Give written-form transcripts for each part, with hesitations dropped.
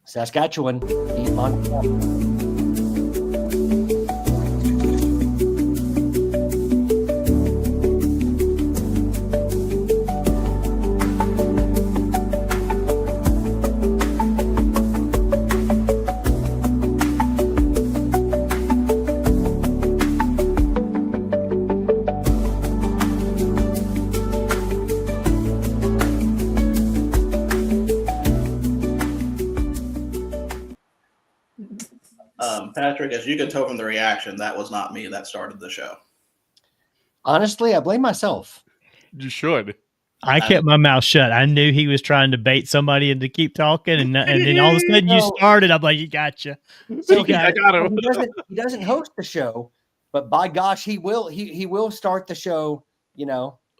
Saskatchewan beat Montreal. Patrick, as you can tell from the reaction, that was not me that started the show. Honestly, I blame myself. You should. I kept my mouth shut. I knew he was trying to bait somebody into keep talking, and then all of a sudden you started. I'm like, you gotcha. So I got him. He doesn't host the show, but by gosh, he will. He will start the show.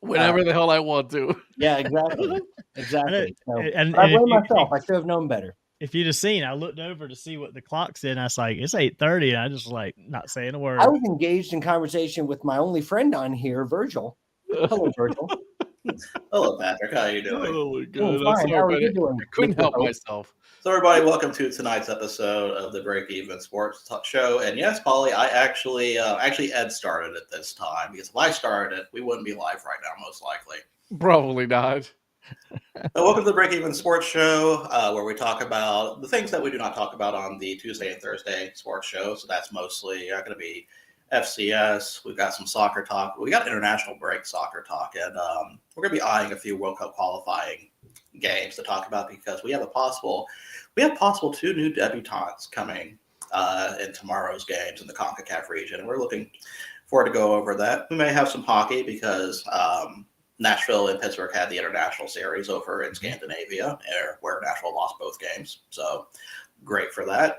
Whenever the hell I want to. Yeah, exactly. Exactly. So, And I blame myself. I should have known better. If you'd have seen, I looked over to see what the clock said, and I was like, it's 8:30, and I just like not saying a word. I was engaged in conversation with my only friend on here, Virgil. Hello, Virgil. Hello, Patrick. How are you doing? Oh my god! Fine. How are you doing? I couldn't help myself. So, everybody, welcome to tonight's episode of the Break Even Sports Talk Show. And yes, Polly, I actually Ed started it this time, because if I started it, we wouldn't be live right now, most likely. Probably not. So welcome to the Break Even Sports Show, where we talk about the things that we do not talk about on the Tuesday and Thursday sports show. So that's mostly going to be FCS. We've got some soccer talk. We got international break soccer talk, and we're going to be eyeing a few World Cup qualifying games to talk about, because we have possible 2 new debutantes coming in tomorrow's games in the CONCACAF region, and we're looking forward to go over that. We may have some hockey because Nashville and Pittsburgh had the international series over in Scandinavia, where Nashville lost both games. So great for that.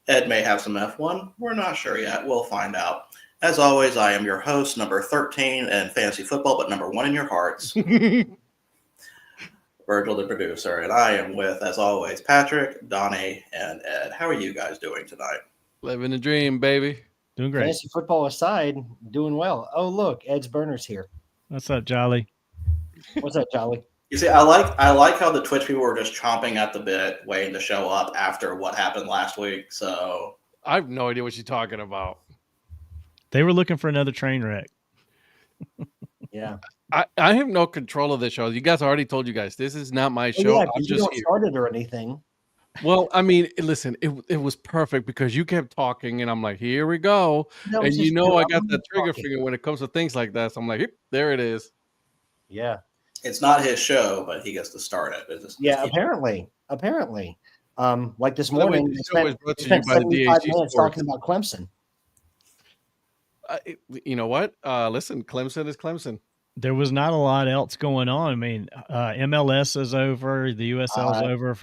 Ed may have some F1. We're not sure yet. We'll find out. As always, I am your host, number 13 in fantasy football, but number 1 in your hearts, Virgil, the producer. And I am with, as always, Patrick, Donnie, and Ed. How are you guys doing tonight? Living the dream, baby. Doing great. Fantasy football aside, doing well. Oh, look, Ed's Burner's here. What's up, Jolly? What's up, Jolly? You see, I like how the Twitch people were just chomping at the bit, waiting to show up after what happened last week. So I have no idea what you're talking about. They were looking for another train wreck. Yeah. I have no control of this show. You guys already told you guys this is not my show. Yeah, I'm you just don't here. start it or anything. Well, I mean, listen, it was perfect because you kept talking, and I'm like, here we go. No, And it's you just know, I I'm got that trigger talking. finger when it comes to things like that. So I'm like, yep, there it is. Yeah. it's not his show, but he gets to start it. Yeah, apparently. Like this By the way, morning, this we show is spent, brought we to you spent by the 75 DHG minutes Sports. talking about Clemson. You know what? Listen, Clemson is Clemson. There was not a lot else going on. I mean, MLS is over, the USL is over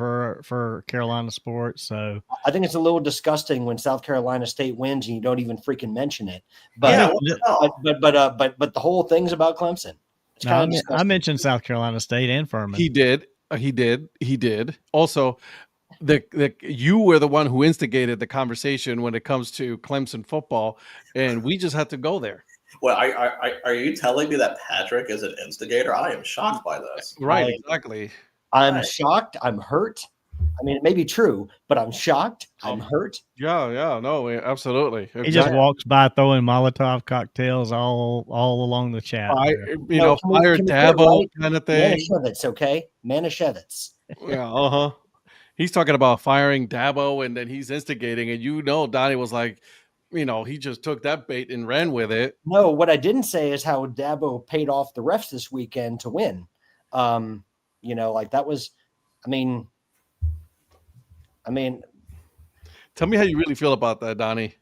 for Carolina sports. So I think it's a little disgusting when South Carolina State wins and you don't even freaking mention it. But Yeah, what the hell? but the whole thing's about Clemson. It's no, kind I of mean, I disgusting. mentioned South Carolina State and Furman. He did. He did. Also, you were the one who instigated the conversation when it comes to Clemson football, and we just had to go there. Well, are you telling me that Patrick is an instigator? I am shocked by this. Right, exactly. I'm Right. shocked. I'm hurt. I mean, it may be true, but I'm shocked. I'm hurt. Yeah, no, absolutely. He just walks by throwing Molotov cocktails all along the chat. Fire No, can we fire get it Dabo right? kind of thing. Manischewitz, okay? Manischewitz. Yeah, He's talking about firing Dabo, and then he's instigating, and Donnie was like, he just took that bait and ran with it. No, what I didn't say is how Dabo paid off the refs this weekend to win. Like that was, I mean, Tell me how you really feel about that, Donnie.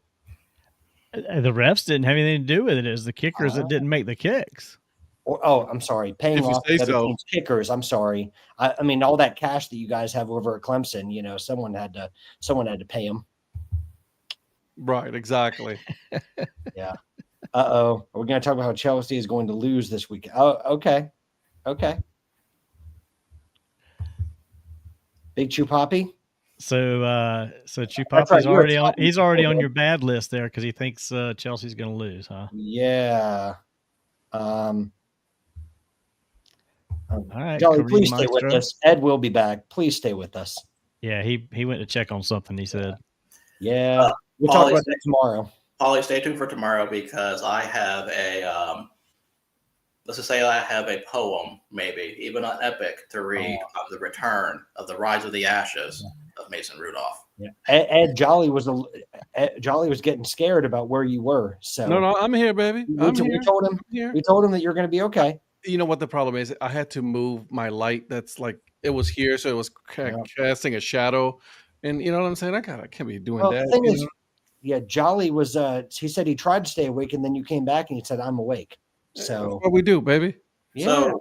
The refs didn't have anything to do with it. It was the kickers that didn't make the kicks. I'm sorry, paying If you off say the other so. team's kickers. I'm sorry. I mean, all that cash that you guys have over at Clemson, someone had to pay them. Right, exactly. Yeah. Are we going to talk about how Chelsea is going to lose this week? Oh, okay. Big Chupapi. So That's Chupapi's right, you're already a on. top He's already on player. your bad list there because he thinks Chelsea's going to lose, huh? Yeah. All right, Jolly, Kareem please stay with Maestro. us. Ed will be back. Please stay with us. Yeah, he went to check on something. He said, Yeah, Uh, we'll talk Paulie, about that tomorrow. Polly, stay tuned for tomorrow because I have a let's just say I have a poem, maybe even an epic to read of the return of the rise of the ashes of Mason Rudolph. Yeah. Ed Jolly was getting scared about where you were. So No, I'm here, baby. I'm we here. told him I'm here. we told him that you're going to be okay. You know what the problem is? I had to move my light. That's like it was here, so it was casting a shadow. And you know what I'm saying? I can't be doing Well, that. the thing you is, know? yeah, Jolly was. He said he tried to stay awake, and then you came back and he said, "I'm awake." That's So what we do, baby. yeah,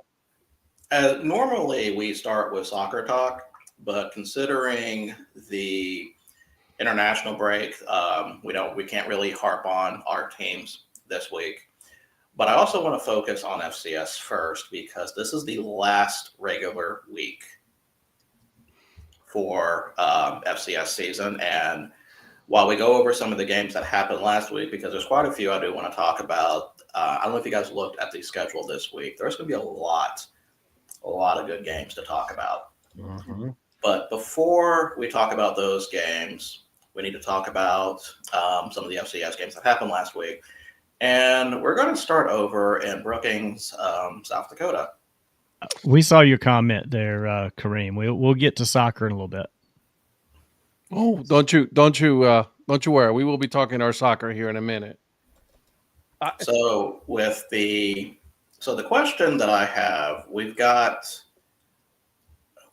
So normally we start with soccer talk, but considering the international break, we can't really harp on our teams this week. But I also want to focus on FCS first because this is the last regular week for FCS season. And while we go over some of the games that happened last week, because there's quite a few I do want to talk about, I don't know if you guys looked at the schedule this week. There's going to be a lot of good games to talk about. Mhm. But before we talk about those games, we need to talk about some of the FCS games that happened last week. And we're going to start over in Brookings, South Dakota. "We saw your comment there, Kareem. We'll get to soccer in a little bit." Oh, don't you worry. We will be talking our soccer here in a minute. So the question that I have, we've got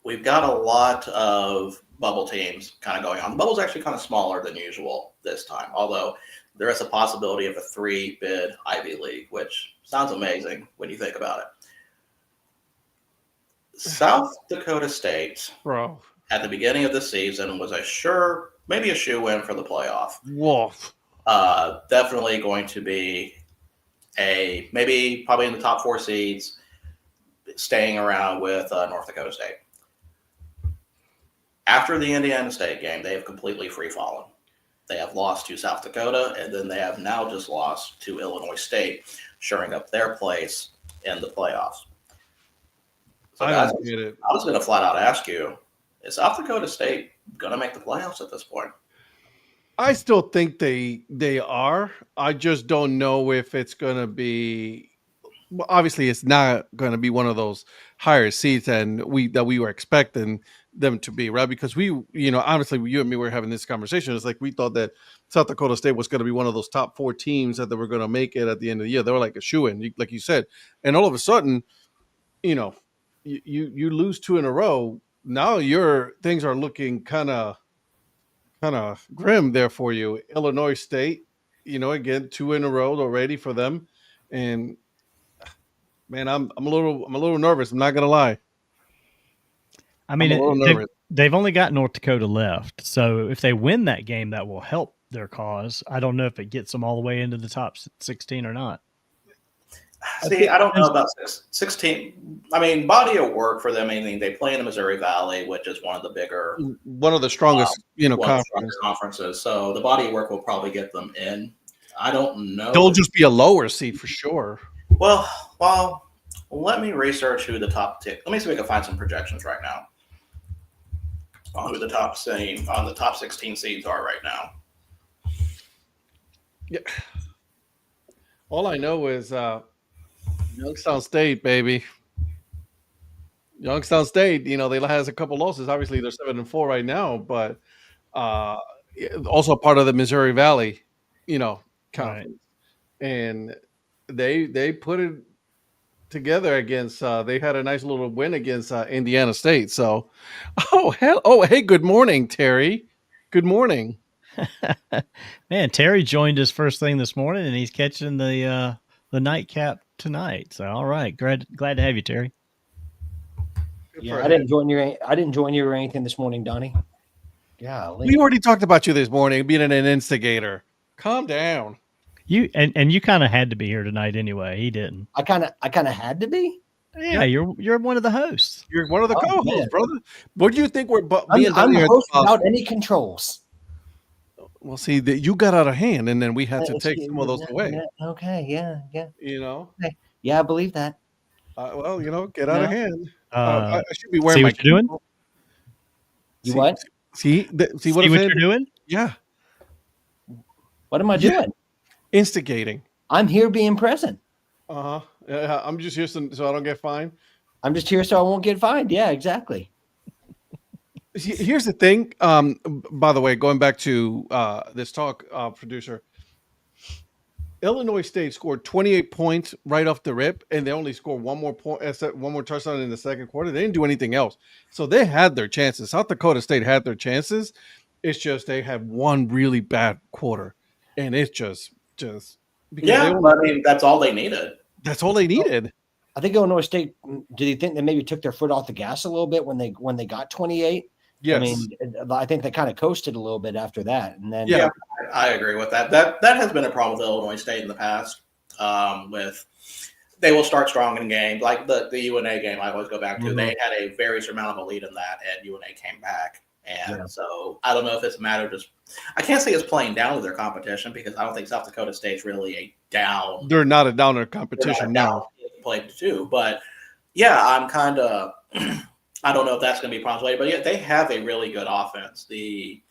a lot of bubble teams kind of going on. The bubble's actually kind of smaller than usual this time, although there is a possibility of a 3-bid Ivy League, which sounds amazing when you think about it. South Dakota State, Bro. at the beginning of the season, was maybe a shoe-in for the playoff. Wolf. Definitely going to be probably in the top 4 seeds, staying around with North Dakota State. After the Indiana State game, they have completely free-fallen. They have lost to South Dakota, and then they have now just lost to Illinois State, shoring up their place in the playoffs. So I guys, don't get it. I was going to flat out ask you, is South Dakota State going to make the playoffs at this point? I still think they are. I just don't know if it's going to be. Well, obviously, it's not going to be one of those higher seats that we were expecting them to be, right? Because honestly, you and me were having this conversation. It's like we thought that South Dakota State was going to be one of those top 4 teams that they were going to make it at the end of the year. They were like a shoe-in, like you said, and all of a sudden, you lose 2 in a row. Now your things are looking kind of grim there for you. Illinois State, again, 2 in a row already for them, and man, I'm a little nervous. I'm not gonna lie. I mean, I'm a little nervous. they've only got North Dakota left, so if they win that game, that will help their cause. I don't know if it gets them all the way into the top 16 or not. See, I don't know about 16. I mean, body of work for them. I mean, they play in the Missouri Valley, which is one of the strongest, conferences. So the body of work will probably get them in. I don't know. They'll just be a lower seed for sure. Well, let me research who the top. Let me see if we can find some projections right now on who the top 16 seeds are right now. Yeah. All I know is Youngstown State, baby. Youngstown State, they has a couple losses. Obviously, they're 7-4 right now, but also part of the Missouri Valley, conference. Right. And they put it together against. They had a nice little win against Indiana State. So, hey, good morning, Terry. Good morning. Man, Terry joined us first thing this morning, and he's catching the nightcap tonight. So, all right, glad to have you, Terry. Yeah, I didn't join you or anything this morning, Donnie. Yeah, we already talked about you this morning being an instigator. Calm down. You you kind of had to be here tonight anyway. He didn't. I kind of had to be. Yeah, you're one of the hosts. You're one of the co-hosts, man. Brother. What do you think we're? I'm the host without any controls. Well, see that you got out of hand, and then we had to take some of those away. Okay, yeah. Okay. Yeah, I believe that. Well, get out of hand. I should be wearing see my. What you're doing? You what? See what See I'm what saying? you're doing? Yeah, What am I Yeah. doing? instigating. I'm here being present. Yeah, I'm just here so I don't get fined. I'm just here so I won't get fined. Yeah, exactly. Here's the thing. By the way, going back to this talk, producer, Illinois State scored 28 points right off the rip, and they only scored one more point, one more touchdown in the second quarter. They didn't do anything else, so they had their chances. South Dakota State had their chances. It's just they had one really bad quarter, and it's just because Yeah, I mean that's all they needed. that's all they needed. I think Illinois State. Do you think they maybe took their foot off the gas a little bit when they got 28? Yes. I mean, I think they kind of coasted a little bit after that, and then Yeah. I agree with that. That has been a problem with Illinois State in the past. With they will start strong in games like the UNA game. I always go back to. They had a very surmountable lead in that, and UNA came back. And so I don't know if it's a matter of just. I can't say it's playing down to their competition because I don't think South Dakota State's really a down. They're not a downer competition now. Played too, but yeah, I'm kind of. I don't know if that's going to be a problem later, but yeah, they have a really good offense. The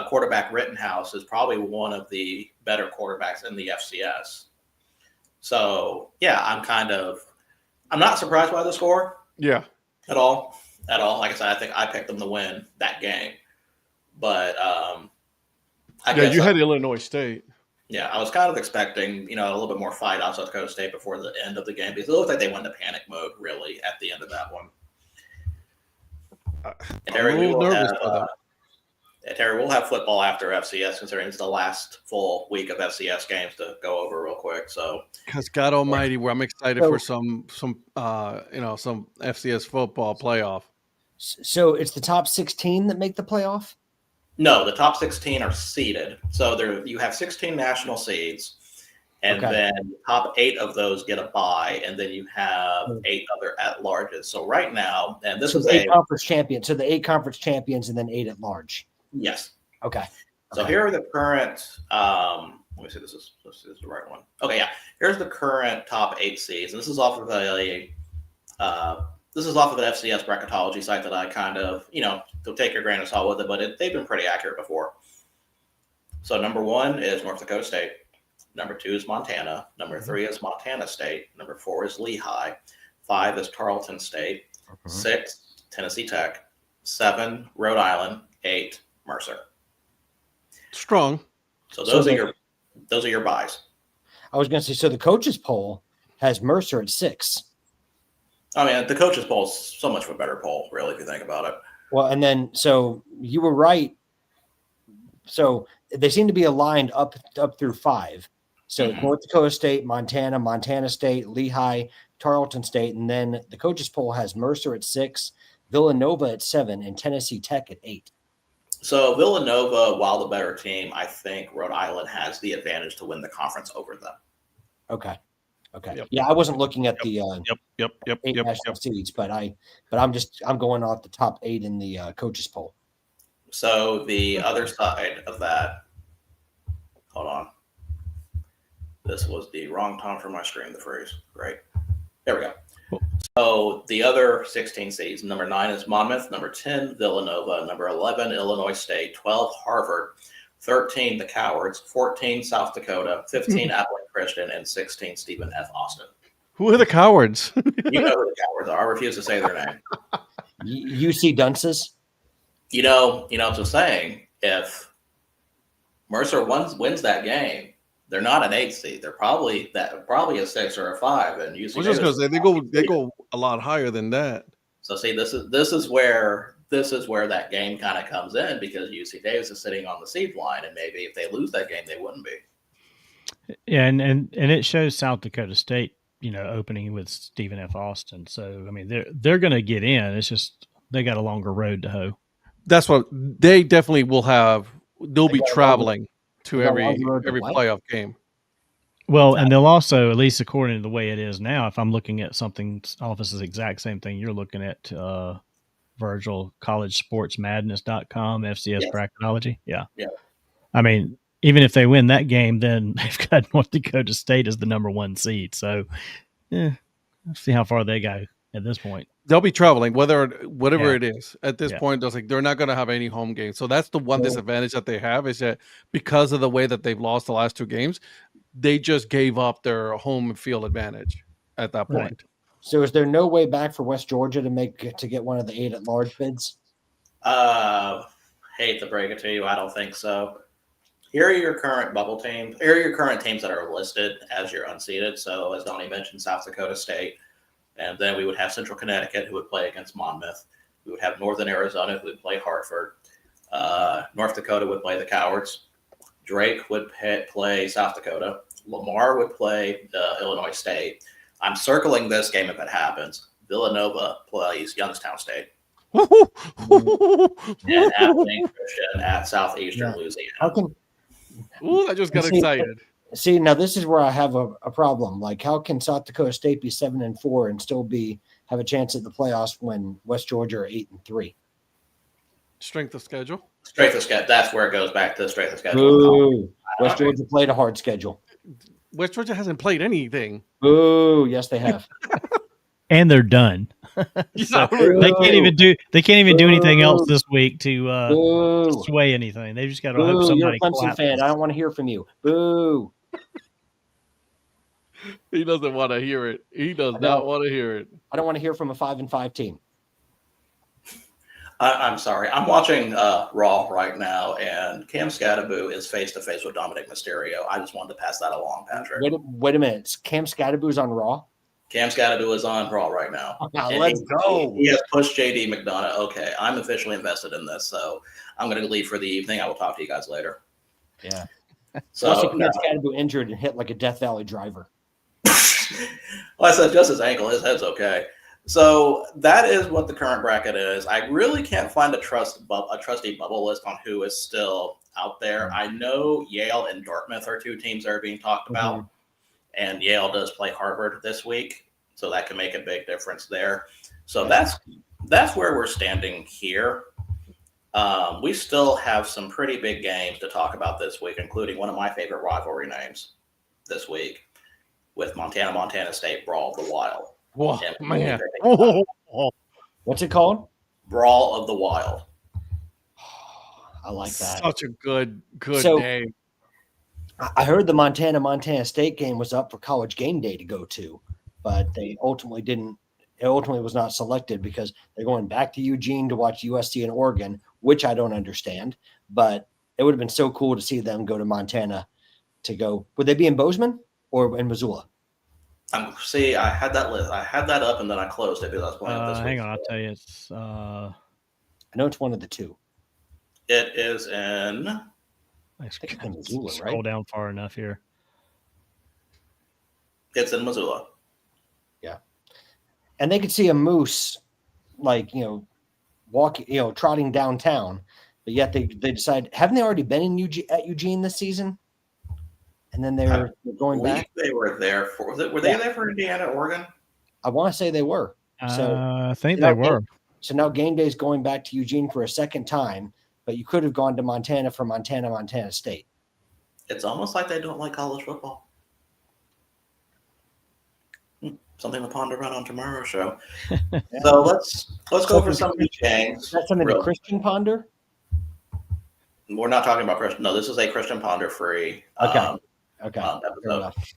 quarterback Rittenhouse is probably one of the better quarterbacks in the FCS. So yeah, I'm not surprised by the score. Yeah. At all. Like I said, I think I picked them to win that game, but You had Illinois State. Yeah, I was kind of expecting, a little bit more fight on South Dakota State before the end of the game because it looked like they went into panic mode really at the end of that one. I'm a little nervous for them. Terry, we'll have football after FCS, considering it's the last full week of FCS games to go over real quick. So, because God Almighty, where I'm excited for some FCS football playoff. So it's the top 16 that make the playoff? No, the top 16 are seeded. So you have 16 national seeds, and then top 8 of those get a bye, and then you have 8 other at-larges. So right now, and this is 8 conference champions. So the 8 conference champions and then 8 at large. Yes. Okay. So here are the current. Let me see. This is the right one. Okay, yeah. Here's the current top 8 seeds, and this is off of an FCS bracketology site that I kind of, to take your grain of salt with it, but they've been pretty accurate before. So number 1 is North Dakota State. Number 2 is Montana. Number 3 is Montana State. Number 4 is Lehigh. 5 is Tarleton State. 6, Tennessee Tech. 7, Rhode Island. 8, Mercer. Strong. So those are your buys. I was going to say, so the coaches poll has Mercer at 6. I mean, the coaches poll is so much of a better poll, really, if you think about it. Well, and then so you were right. So they seem to be aligned up through 5. So North Dakota State, Montana State, Lehigh, Tarleton State, and then the coaches poll has Mercer at 6, Villanova at 7, and Tennessee Tech at 8. So Villanova, while the better team, I think Rhode Island has the advantage to win the conference over them. Okay. Yep. Yeah, I wasn't looking at the 8 Yep. national seeds, but I'm going off the top 8 in the coaches poll. So the other side of that, hold on. This was the wrong time for my screen to freeze. Great. There we go. Cool. So the other 16 seeds, number 9 is Monmouth, number 10, Villanova, number 11, Illinois State, 12, Harvard, 13, the Cowards, 14, South Dakota, 15, Abilene Christian, and 16, Stephen F. Austin. Who are the cowards? You know who the Cowards are. I refuse to say their name. UC Dunces? You know what I'm saying? If Mercer wins that game, they're not an 8 seed. They're probably a 6 or a 5. And UC I was just going to say they go a lot higher than that. So see, this is where that game kind of comes in because UC Davis is sitting on the seed line, and maybe if they lose that game, they wouldn't be. Yeah, and it shows South Dakota State, opening with Stephen F. Austin. So I mean, they're going to get in. It's just they got a longer road to hoe. That's what they definitely will have. They'll be traveling to every playoff game. Well, and they'll also, at least according to the way it is now, if I'm looking at something off this is the exact same thing you're looking at, Virgil, collegesportsmadness.com, FCS bracketology. Yeah. I mean, even if they win that game, then they've got North Dakota State as the number 1 seed. So, let's see how far they go. at this point. They'll be traveling, whatever Yeah. it is. At this Yeah. point, they're not going to have any home games. So that's the one So- disadvantage that they have is that because of the way that they've lost the last 2 games, they just gave up their home field advantage at that Right. point. So is there no way back for West Georgia to get one of the 8 at-large bids? Hate to break it to you, I don't think so. Here are your current bubble teams. Here are your current teams that are listed as your unseeded. So, as Donnie mentioned, South Dakota State, and then we would have Central Connecticut, who would play against Monmouth. We would have Northern Arizona, who would play Hartford. North Dakota would play the Cowards. Drake would play South Dakota. Lamar would play Illinois State. I'm circling this game if it happens. Villanova plays Youngstown State. And at St. Christian at Southeastern Louisiana. How can Ooh, I just got See, excited. see now? This is where I have a problem. Like, how can South Dakota State be 7-4 and still have a chance at the playoffs when West Georgia are 8-3? Strength of schedule. Strength of schedule. That's where it goes back to the strength of schedule. Boo! West Georgia played a hard schedule. West Georgia hasn't played anything. Boo! Yes, they have. And they're done. So they can't even do anything else this week to Boo! sway anything. They just got to hope Boo! You're somebody a Clemson collapses. fan. I don't want to hear from you. Boo! He doesn't want to hear it. He does I know. not want to hear it. I don't want to hear from a 5-5 team. I'm sorry. I'm watching Raw right now, and Cam Scattaboo is face to face with Dominic Mysterio. I just wanted to pass that along, Patrick. Wait a minute. Cam Scattaboo's on Raw. Cam Scattaboo is on Raw right now. And Let's go. He has pushed JD McDonough. Okay, I'm officially invested in this, so I'm going to leave for the evening. I will talk to you guys later. Yeah. So, Plus, Cam Scattaboo injured and hit like a Death Valley driver. well, I said just his ankle. His head's okay. So that is what the current bracket is. I really can't find a trusty bubble list on who is still out there. I know Yale and Dartmouth are 2 teams that are being talked about, and Yale does play Harvard this week, so that can make a big difference there. So that's where we're standing here. We still have some pretty big games to talk about this week, including one of my favorite rivalry names this week with Montana State Brawl of the Wild. Whoa, Yeah, man. really What's it called? Brawl of the Wild. I like that. Such a good So- name. I heard the Montana State game was up for College Game Day to go to, but they ultimately didn't. It ultimately was not selected because they're going back to Eugene to watch USC and Oregon, which I don't understand. But it would have been so cool to see them go to Montana to go. Would they be in Bozeman or in Missoula? See, I had that list. I had that up and then I closed it because I was playing this Hang week. on, I'll tell you. It's I know it's one of the two. It is in. think it's in Missoula, scroll right? down far enough here. It's in Missoula. And they could see a moose, like, walking, trotting downtown, but yet they decide, haven't they already been in Eugene this season? And then they're going back. They were there for. Were they there for Indiana, Oregon? I want to say they were. So I think now they were. So now game day is going back to Eugene for a second time, but you could have gone to Montana for Montana State. It's almost like they don't like college football. Something to ponder about on tomorrow's show. So let's go over some of these games. That's something to Christian ponder. We're not talking about Christian. No, this is a Christian Ponder free. Okay. Okay. Fair Episode. enough.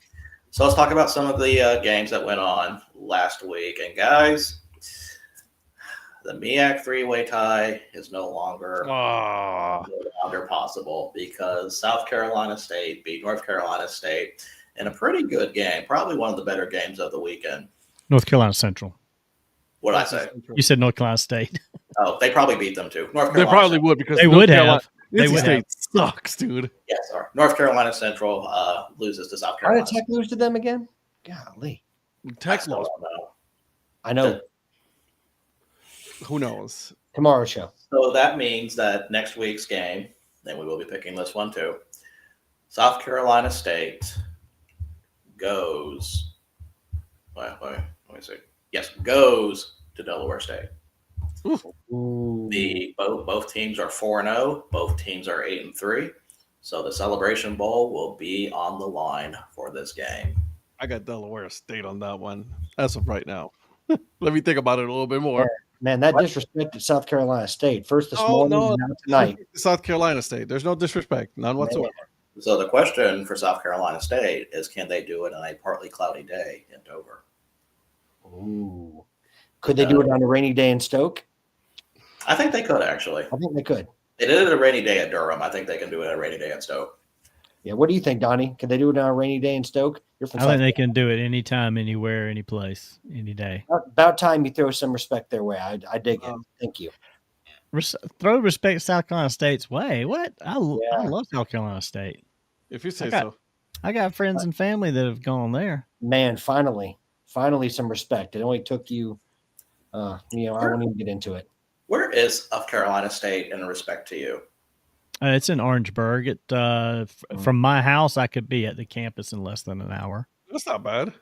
So let's talk about some of the games that went on last week. And guys, the MEAC 3-way tie is no longer possible because South Carolina State beat North Carolina State in a pretty good game, probably one of the better games of the weekend. North Carolina Central. What did I say? You said North Carolina State. Oh, they probably beat them too. North They Carolina probably Central. would because They North would Carolina- have. They NC would State sucks, dude. Yes, sorry. North Carolina Central loses to South Why Carolina. did Tech lose to them again? Golly. Tech I still lost. don't know. I know. Who knows? Tomorrow's show. So that means that next week's game, and we will be picking this one too, South Carolina State goes. Let me see. Yes, goes to Delaware State. Ooh. Both teams are 4-0. Both teams are 8-3. So the Celebration Bowl will be on the line for this game. I got Delaware State on that one as of right now. Let me think about it a little bit more. Man, that What? disrespected South Carolina State. First this Oh morning, no, and now tonight. South Carolina State. There's no disrespect, none whatsoever. So the question for South Carolina State is, can they do it on a partly cloudy day in Dover? Ooh. Could they do it on a rainy day in Stoke? I think they could actually. I think they could. They did it a rainy day at Durham. I think they can do it a rainy day at Stoke. Yeah. What do you think, Donnie? Could they do it on a rainy day in Stoke? You're from I think South they can do it anytime, anywhere, any place, any day. About time you throw some respect their way. I dig it. Thank you. Throw respect South Carolina State's way. What? I Yeah. love South Carolina State. If you say Okay. so. I got friends and family that have gone there. Man, finally some respect. It only took you, I won't even get into it. Where is South Carolina State in respect to you? It's in Orangeburg. From my house, I could be at the campus in less than an hour. That's not bad.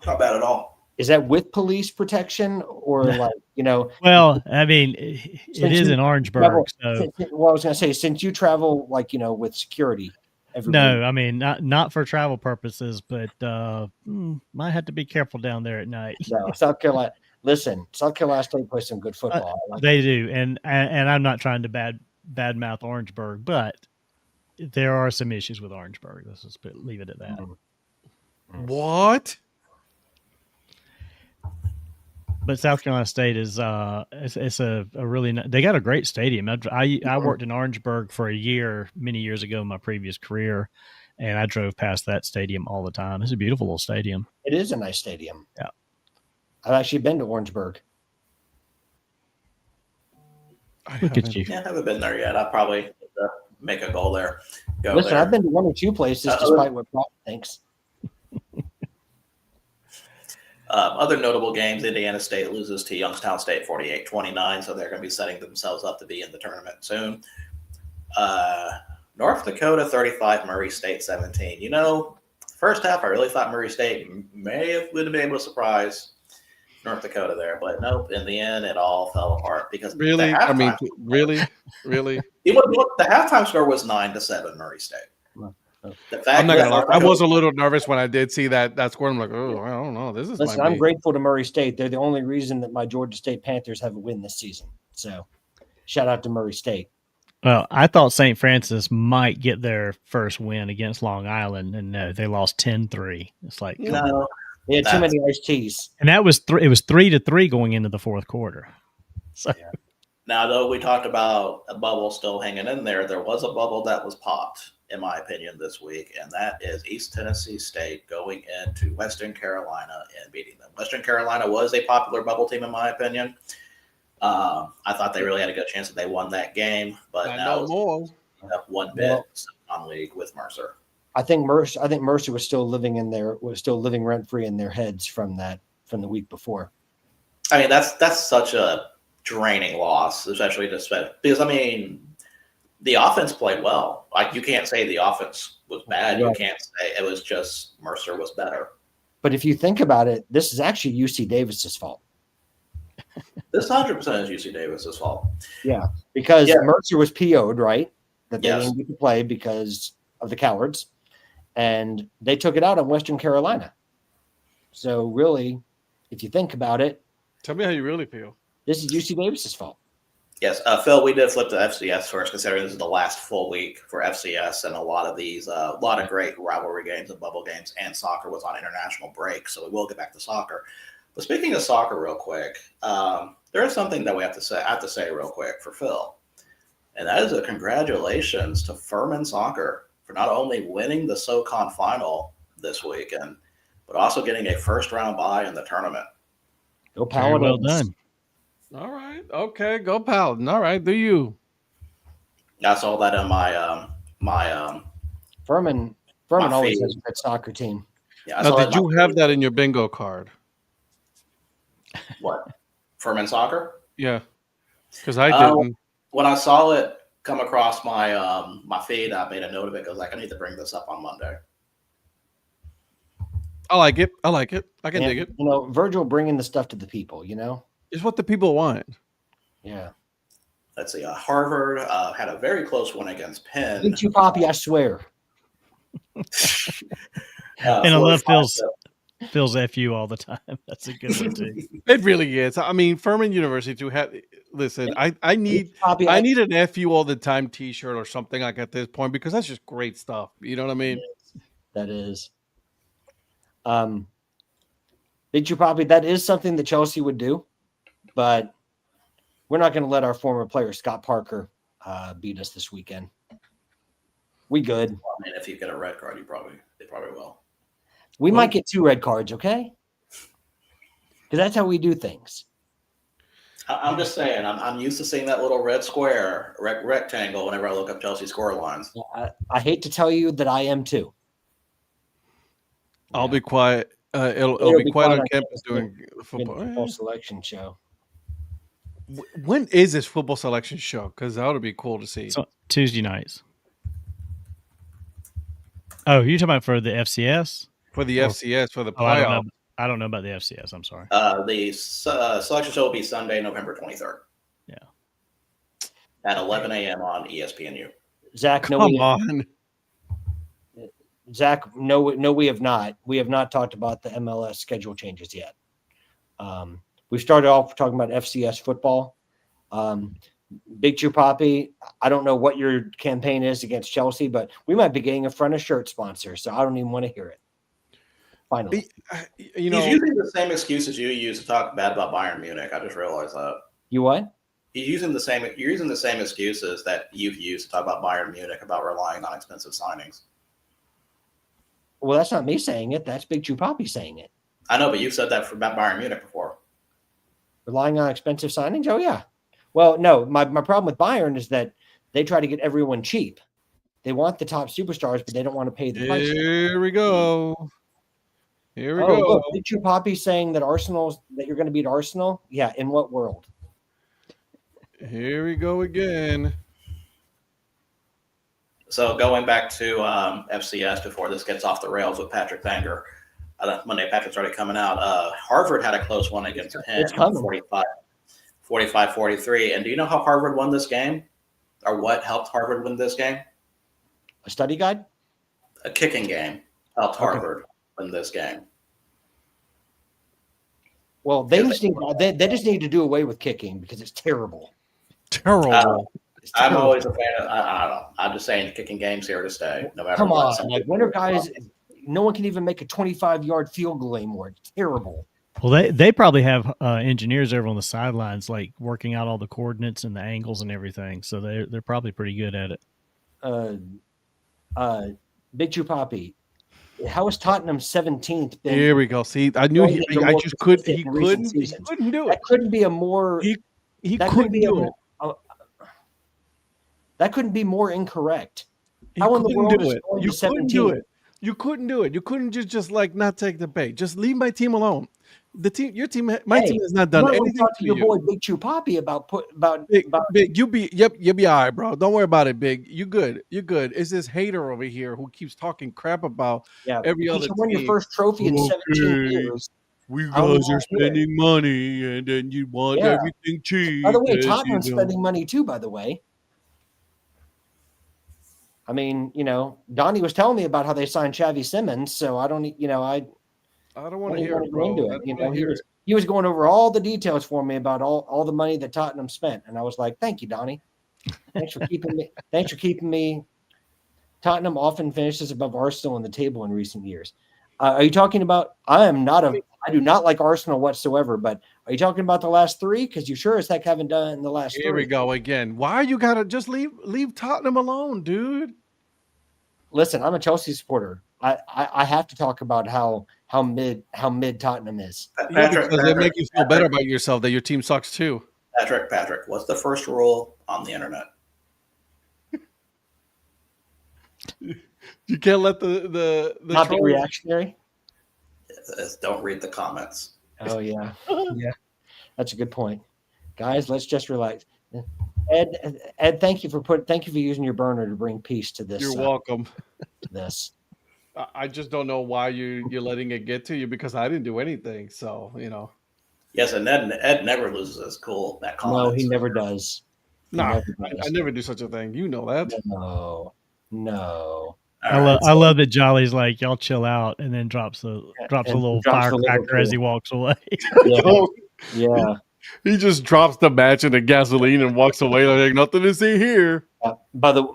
Not bad at all. Is that with police protection or like, Well, I mean, it Since is you in Orangeburg. travel- So well, I was going to say, since you travel like, with security. every no, week. I mean not for travel purposes, but might have to be careful down there at night. No, South Carolina. Listen, South Carolina State plays some good football. I like They do, and I'm not trying to badmouth Orangeburg, but there are some issues with Orangeburg. Let's just leave it at that. What? But South Carolina State is it's a really they got a great stadium. I worked in Orangeburg for a year many years ago in my previous career, and I drove past that stadium all the time. It's a beautiful little stadium. It is a nice stadium. Yeah. I've actually been to Orangeburg. Look at you. Yeah, I haven't been there yet. I'll probably make a goal there. Go Listen, there. I've been to one or two places despite what Brock thinks. Other notable games, Indiana State loses to Youngstown State 48-29, so they're going to be setting themselves up to be in the tournament soon. North Dakota 35, Murray State 17. First half, I really thought Murray State would have been able to surprise North Dakota there, but nope. In the end, it all fell apart because Really? I mean, really? the halftime score was 9-7, Murray State. The fact I'm not that gonna lie. North I Dakota- was a little nervous when I did see that score. I'm like, oh, I don't know. This is Listen, I'm grateful to Murray State. They're the only reason that my Georgia State Panthers have a win this season. So shout out to Murray State. Well, I thought St. Francis might get their first win against Long Island, and no, they lost 10-3. It's like, No, They had too many iced teas. and that was it was 3-3 going into the fourth quarter. So Now, though we talked about a bubble still hanging in there, there was a bubble that was popped, in my opinion, this week, and that is East Tennessee State going into Western Carolina and beating them. Western Carolina was a popular bubble team, in my opinion. I thought they really had a good chance that they won that game, but now more. up one bit on league with Mercer. I think Mercer was still living rent free in their heads from the week before. I mean, that's such a draining loss, especially because I mean, the offense played well. Like, you can't say the offense was bad. Right. You can't say it was just Mercer was better. But if you think about it, this is actually UC Davis's fault. This 100% is UC Davis's fault. Yeah, because Yeah. Mercer was PO'd, right? That they Yes. didn't get to play because of the cowards, and they took it out on Western Carolina. So really, if you think about it, Tell me how you really feel. this is UC Davis's fault. Yes, Phil, we did flip to FCS first, considering this is the last full week for FCS, and a lot of great rivalry games and bubble games, and soccer was on international break, so we will get back to soccer. But speaking of soccer, real quick, there is something that I have to say real quick for Phil, and that is a congratulations to Furman Soccer for not only winning the SoCon final this weekend, but also getting a first-round bye in the tournament. Go very Paladins. well done. All right. Okay. Go Paladin. All right. Do you? I saw that in my Furman My always feed. has a good soccer team. yeah. I Now, saw did that in you my have feed. that in your bingo card? What? Furman Soccer? Yeah. Because I Oh. didn't. When I saw it come across my my feed, I made a note of it because I need to bring this up on Monday. I like it. I can And, dig it. Virgil bringing the stuff to the people. It's what the people want. Yeah. Let's see. Harvard had a very close one against Penn. Thank you, Poppy. I swear. And I love Phil's Phil's FU all the time. That's a good one too. It really is. I mean, Furman University to have. Listen, I need Poppy, I need an FU all the time T-shirt or something like at this point because that's just great stuff. You know what I mean? That is. Big Chew Poppy, that is something that Chelsea would do, but we're not going to let our former player Scott Parker beat us this weekend. We good. I mean, if you get a red card, they probably will. We might get 2 red cards, okay? Because that's how we do things. I'm just saying, I'm used to seeing that little red square, rectangle whenever I look up Chelsea score lines. I hate to tell you that I am too. I'll be quiet. It'll be quiet on campus doing football selection show. When is this football selection show? Because that would be cool to see. So, Tuesday nights. Oh, you're talking about for the FCS? For the FCS, for the Oh, I playoff. don't know about the FCS. I'm sorry. The selection show will be Sunday, November 23rd. Yeah. At 11 a.m. on ESPNU. Zach, Come on. Zach, no, we have not. We have not talked about the MLS schedule changes yet. We started off talking about FCS football. Big Chew Poppy, I don't know what your campaign is against Chelsea, but we might be getting a front of shirt sponsor, so I don't even want to hear it. Finally. You know, He's using the same excuses you use to talk bad about Bayern Munich. I just realized that. You what? You're using the same excuses that you've used to talk about Bayern Munich about relying on expensive signings. Well, that's not me saying it. That's Big Chew Poppy saying it. I know, but you've said that about Bayern Munich before. Relying on expensive signings? Oh, yeah. Well, no, my problem with Bayern is that they try to get everyone cheap. They want the top superstars, but they don't want to pay the price. Here we go. Here we go. Look, Big Chew Poppy saying that that you're going to beat Arsenal? Yeah, in what world? Here we go again. So going back to FCS before this gets off the rails with Patrick Banger, Monday Patrick's already coming out. Harvard had a close one against Penn, 45-43. And do you know how Harvard won this game? Or what helped Harvard win this game? A study guide? A kicking game helped Harvard win this game. Well, they just need to do away with kicking because it's terrible. Terrible. I'm always a fan of. I don't know. I'm just saying, kicking games here to stay. No matter Come what. on, like when are guys? No one can even make a 25-yard field goal anymore. It's terrible. Well, they probably have engineers over on the sidelines, like working out all the coordinates and the angles and everything. So they're probably pretty good at it. Big Chew Poppy, how is Tottenham 17th? Here we go. See, I knew he couldn't do it. That couldn't be a more. He couldn't do it. That couldn't be more incorrect. He How in the world do is it. going You to couldn't 17? do it. You couldn't do it. You couldn't just like not take the bait. Just leave my team alone. The team, your team, my team has not done anything Talk to for your you. boy Big Chew Poppy about Big, you'll be all right, bro. Don't worry about it, Big. You good. You're good. It's this hater over here who keeps talking crap about every other You won your team. first trophy in 17 years. We How guys we are not here? spending money, and then you want everything cheap. By the way, as you Tottenham's know. spending money too, by the way. I mean, Donnie was telling me about how they signed Xavi Simmons, so I don't, I don't want to hear it, go into bro. it. He was going over all the details for me about all the money that Tottenham spent, and I was like, "Thank you, Donnie. Thanks for keeping me. Thanks for keeping me." Tottenham often finishes above Arsenal in the table in recent years. Are you talking about? I do not like Arsenal whatsoever. But are you talking about the last 3? Because you sure as heck haven't done it in the last 3. Here we go again. Why you gotta just leave Tottenham alone, dude? Listen, I'm a Chelsea supporter. I have to talk about how mid Tottenham is. Patrick, Because they make you feel better about yourself that your team sucks too. Patrick, what's the first rule on the internet? You can't let the Not be trolls- reactionary. Don't read the comments. Oh yeah, yeah, that's a good point, guys. Let's just relax. Ed, thank you for using your burner to bring peace to this. You're welcome. To this. I just don't know why you're letting it get to you because I didn't do anything. So Yes, and Ed never loses his cool. That comments. No, he never does. He No, never does. I never do such a thing. You know that. No. I love that Jolly's like, y'all chill out, and then drops a And little drops the firecracker as Liverpool. he walks away. Yeah, yeah. He just drops the match in the gasoline and walks away like nothing to see here. By the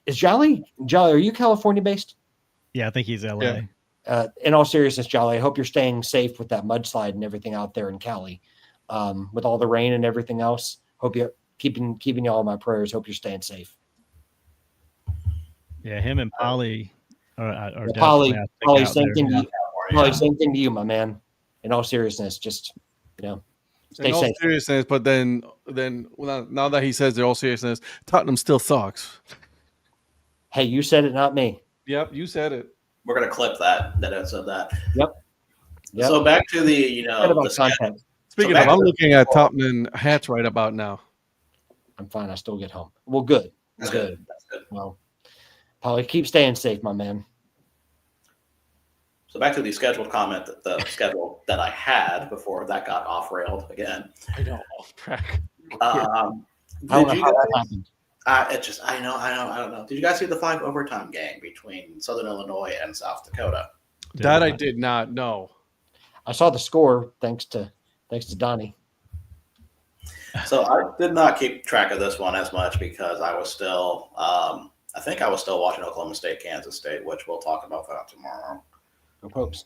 is Jolly? Are you California based? Yeah, I think he's LA. Yeah. In all seriousness, Jolly, I hope you're staying safe with that mudslide and everything out there in Cali, with all the rain and everything else. Hope you're keeping you all in my prayers. Hope you're staying safe. Yeah, him and Polly are Polly, definitely, I think, out same there. thing to you. California. Polly, same thing to you, my man. In all seriousness, just stay In all safe. seriousness, but then now that he says in all seriousness, Tottenham still sucks. Hey, you said it, not me. Yep, you said it. We're gonna clip that episode of that. Yep. So back to the Forget about the schedule. context. Speaking back of, I'm to- looking at Tottenham hats right about now. I'm fine. I still get home. Well, good. That's Good. good. That's good. Well, Polly, keep staying safe, my man. So back to the scheduled comment the schedule that I had before that got off railed again. I know, off track. I don't Did know you how that guys, happened. I don't know. Did you guys see the 5 overtime game between Southern Illinois and South Dakota? That I did not know. I saw the score thanks to Donnie. So I did not keep track of this one as much because I was still, I think I was still watching Oklahoma State, Kansas State, which we'll talk about that tomorrow. No popes.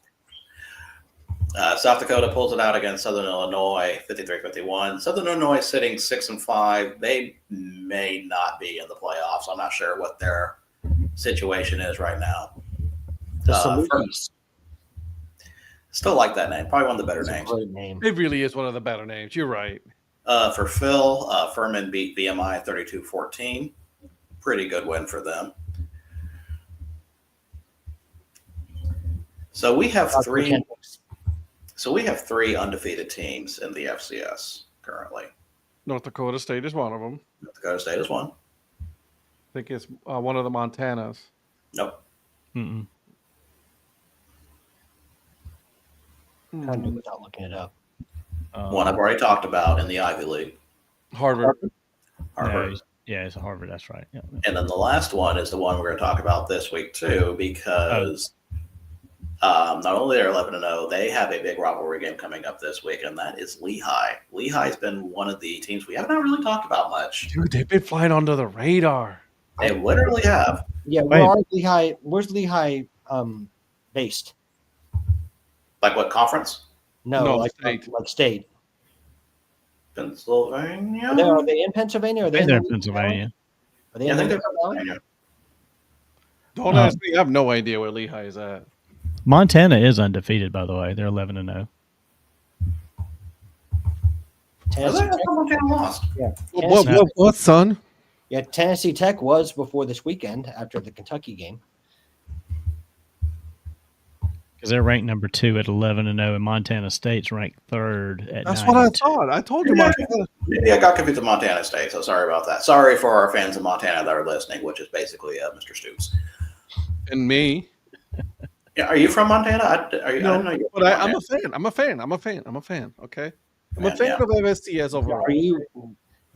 South Dakota pulls it out against Southern Illinois, 53-51. Southern Illinois sitting 6-5. They may not be in the playoffs. I'm not sure what their situation is right now. The Salukis. Still like that name. Probably one of the better That's a names. great name. It really is one of the better names. You're right. For Phil, Furman beat VMI 32-14. Pretty good win for them. So we have three. So we have 3 undefeated teams in the FCS currently. North Dakota State is one of them. North Dakota State is one. I think it's one of the Montanas. Nope. Mm-mm. I knew without looking it up. One I've already talked about in the Ivy League, Harvard. Harvard. Yeah, it's Harvard. That's right. Yeah. And then the last one is the one we're going to talk about this week too, because not only they're 11-0, they have a big rivalry game coming up this week, and that is Lehigh. Lehigh's been one of the teams we haven't really talked about much. Dude, they've been flying under the radar. They literally have. Yeah, where's Lehigh based? Like what conference? No, No, like state. state. Pennsylvania. Are they in Pennsylvania? Are they They're in in Pennsylvania. Are they Yeah, I in think the they're Valley? Pennsylvania. Don't ask me. I have no idea where Lehigh is at. Montana is undefeated, by the way. They're 11-0. Tennessee I Tech, thought Montana lost. What, son? yeah, Tennessee Tech was before this weekend after the Kentucky game. Because they're ranked number 2 at 11-0, and Montana State's ranked 3rd at 9-2. That's what I thought. I told you, Yeah. Montana. Maybe I got confused with Montana State, so sorry about that. Sorry for our fans in Montana that are listening, which is basically Mr. Stoops. And me. Yeah, are you from Montana? I didn't know you were But from I'm Montana. a fan. I'm a fan. Okay. I'm a Man, fan yeah. of MSTS overall.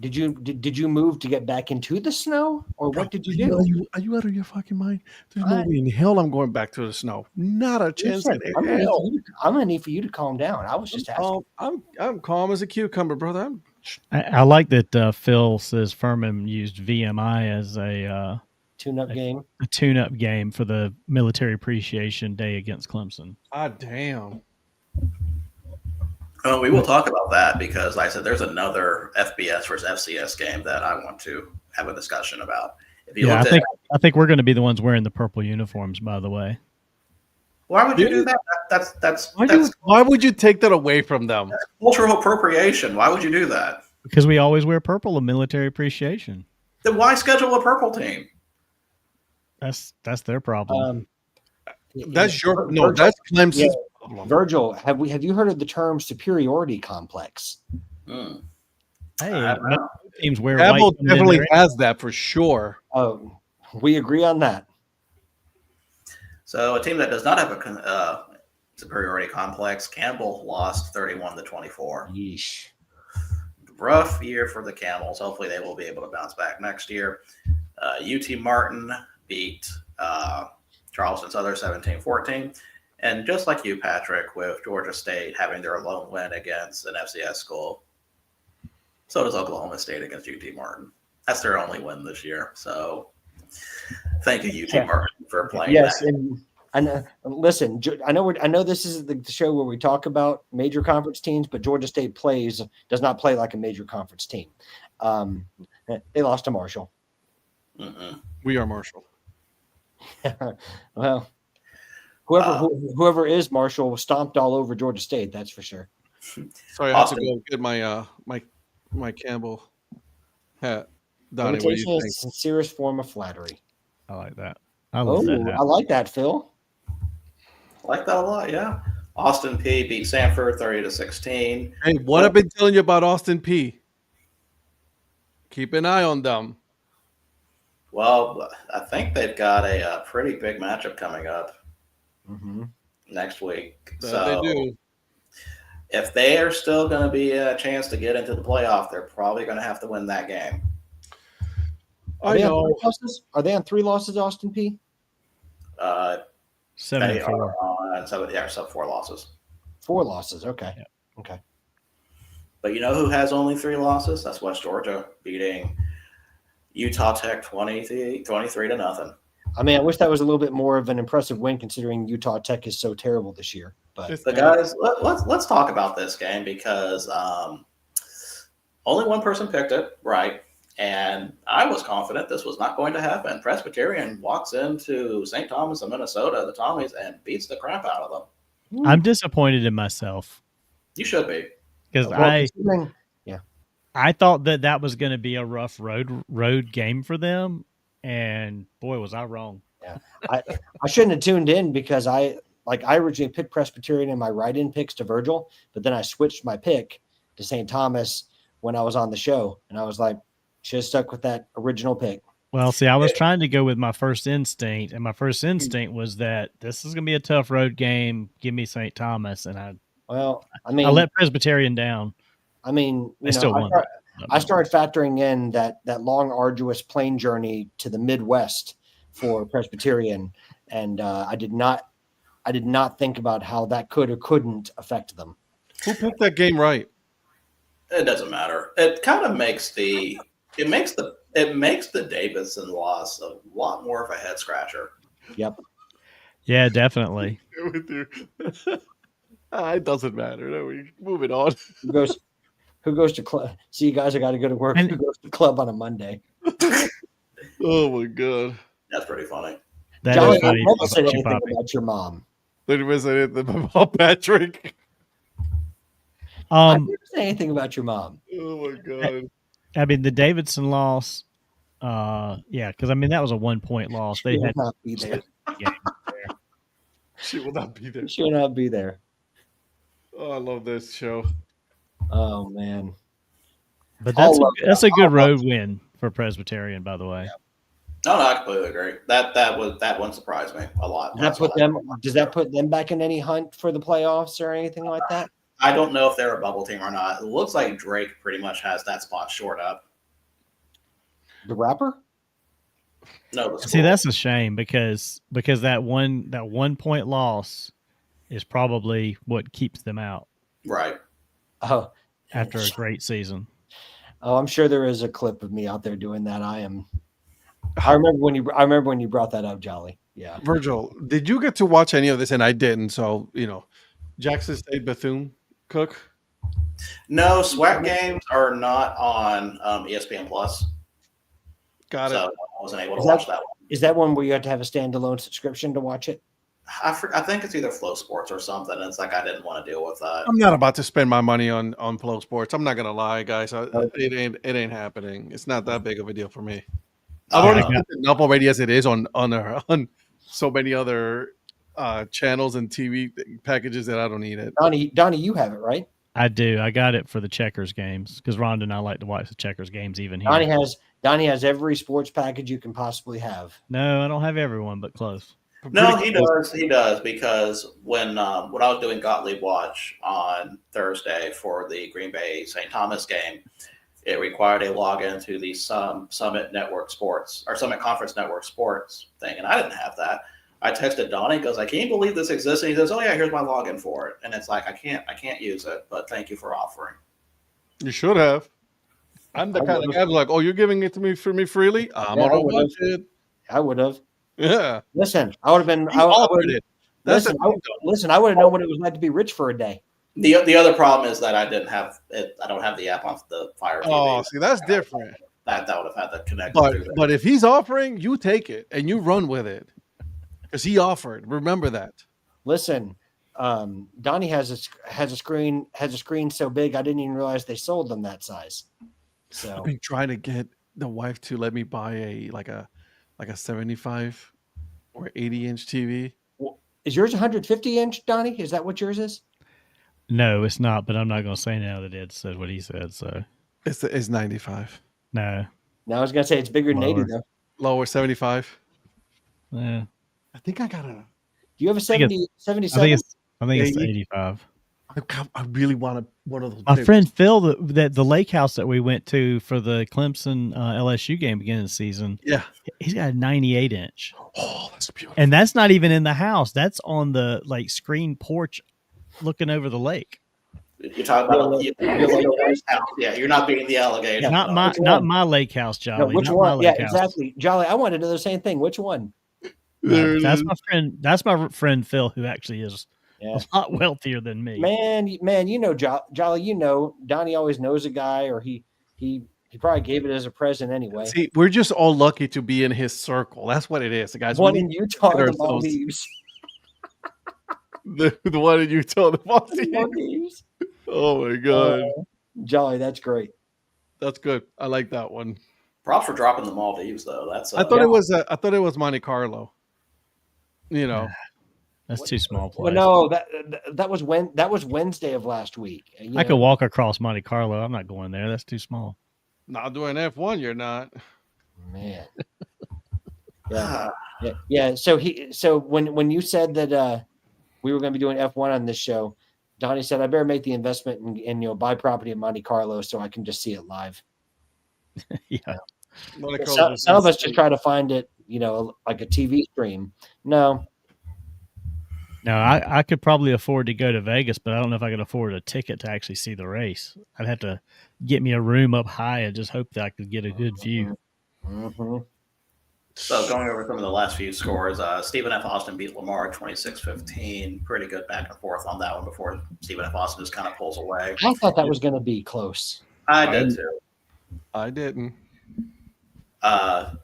Did you move to get back into the snow, or what did you do? Are you out of your fucking mind? There's no way in hell I'm going back to the snow. Not a chance in I'm hell. gonna need for you to calm down. I was just asking. I'm calm as a cucumber, brother. I like that Phil says Furman used VMI as a Tune-up game. tune-up game for the Military Appreciation Day against Clemson. Damn. Oh, we will talk about that because, like I said, there's another FBS versus FCS game that I want to have a discussion about. If you Yeah, looked I think we're going to be the ones wearing the purple uniforms, by the way. why would you do that? That's Why would you take that away from them? cultural appropriation. Why would you do that? Because we always wear purple in Military Appreciation. Then why schedule a purple team? That's their problem. That's your no. Virgil, That's Clemson's problem. Virgil, have you heard of the term superiority complex? Hmm. Hey, I don't know. teams wear Apple white. definitely has that for sure. Oh, we agree on that. So a team that does not have a superiority complex, Campbell lost 31-24. Yeesh. Rough year for the Camels. Hopefully they will be able to bounce back next year. UT Martin beat Charleston Southern 17-14. And just like you, Patrick, with Georgia State having their lone win against an FCS school, so does Oklahoma State against UT Martin. That's their only win this year. So thank you, UT Martin, for playing. Yes, that. and listen, I know this is the show where we talk about major conference teams, but Georgia State does not play like a major conference team. They lost to Marshall. Mm-mm. We are Marshall. Well, whoever is Marshall was stomped all over Georgia State. That's for sure. Sorry, I have to go get my Campbell hat. Donnie, what do Imitation you is think? the sincerest form of flattery. I like that. I love that. I like that, Phil. I like that a lot, yeah. Austin P beat Sanford 30-16. Hey, what I've been telling you about Austin P. Keep an eye on them. Well, I think they've got a pretty big matchup coming up next week. They do. If they are still going to be a chance to get into the playoff, they're probably going to have to win that game. Are they on 3 losses, Austin P? 7 They and 4. are on 4 losses. 4 losses. Okay. Yeah. Okay. But you know who has only 3 losses? That's West Georgia, beating Utah Tech 23-0. I mean, I wish that was a little bit more of an impressive win, considering Utah Tech is so terrible this year. But guys, let's talk about this game, because only one person picked it right, and I was confident this was not going to happen. Presbyterian walks into St. Thomas of Minnesota, the Tommies, and beats the crap out of them. I'm disappointed in myself You should be, because I thought that was going to be a rough road game for them, and boy, was I wrong. Yeah, I shouldn't have tuned in, because I originally picked Presbyterian in my write-in picks to Virgil, but then I switched my pick to St. Thomas when I was on the show, and I was like, should have stuck with that original pick. Well, see, I was trying to go with my first instinct, and my first instinct was that this is going to be a tough road game. Give me St. Thomas, and I let Presbyterian down. I mean, they still won. I started factoring in that long, arduous plane journey to the Midwest for Presbyterian, and I did not think about how that could or couldn't affect them. Who picked that game right? It doesn't matter. It kind of makes the Davidson loss a lot more of a head scratcher. Yep. Yeah, definitely. It doesn't matter. No, we moving on. Who goes to club? See, you guys, I got to go to work. Who goes to club on a Monday? Oh my god, that's pretty funny. Johnny, I never said anything about your mom. Didn't say anything about Patrick. I never said anything about your mom. Oh my god. I mean, the Davidson loss. Yeah, because I mean that was a 1-point loss. They had not be there. She will not be there. She will not be there. Oh, I love this show. Oh man. But that's a good road win for Presbyterian, by the way. No, I completely agree. That one surprised me a lot. Does that put them back in any hunt for the playoffs or anything like that? I don't know if they're a bubble team or not. It looks like Drake pretty much has that spot shored up. The rapper? No, see, that's a shame because that 1-point loss is probably what keeps them out. Right. Oh, after a great season. Oh, I'm sure there is a clip of me out there doing that. I remember when you brought that up, Jolly. Yeah. Virgil, did you get to watch any of this? And I didn't. So, Jackson State Bethune-Cookman. No, SWAC games are not on ESPN Plus. Got it. So I wasn't able to watch that one. Is that one where you have to have a standalone subscription to watch it? I think it's either Flow Sports or something. It's like I didn't want to deal with that. I'm not about to spend my money on Flow Sports. I'm not gonna lie, guys. It ain't happening. It's not that big of a deal for me. I've already spent enough already as it is on so many other channels and TV packages that I don't need it. Donnie, you have it, right? I do. I got it for the Checkers games because Rhonda and I like to watch the Checkers games even here. Donnie has every sports package you can possibly have. No, I don't have everyone, but close. No, he does. He does, because when I was doing Gottlieb Watch on Thursday for the Green Bay St. Thomas game, it required a login to the Summit Network Sports or Summit Conference Network Sports thing, and I didn't have that. I texted Donnie because I can't believe this exists, and he says, "Oh yeah, here's my login for it." And it's like I can't use it, but thank you for offering. You should have. I'm the I kind of would've. guy like, oh, you're giving it to me for me freely? I'm Yeah, on I a would've. budget. I would have. Yeah. Listen, I would have been. You offered it. That's Listen, the thing, though. listen, I would have known what it was like to be rich for a day. The other problem is that I didn't have it. I don't have the app on the Fire TV. Oh, see, that's different. That would have had to connect. But if he's offering, you take it and you run with it because he offered. Remember that. Listen, Donnie has a screen so big I didn't even realize they sold them that size. So I've been trying to get the wife to let me buy a 75 or 80-inch TV. is yours 150 inch, Donnie? Is that what yours is? No, it's not. But I'm not going to say now that Ed said what he said. So It's 95. no. No, I was gonna say it's bigger than 80 Lower. though. Lower 75. Yeah. I think I got a. Do you have a think 70, I 77? think it's Yeah, 85. I really want one of those. My big- friend Phil, the lake house that we went to for the Clemson LSU game beginning of the season, Yeah. he's got a 98 inch, Oh, that's beautiful. and that's not even in the house. That's on the screen porch, looking over the lake. You're talking about yeah. You're not being the alligator. Yeah. Not Which one? my lake house, No, Jolly. which not one? My Yeah, lake house. exactly. Jolly, I wanted to do the same thing. Which one? There it That's is. my friend. That's my friend Phil, who actually is Yeah. a lot wealthier than me. Man, you know, Jolly, you know, Donnie always knows a guy, or he probably gave it as a present anyway. See, we're just all lucky to be in his circle. That's what it is, the guys. One We in need Utah, get the ourselves- Maldives. the one in Utah, the Maldives. Maldives. Oh my god, Jolly, that's great. that's good. I like that one. Props for dropping the Maldives, though. That's I thought it was Monte Carlo. You know, That's too small. Well, Place. no, that was Wednesday of last week. You I know, could walk across Monte Carlo. I'm not going there. That's too small. not doing F1. You're not. man. Yeah. So when you said that we were going to be doing F1 on this show, Donnie said I better make the investment and buy property in Monte Carlo so I can just see it live. Yeah. Monte Some Carlo's of us insane. just try to find it, like a TV stream. No, I could probably afford to go to Vegas, but I don't know if I could afford a ticket to actually see the race. I'd have to get me a room up high and just hope that I could get a good view. mm-hmm. So going over some of the last few scores, Stephen F. Austin beat Lamar 26-15. Pretty good back and forth on that one before Stephen F. Austin just kind of pulls away. I thought that was going to be close. I did too. I didn't.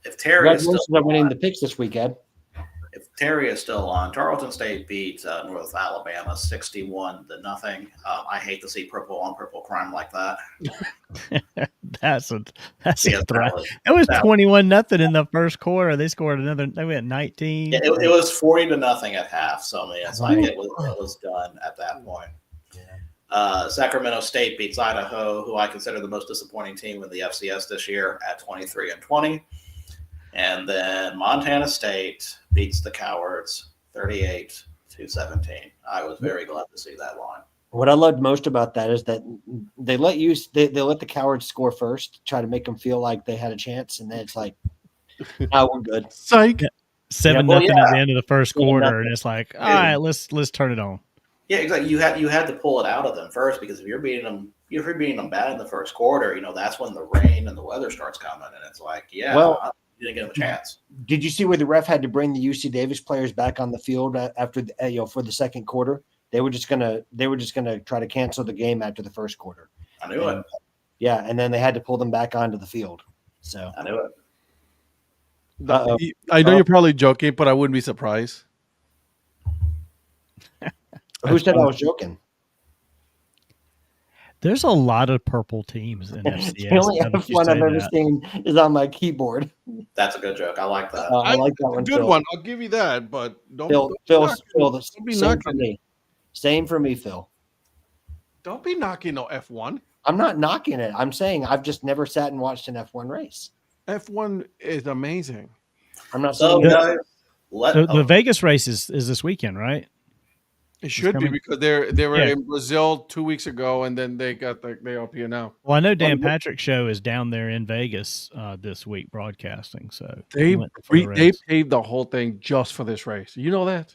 If Terry is Congratulations still on winning on, the picks this weekend. Tarleton State beat North Alabama 61-0. I hate to see purple on purple crime like that. That's a Yeah, threat. that was- It was that- 21-0 in the first quarter. They scored another. They went 19. it was 40-0 at half. So I mean, it's like it was done at that point. Sacramento State beats Idaho, who I consider the most disappointing team in the FCS this year, at 23-20. And then Montana State beats the Cowards 38-17. I was very glad to see that line. What I loved most about that is that they let the Cowards score first, try to make them feel like they had a chance, and then it's like, oh, we're good. Psych. 7-0 well, at the end of the first 7-0. quarter, and it's like, all right, let's turn it on. Yeah, exactly. You had to pull it out of them first, because if you're beating them bad in the first quarter, that's when the rain and the weather starts coming, and it's like, Well, you didn't give them a chance. Did you see where the ref had to bring the UC Davis players back on the field after for the second quarter? They were just gonna try to cancel the game after the first quarter. I knew it. Yeah, and then they had to pull them back onto the field. So I knew it. Uh-oh. I know you're probably joking, but I wouldn't be surprised. who said I was joking? There's a lot of purple teams in FCS. The only now that you F1 say I've ever that. seen is on my keyboard. That's a good joke. I like that. I like that one. Good Phil. one. I'll give you that, but don't Phil, don't be same knocking for me. Same for me, Phil. don't be knocking no F1. I'm not knocking it. I'm saying I've just never sat and watched an F1 race. F1 is amazing. I'm not So saying guys, The Vegas race is this weekend, right? It should be coming? because they were Yeah. in Brazil 2 weeks ago, and then they up here now. Well, I know Dan Patrick's show is down there in Vegas this week broadcasting. So he went for the They race. paved the whole thing just for this race. You know that?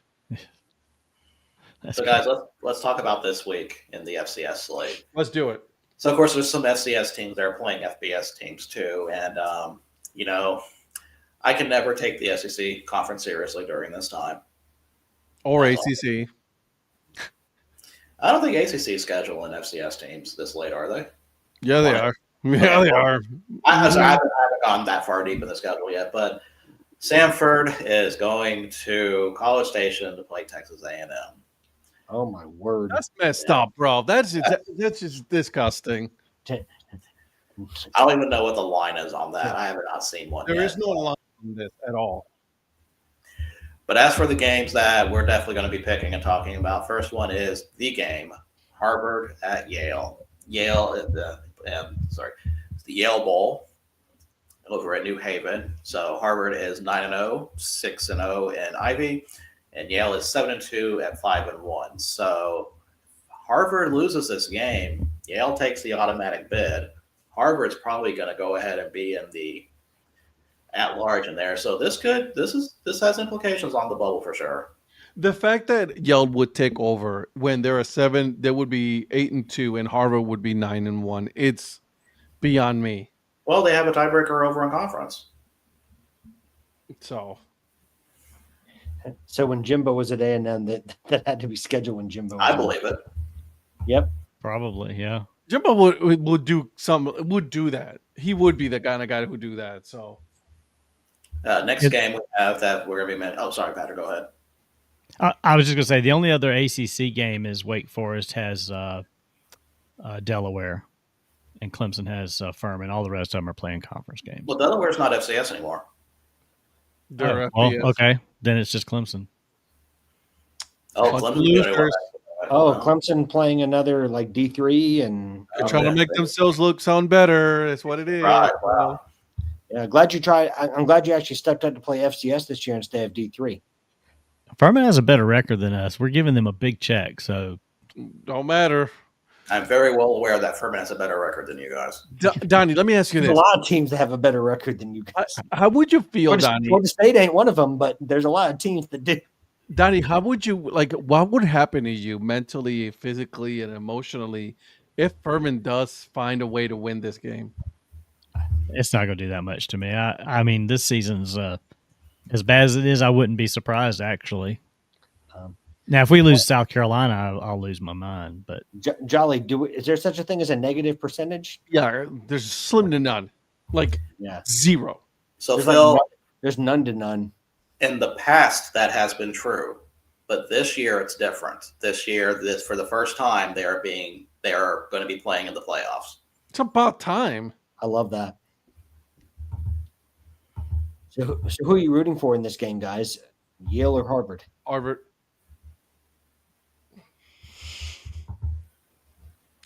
That's So, good. guys, let's talk about this week in the FCS slate. Let's do it. So, of course, there's some FCS teams that are playing FBS teams too, and I can never take the SEC conference seriously during this time. Or That's ACC. I don't think ACC is scheduling FCS teams this late, are they? Yeah, they are. Yeah, they are. I haven't gone that far deep in the schedule yet, but Samford is going to College Station to play Texas A&M. Oh my word! That's messed up, bro. That's just disgusting. I don't even know what the line is on that. I have not seen one There yet. is no line on this at all. But as for the games that we're definitely going to be picking and talking about, first one is the game, Harvard at Yale. It's the Yale Bowl over at New Haven. So Harvard is 9-0, 6-0 in Ivy, and Yale is 7-2 at 5-1. So Harvard loses this game, Yale takes the automatic bid. Harvard's probably going to go ahead and be in the at large in there. So this has implications on the bubble for sure. The fact that Yale would take over when there are 7, there would be 8-2, and Harvard would be 9-1. It's beyond me. Well, they have a tiebreaker over in conference. So when Jimbo was at A&M, that had to be scheduled when Jimbo. I believe it. Yep. Probably, yeah. Jimbo would do that. He would be the kind of guy who would do that. So Next game we have that we're going to be. Oh, sorry, Patrick. Go ahead. I was just going to say the only other ACC game is Wake Forest has Delaware, and Clemson has Furman. All the rest of them are playing conference games. Well, Delaware's not FCS anymore. they're Well, FBS. okay, then it's just Clemson. Oh, Bunch of Clemson's doing losers. Oh, Clemson playing another like D3 and They're trying to make themselves sound better. That's what it is. Right, wow. yeah, glad you tried. I'm glad you actually stepped up to play FCS this year instead of D3. Furman has a better record than us. We're giving them a big check, so Don't matter. I'm very well aware that Furman has a better record than you guys. Donnie, let me ask you There's a this. lot of teams that have a better record than you guys. How would you feel, Donnie? Florida State ain't one of them, but there's a lot of teams that do. Donnie, how would you what would happen to you mentally, physically, and emotionally if Furman does find a way to win this game? it's not going to do that much to me. I mean, this season's as bad as it is. I wouldn't be surprised actually. Now, if we lose South Carolina, I'll lose my mind. But Jolly, is there such a thing as a negative percentage? Yeah, there's slim to none, like Yeah, 0. So, there's, Phil, there's none to none. in the past, that has been true. But this year, it's different. This year, for the first time, they are going to be playing in the playoffs. It's about time. I love that. So who are you rooting for in this game, guys? Yale or Harvard? Harvard.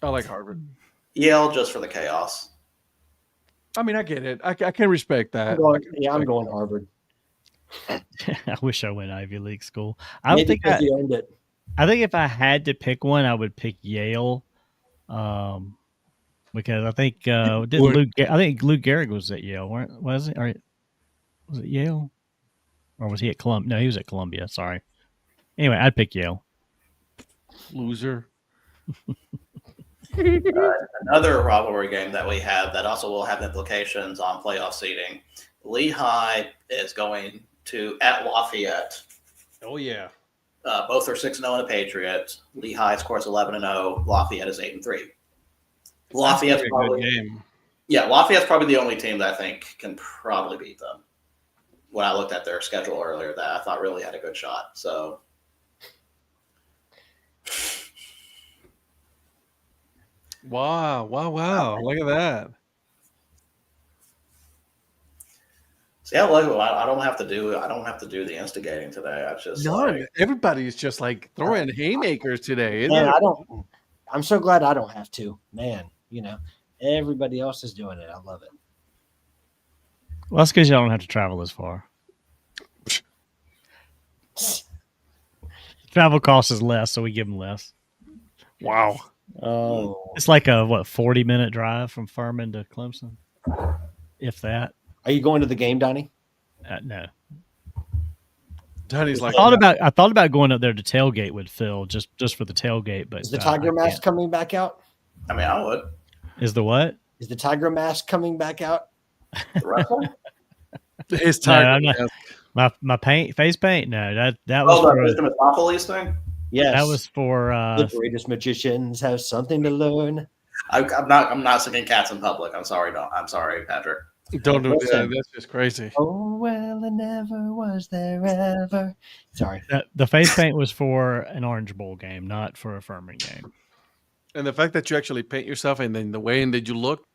I like Harvard. Yale just for the chaos. I mean, I get it. I can respect that. I'm going Harvard. I wish I went Ivy League school. I Maybe think because you earned it. I think if I had to pick one, I would pick Yale, because I think I think Lou Gehrig was at Yale, was it? Or was it Yale, or was he at Columbia? No, he was at Columbia. Sorry. Anyway, I'd pick Yale. Loser. Another rivalry game that we have that also will have implications on playoff seeding. Lehigh is going at Lafayette. Oh yeah. Both are 6-0 in the Patriots. Lehigh scores 11-0. Lafayette is 8-3. Lafayette's probably game. Yeah, Lafayette's probably the only team that I think can probably beat them. When I looked at their schedule earlier, that I thought really had a good shot. So, Wow. Look at that. see, I like it. I don't have to do the instigating today. I just Everybody's just like throwing haymakers today. Isn't Man, it? I'm so glad I don't have to. Man, everybody else is doing it. I love it. Well, that's because y'all don't have to travel as far. Travel cost is less, so we give them less. Wow. Oh, It's like a 40-minute drive from Furman to Clemson, if that. are you going to the game, Donnie? No. Danny's like, I thought about going up there to tailgate with Phil just for the tailgate, but Is the I Tiger mask can't. coming back out? I mean, I would. Is the what? Is the Tiger mask coming back out? The wrestling? his No, Tiger I'm not- mask. My face paint? No, that was Oh, the for, Mr. Metropolis thing? Yes. that was for The greatest magicians have something to learn. I'm not singing Cats in public. I'm sorry, Patrick. Don't do that. Listen. That's just crazy. Oh, well, it never was there ever. Sorry. the face paint was for an Orange Bowl game, not for a Furman game. And the fact that you actually paint yourself and then the way in that you look,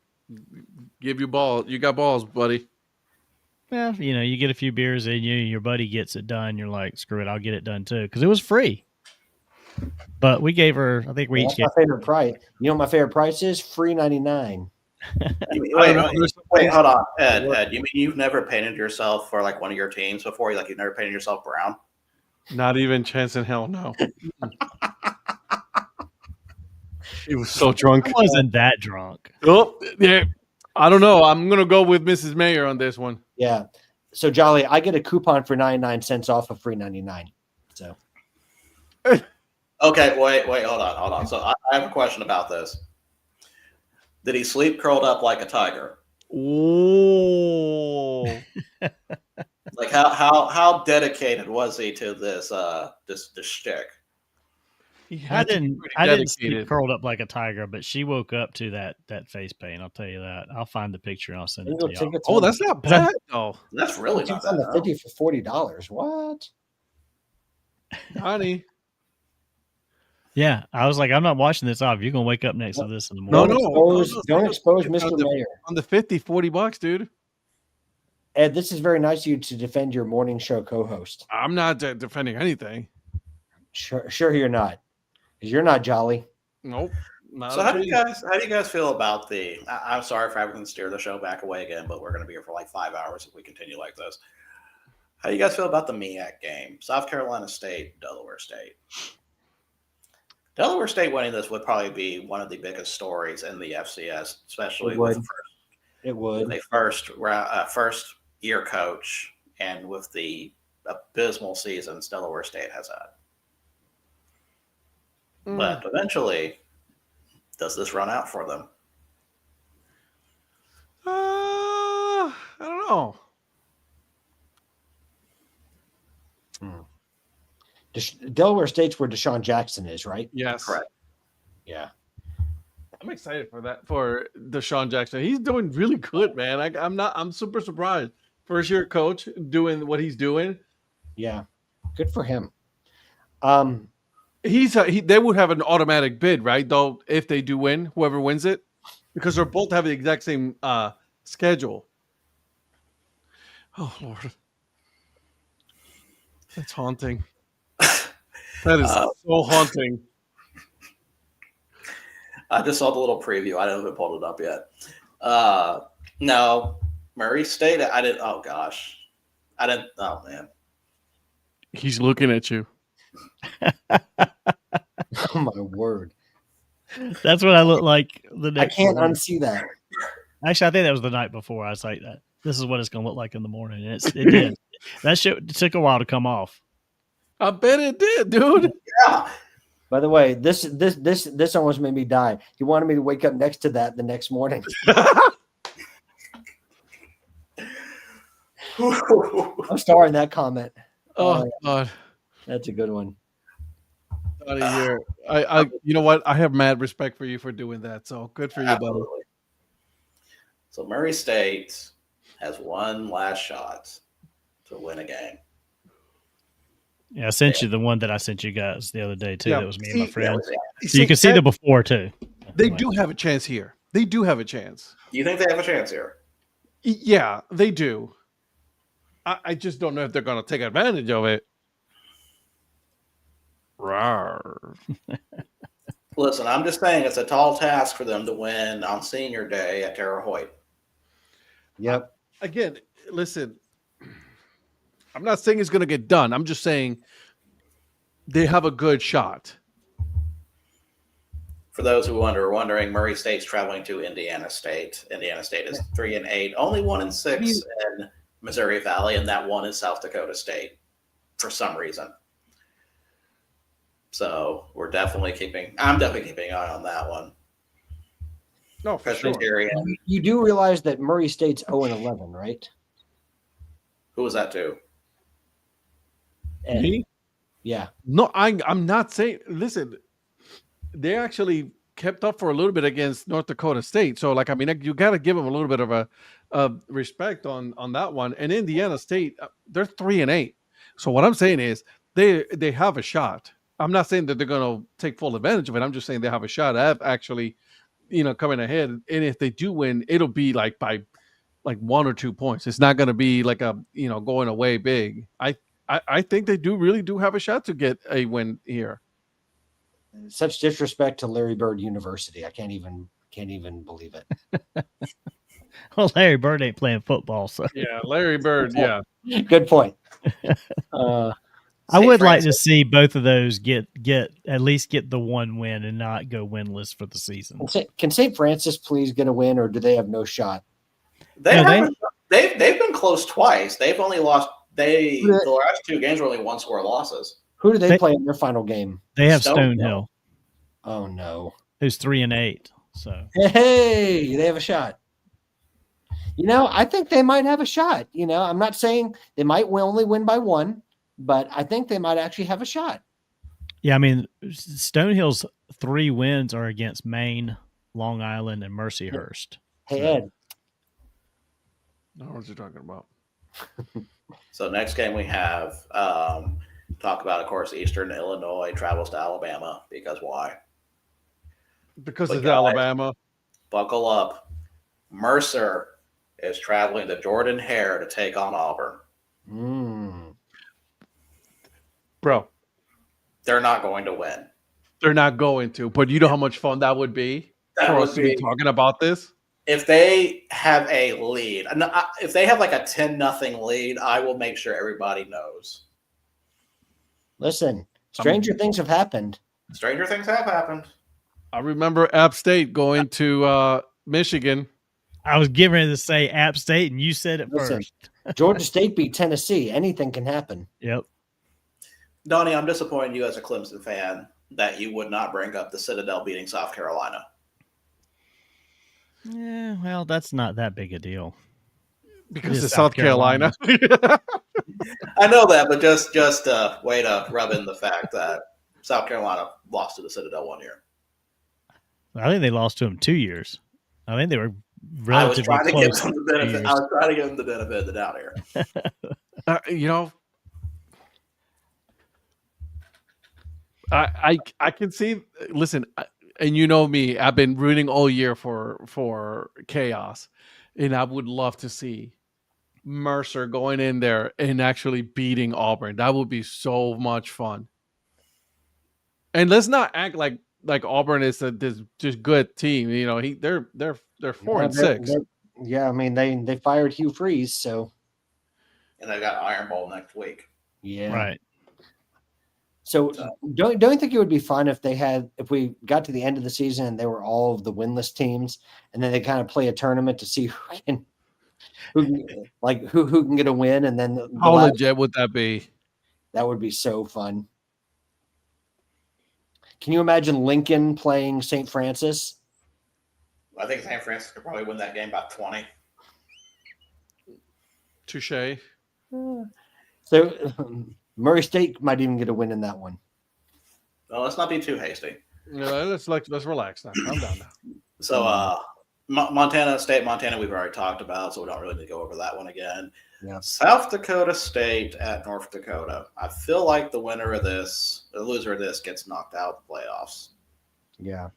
give you ball. You got balls, buddy. Well, you get a few beers in you, your buddy gets it done. You're like, screw it, I'll get it done too, because it was free. But we gave her, I think we each That's gave. my favorite price. You know what my favorite price is? Free 99. Wait, hold on. Ed, you mean you've never painted yourself for like one of your teams before? Like you've never painted yourself brown? Not even chance in hell, no. He was so drunk. I wasn't that drunk. Oh, yeah. I don't know. I'm gonna go with Mrs. Mayer on this one. Yeah. So, Jolly, I get a coupon for 99 cents off of free 99. So, Okay, wait, hold on. So I have a question about this. Did he sleep curled up like a tiger? Oh. Like how dedicated was he to this shtick? He I had to be didn't pretty I didn't sleep dedicated. curled up like a tiger, but she woke up to that face paint. I'll tell you that. I'll find the picture and I'll send it Bingo to y'all. tickets Oh, on- that's not bad though. That's really not tickets on the that. 50 for $40. What? Honey. Yeah, I was like, I'm not watching this off. You're gonna wake up next to this in the No, morning. Don't expose It's on Mr. the- Mayor. On the 50, $40, dude. Ed, this is very nice of you to defend your morning show co-host. I'm not defending anything. Sure you're not. Because you're not Jolly. Nope. Not So a how do bit. you guys feel about the? I'm sorry for having to steer the show back away again, but we're going to be here for like 5 hours if we continue like this. How do you guys feel about the MEAC game? South Carolina State, Delaware State. Delaware State winning this would probably be one of the biggest stories in the FCS, especially It with would. the It would. first year coach and with the abysmal seasons Delaware State has had. But eventually, does this run out for them? I don't know. Delaware State's where Deshaun Jackson is, right? Yes. Correct. Yeah. I'm excited for that for Deshaun Jackson. He's doing really good, man. I'm super surprised. First year coach doing what he's doing. Yeah. Good for him. They would have an automatic bid, right? Though if they do win, whoever wins it, because they're both have the exact same schedule. Oh Lord, that's haunting. That is so haunting. I just saw the little preview. I haven't pulled it up yet. No, Murray State. I didn't. Oh gosh, I didn't. Oh man. He's looking at you. Oh my word. That's what I look like the I next can't morning. unsee that. Actually, I think that was the night before. I was like, that. This is what it's gonna look like in the morning. And it did. That shit took a while to come off. I bet it did, dude. Yeah. By the way, this almost made me die. He wanted me to wake up next to that the next morning. I'm starring that comment. Oh God. That's a good one. Out of here. I you know what? I have mad respect for you for doing that. So good for you, buddy. Absolutely. So Murray State has one last shot to win a game. Yeah, I sent you the one that I sent you guys the other day too. Yeah. That was me and my See, friend. Yeah. So you can see the before too. They do have a chance here. They do have a chance. Do you think they have a chance here? Yeah, they do. I just don't know if they're going to take advantage of it. Rawr. Listen, I'm just saying it's a tall task for them to win on senior day at Terre Haute. Yep. Again, listen, I'm not saying it's going to get done. I'm just saying they have a good shot. For those who are wondering, Murray State's traveling to Indiana State. Indiana State is 3-8, only 1-6 in Missouri Valley, and that one is South Dakota State for some reason. So I'm definitely keeping an eye on that one. No, for sure. Presbyterian. You do realize that Murray State's 0-11, right? Who was that to? And, Me? yeah. No, I'm not saying. Listen, they actually kept up for a little bit against North Dakota State. So, like, I mean, you got to give them a little bit of a respect on that one. And Indiana State, they're 3-8. So what I'm saying is they have a shot. I'm not saying that they're going to take full advantage of it. I'm just saying they have a shot at actually, coming ahead. And if they do win, it'll be like by like 1 or 2 points. It's not going to be like a going away big. I think they really do have a shot to get a win here. Such disrespect to Larry Bird University. I can't even believe it. Well, Larry Bird ain't playing football, so Yeah, Larry Bird. Yeah, Good point. I would like to see both of those get at least get the one win and not go winless for the season. Can St. Francis please get a win, or do they have no shot? They've been close twice. They've only lost. The last 2 games were only 1-score losses. Who do they play in their final game? They have Stonehill, Oh no. who's 3-8. So Hey, they have a shot. I think they might have a shot. I'm not saying they might only win by 1, but I think they might actually have a shot. yeah, I mean, Stonehill's 3 wins are against Maine, Long Island, and Mercyhurst. Hey, Ed. I don't know what you're talking about. So next game we have talk about, of course, Eastern Illinois travels to Alabama because why? Because But it's guys, Alabama. Buckle up. Mercer is traveling to Jordan Hare to take on Auburn. Bro, They're not going to win. they're not going to. But you know how much fun that would be That for would us to be talking about this? If they have a lead, if they have like a 10-0 lead, I will make sure everybody knows. Listen, stranger things have happened. Stranger things have happened. I remember App State going to Michigan. I was getting ready to say App State, and you said it Listen, first. Georgia State beat Tennessee. Anything can happen. Yep. Donnie, I'm disappointed in you as a Clemson fan that you would not bring up the Citadel beating South Carolina. Yeah, well, that's not that big a deal. Because It is it's South Carolina. I know that, but just way to rub in the fact that South Carolina lost to the Citadel 1 year. I think they lost to them 2 years. I think they were I was relatively trying to close. give them the benefit. I was trying to give them the benefit of the doubt here. I can see. Listen, and you know me, I've been rooting all year for chaos, and I would love to see Mercer going in there and actually beating Auburn. That would be so much fun. And let's not act like Auburn is this just good team. They're 4-6. Yeah, I mean they fired Hugh Freeze, so And they've got Iron Bowl next week. yeah. Right. So don't you think it would be fun if we got to the end of the season and they were all of the winless teams, and then they kind of play a tournament to see who can get a win, and then How legit would that be? That would be so fun. Can you imagine Lincoln playing St. Francis? I think St. Francis could probably win that game by 20. Touche. So Murray State might even get a win in that one. Well, let's not be too hasty. Let's relax now. Calm down now. So Montana State, we've already talked about, so we don't really need to go over that one again. Yeah. South Dakota State at North Dakota. I feel like the loser of this gets knocked out of the playoffs. Yeah.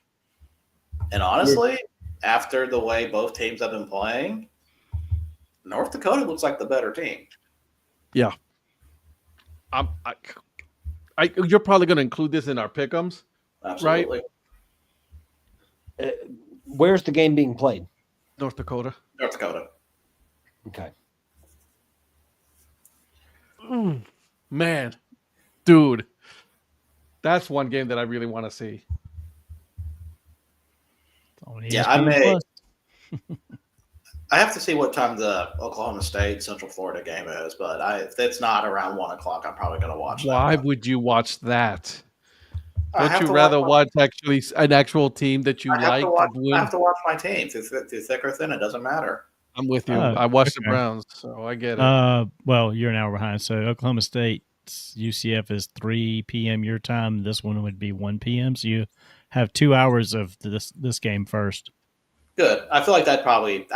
And honestly, after the way both teams have been playing, North Dakota looks like the better team. Yeah. You're probably going to include this in our pick'ems. Absolutely. Right? Where's the game being played? North Dakota. North Dakota. Okay. Man, dude, That's one game that I really want to see. On Yeah, I ESPN may. Plus. I have to see what time the Oklahoma State Central Florida game is, but if it's not around 1 o'clock, I'm probably going to watch that. Why one. would you watch that? I Don't have you to rather watch watch actually an actual team that you I have like to watch. win? I have to watch my team through thick or thin. It doesn't matter. I'm with you. Oh, I watched the okay. Browns, so I get it. Well, you're an hour behind. So Oklahoma State UCF is 3 p.m. your time. This one would be 1 p.m. So you have 2 hours of this game first. Good. I feel like that probably.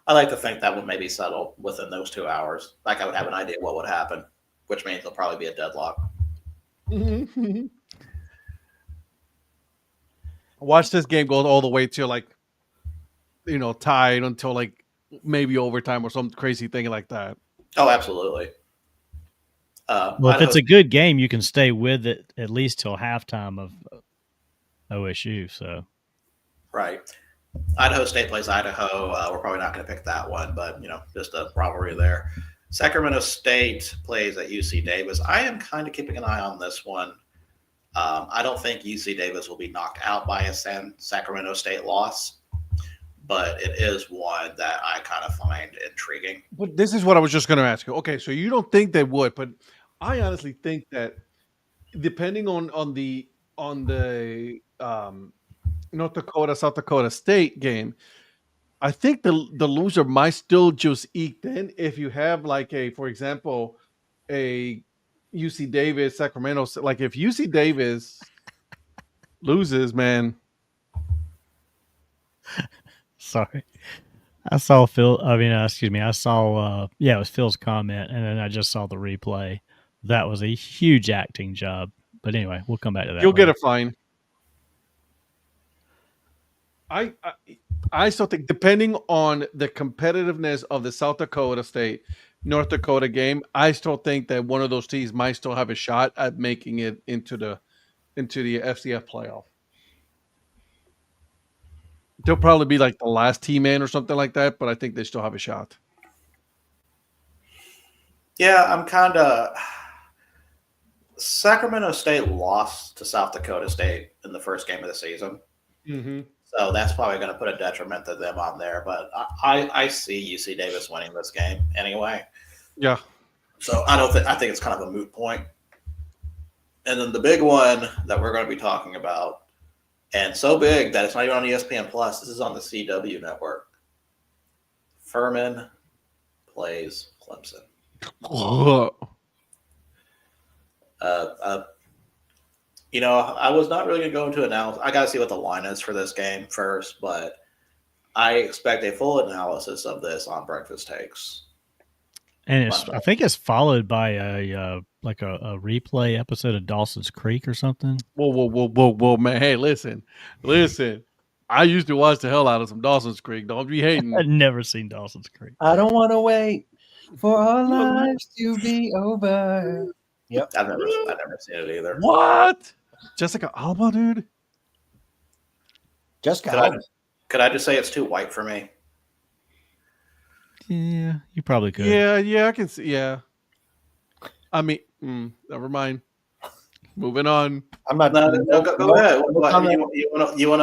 I like to think that would maybe settle within those 2 hours. Like I would have an idea what would happen, which means there'll probably be a deadlock. Watch this game go all the way to like, tied until like maybe overtime or some crazy thing like that. Oh, absolutely. Well, if it's a good game, you can stay with it at least till halftime of OSU. So right. Idaho State plays Idaho. We're probably not going to pick that one, but just a rivalry there. Sacramento State plays at UC Davis. I am kind of keeping an eye on this one. I don't think UC Davis will be knocked out by a Sacramento State loss, but it is one that I kind of find intriguing. But this is what I was just going to ask you. Okay, so you don't think they would, but I honestly think that depending on the North Dakota South Dakota State game, I think the loser might still just eke in if you have like for example, a UC Davis Sacramento. Like if UC Davis loses, man. sorry, I saw Phil. I mean, excuse me. I saw. It was Phil's comment, and then I just saw the replay. That was a huge acting job. But anyway, we'll come back to that. You'll later. get a fine. I still think, depending on the competitiveness of the South Dakota State North Dakota game, I still think that one of those teams might still have a shot at making it into the FCF playoff. They'll probably be like the last team in or something like that, but I think they still have a shot. Yeah, I'm kind of. Sacramento State lost to South Dakota State in the first game of the season. Mm-hmm. So that's probably going to put a detriment to them on there. But I see UC Davis winning this game anyway. Yeah. So I think it's kind of a moot point. And then the big one that we're going to be talking about, and so big that it's not even on ESPN Plus. This is on the CW network. Furman plays Clemson. I was not really going to go into analysis. I got to see what the line is for this game first, but I expect a full analysis of this on Breakfast Takes. Uh, And I think it's followed by a replay episode of Dawson's Creek or something. Whoa, man! Hey, listen. I used to watch the hell out of some Dawson's Creek. Don't be hating. I'd never seen Dawson's Creek. I don't want to wait for our lives to be over. Yep. I've never seen it either. What? Jessica Alba, dude. Jessica. Could I just say it's too white for me? Yeah, you probably could. Yeah, I can see. Yeah. I mean, never mind. Moving on. I'm not. No, go ahead. You want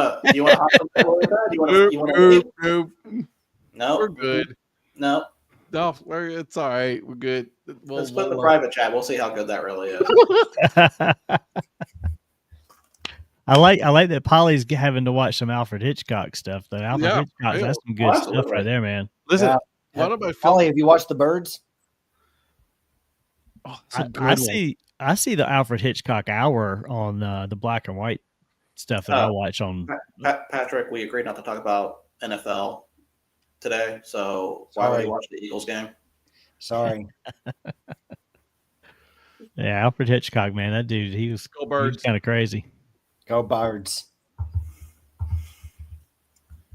to? No, We're good. No, No, it's all right. We're good. let's put in the private chat. We'll see how good that really is. I like that Polly's having to watch some Alfred Hitchcock stuff. Though Alfred Yeah, Hitchcock, yeah. that's some good Absolutely. stuff right there, man. Listen, Yeah. what about Holly, have you watched The Birds? Oh, it's a good I one. see the Alfred Hitchcock hour on the black and white stuff that I watch on. Patrick, we agreed not to talk about NFL today, so why would Sorry. you watch the Eagles game? Sorry. Yeah, Alfred Hitchcock, man, that dude, he was Go Birds. kind of crazy. Go Birds.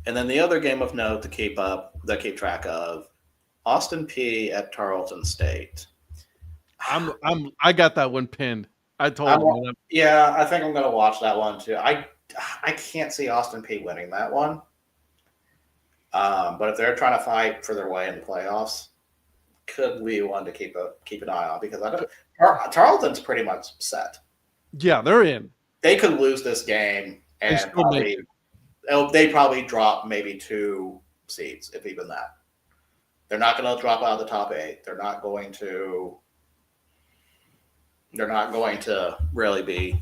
And then the other game of note to keep track of, Austin P at Tarleton State. I got that one pinned. I told you. Yeah, I think I'm going to watch that one too. I can't see Austin P winning that one. But if they're trying to fight for their way in the playoffs, could be one to keep an eye on because Tarleton's pretty much set. Yeah, they're in. They could lose this game and still make they probably drop maybe 2 seeds, if even that. They're not going to drop out of the top 8. They're not going to really be.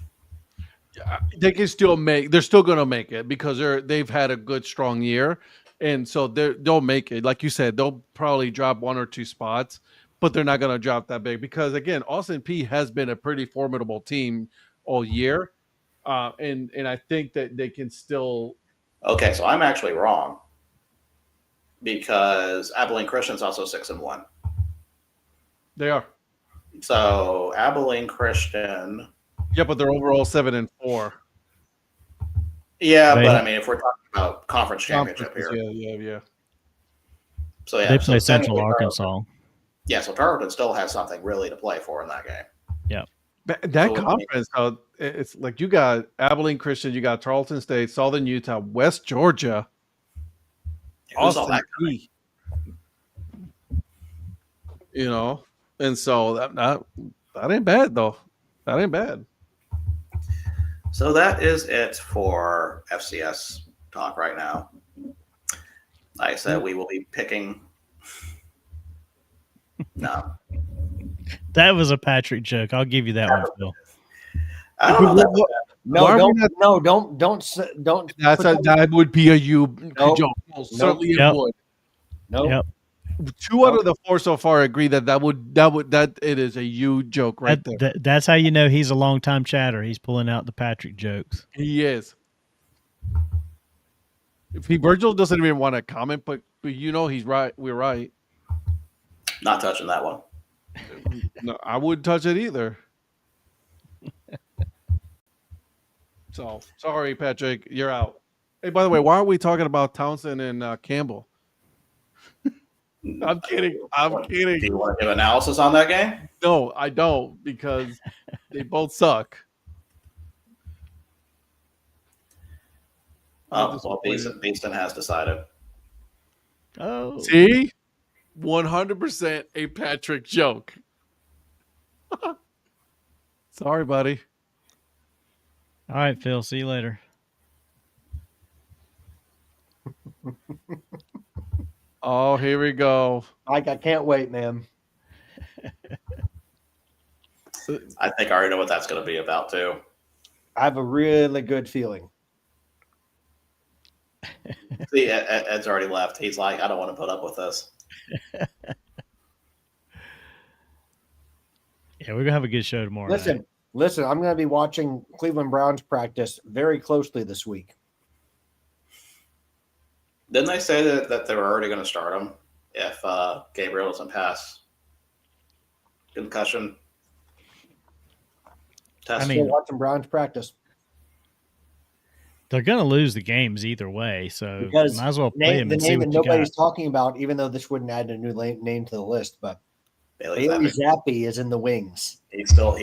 They can still make. They're still going to make it because they've had a good strong year, and so they'll make it. Like you said, they'll probably drop 1 or 2 spots, but they're not going to drop that big because again, Austin P has been a pretty formidable team all year, and I think that they can still. Okay, so I'm actually wrong because Abilene Christian's also 6-1. They are. So Abilene Christian. Yeah, but they're overall 7-4. Yeah, They- but I mean, if we're talking about conference championship here, Yeah. so yeah, They play so Central technically Arkansas. Yeah, so Tarleton still has something really to play for in that game. That So, conference, though, it's like you got Abilene Christian, you got Tarleton State, Southern Utah, West Georgia, Who's all Austin that? P. And so that ain't bad though. That ain't bad. So that is it for FCS talk right now. Like I said, we will be picking. No, That was a Patrick joke. I'll give you that one, Phil. I don't know. That, No, Why are we don't, not- no, don't. That would be a you Nope. joke. Certainly it Yep. would. No, Yep. 2 out of the 4 so far agree that it is a you joke right there. That's how you know he's a long time chatter. He's pulling out the Patrick jokes. He is. If Virgil doesn't even want to comment, but he's right. We're right. not touching that one. No, I wouldn't touch it either. So sorry, Patrick, you're out. Hey, by the way, why aren't we talking about Townsend and Campbell? I'm kidding. I'm Do kidding. you want to do analysis on that game? No, I don't because they both suck. Oh, well, Beeston has decided. Oh, See, 100% a Patrick joke. Sorry, buddy. all right, Phil. See you later. Oh, here we go. I can't wait, man. I think I already know what that's going to be about too. I have a really good feeling. See, Ed's already left. He's like, I don't want to put up with this. Yeah, we're gonna have a good show tomorrow. night. Listen. I'm going to be watching Cleveland Browns practice very closely this week. Didn't they say that they were already going to start him if Gabriel doesn't pass concussion test? I Still mean, watching Browns practice. they're gonna lose the games either way, so Because might as well play The them and see name that what you got. nobody's talking about, even though this wouldn't add a new name to the list, but Bailey Bailey Zappi. Zappi is in the wings. He's still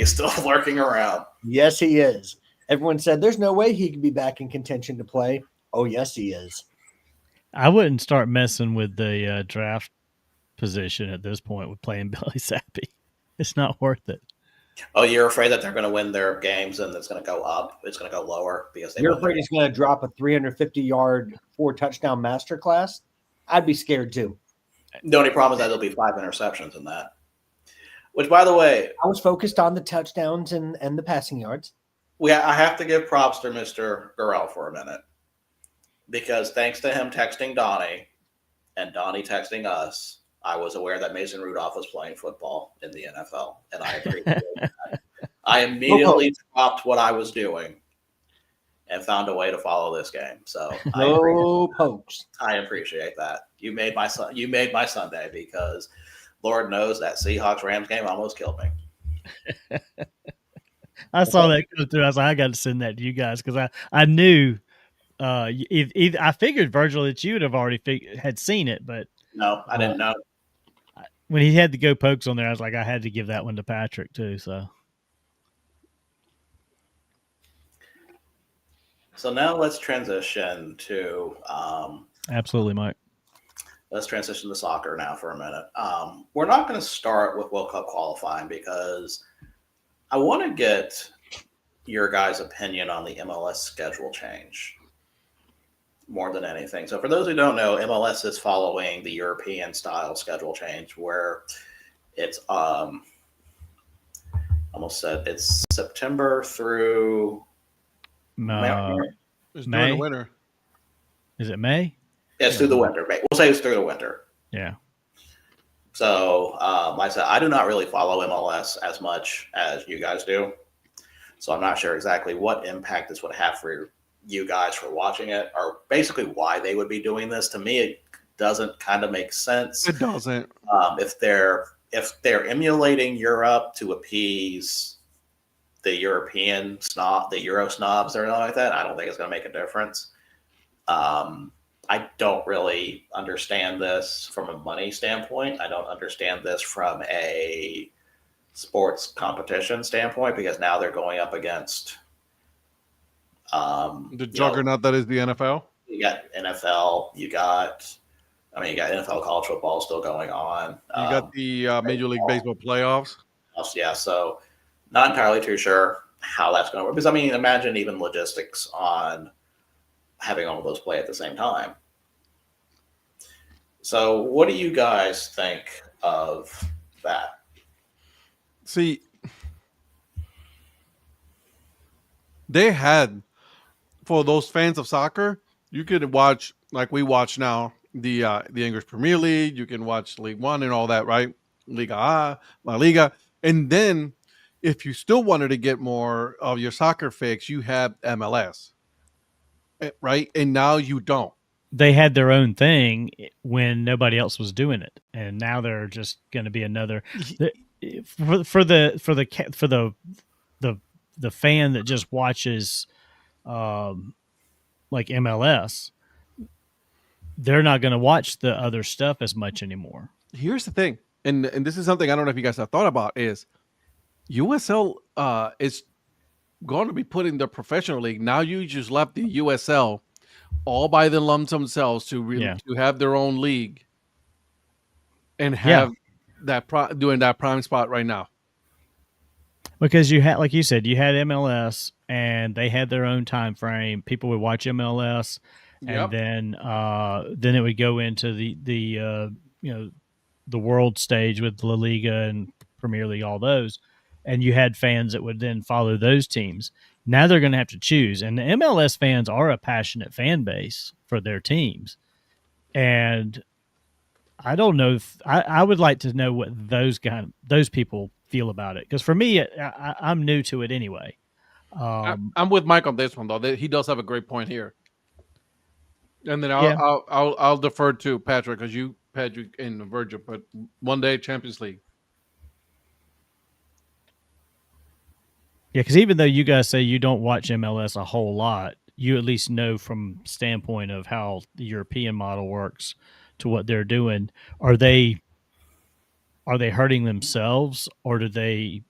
lurking around. Yes, he is. Everyone said there's no way he could be back in contention to play. Oh, yes, he is. I wouldn't start messing with the draft position at this point with playing Billy Zappi. It's not worth it. Oh, you're afraid that they're going to win their games and it's going to go up? It's going to go lower because they You're won their afraid he's going to drop a 350-yard, 4-touchdown masterclass? I'd be scared too. The only problem is that there'll be 5 interceptions in that. Which, by the way, I was focused on the touchdowns and the passing yards. I have to give props to Mr. Gurrell for a minute. Because thanks to him texting Donnie and Donnie texting us, I was aware that Mason Rudolph was playing football in the NFL. And I appreciate that. I immediately dropped what I was doing and found a way to follow this game. So No pokes. I appreciate that. You made my Sunday because Lord knows that Seahawks Rams game almost killed me. I saw that go through. I was like, I got to send that to you guys because I knew. I figured Virgil that you would have already had seen it, but No, I didn't know. when he had the go pokes on there, I was like, I had to give that one to Patrick too. So now let's transition to Absolutely, Mike. let's transition to soccer now for a minute. We're not going to start with World Cup qualifying because I want to get your guys' opinion on the MLS schedule change more than anything. So for those who don't know, MLS is following the European style schedule change where it's almost said it's September through It's during May? the winter. Is it May? it's through the winter. We'll say it's through the winter. Yeah. So I said I do not really follow MLS as much as you guys do. So I'm not sure exactly what impact this would have for you guys for watching it, or basically why they would be doing this. To me, it doesn't kind of make sense. It doesn't. If they're emulating Europe to appease the European snob, the Euro snobs, or anything like that, I don't think it's going to make a difference. I don't really understand this from a money standpoint. I don't understand this from a sports competition standpoint, because now they're going up against The juggernaut that is the NFL. You got NFL, you got NFL college football still going on. You got the Major League Baseball playoffs. Yeah, so not entirely too sure how that's going to work. Because, I mean, imagine even logistics on having all of those play at the same time. So what do you guys think of that? See, they had, for those fans of soccer, you could watch, like we watch now, the English Premier League. You can watch League One and all that, right? Liga A, La Liga. And then if you still wanted to get more of your soccer fix, you have MLS, right? And now you don't. They had their own thing when nobody else was doing it, and now they're just going to be another for the fan that just watches like MLS. They're not going to watch the other stuff as much anymore. Here's the thing, and this is something I don't know if you guys have thought about, is USL is going to be put in the professional league. Now you just left the USL all by the lumps themselves to have their own league and have doing that prime spot right now. Because you had, like you said, you had MLS and they had their own time frame. People would watch MLS, and then it would go into the world stage with La Liga and Premier League, all those, and you had fans that would then follow those teams. Now they're going to have to choose, and the MLS fans are a passionate fan base for their teams, and I don't know if I would like to know what those people feel about it, because for me, I'm new to it anyway. I'm with Mike on this one though. He does have a great point here, and then I'll defer to Patrick, because you, Patrick, and Virgil, but one day Champions League. Yeah, because even though you guys say you don't watch MLS a whole lot, you at least know from standpoint of how the European model works to what they're doing. Are they hurting themselves, or do they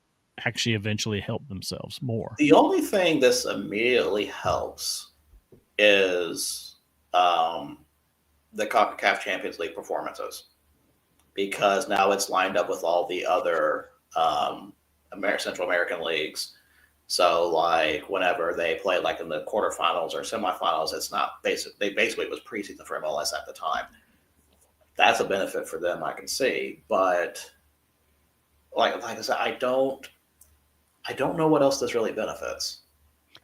actually eventually help themselves more? The only thing this immediately helps is the CONCACAF Champions League performances, because now it's lined up with all the other Central American leagues. So, like, whenever they play, like in the quarterfinals or semifinals, it's not basically it was preseason for MLS at the time. That's a benefit for them, I can see. But like I said, I don't know what else this really benefits.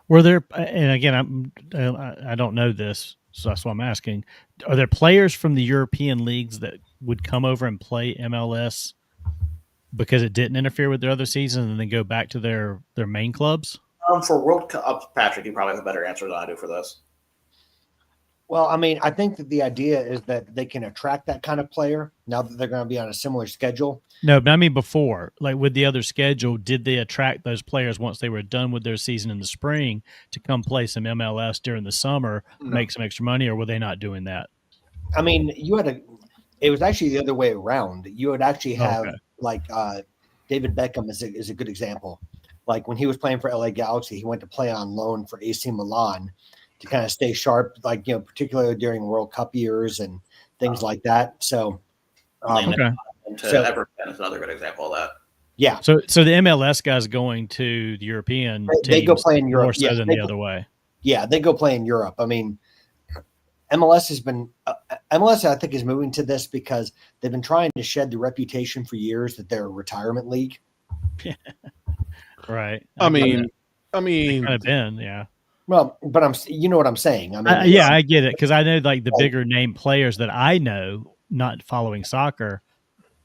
Were there, and again, I don't know this, so that's why I'm asking. Are there players from the European leagues that would come over and play MLS because it didn't interfere with their other season, and then go back to their main clubs? For World Cup, Patrick, you probably have a better answer than I do for this. Well, I mean, I think that the idea is that they can attract that kind of player now that they're going to be on a similar schedule. No, but I mean before, like with the other schedule, did they attract those players once they were done with their season in the spring to come play some MLS during the summer, make some extra money, or were they not doing that? I mean, it was actually the other way around. You would actually have David Beckham is a good example. Like when he was playing for LA Galaxy, he went to play on loan for AC Milan to kind of stay sharp, particularly during World Cup years and things like that. So, Everton is another good example of that. Yeah, So the MLS guys going to the European they go teams play in Europe. more so Yeah, than they the go- other way. yeah, they go play in Europe. I mean, MLS has been MLS. I think is moving to this because they've been trying to shed the reputation for years that they're a retirement league. Right. I get mean, that. I mean, Kind of been, yeah. Well, but you know what I'm saying. I mean, Yeah, I get it because I know like the Like- bigger name players that I know, not following soccer,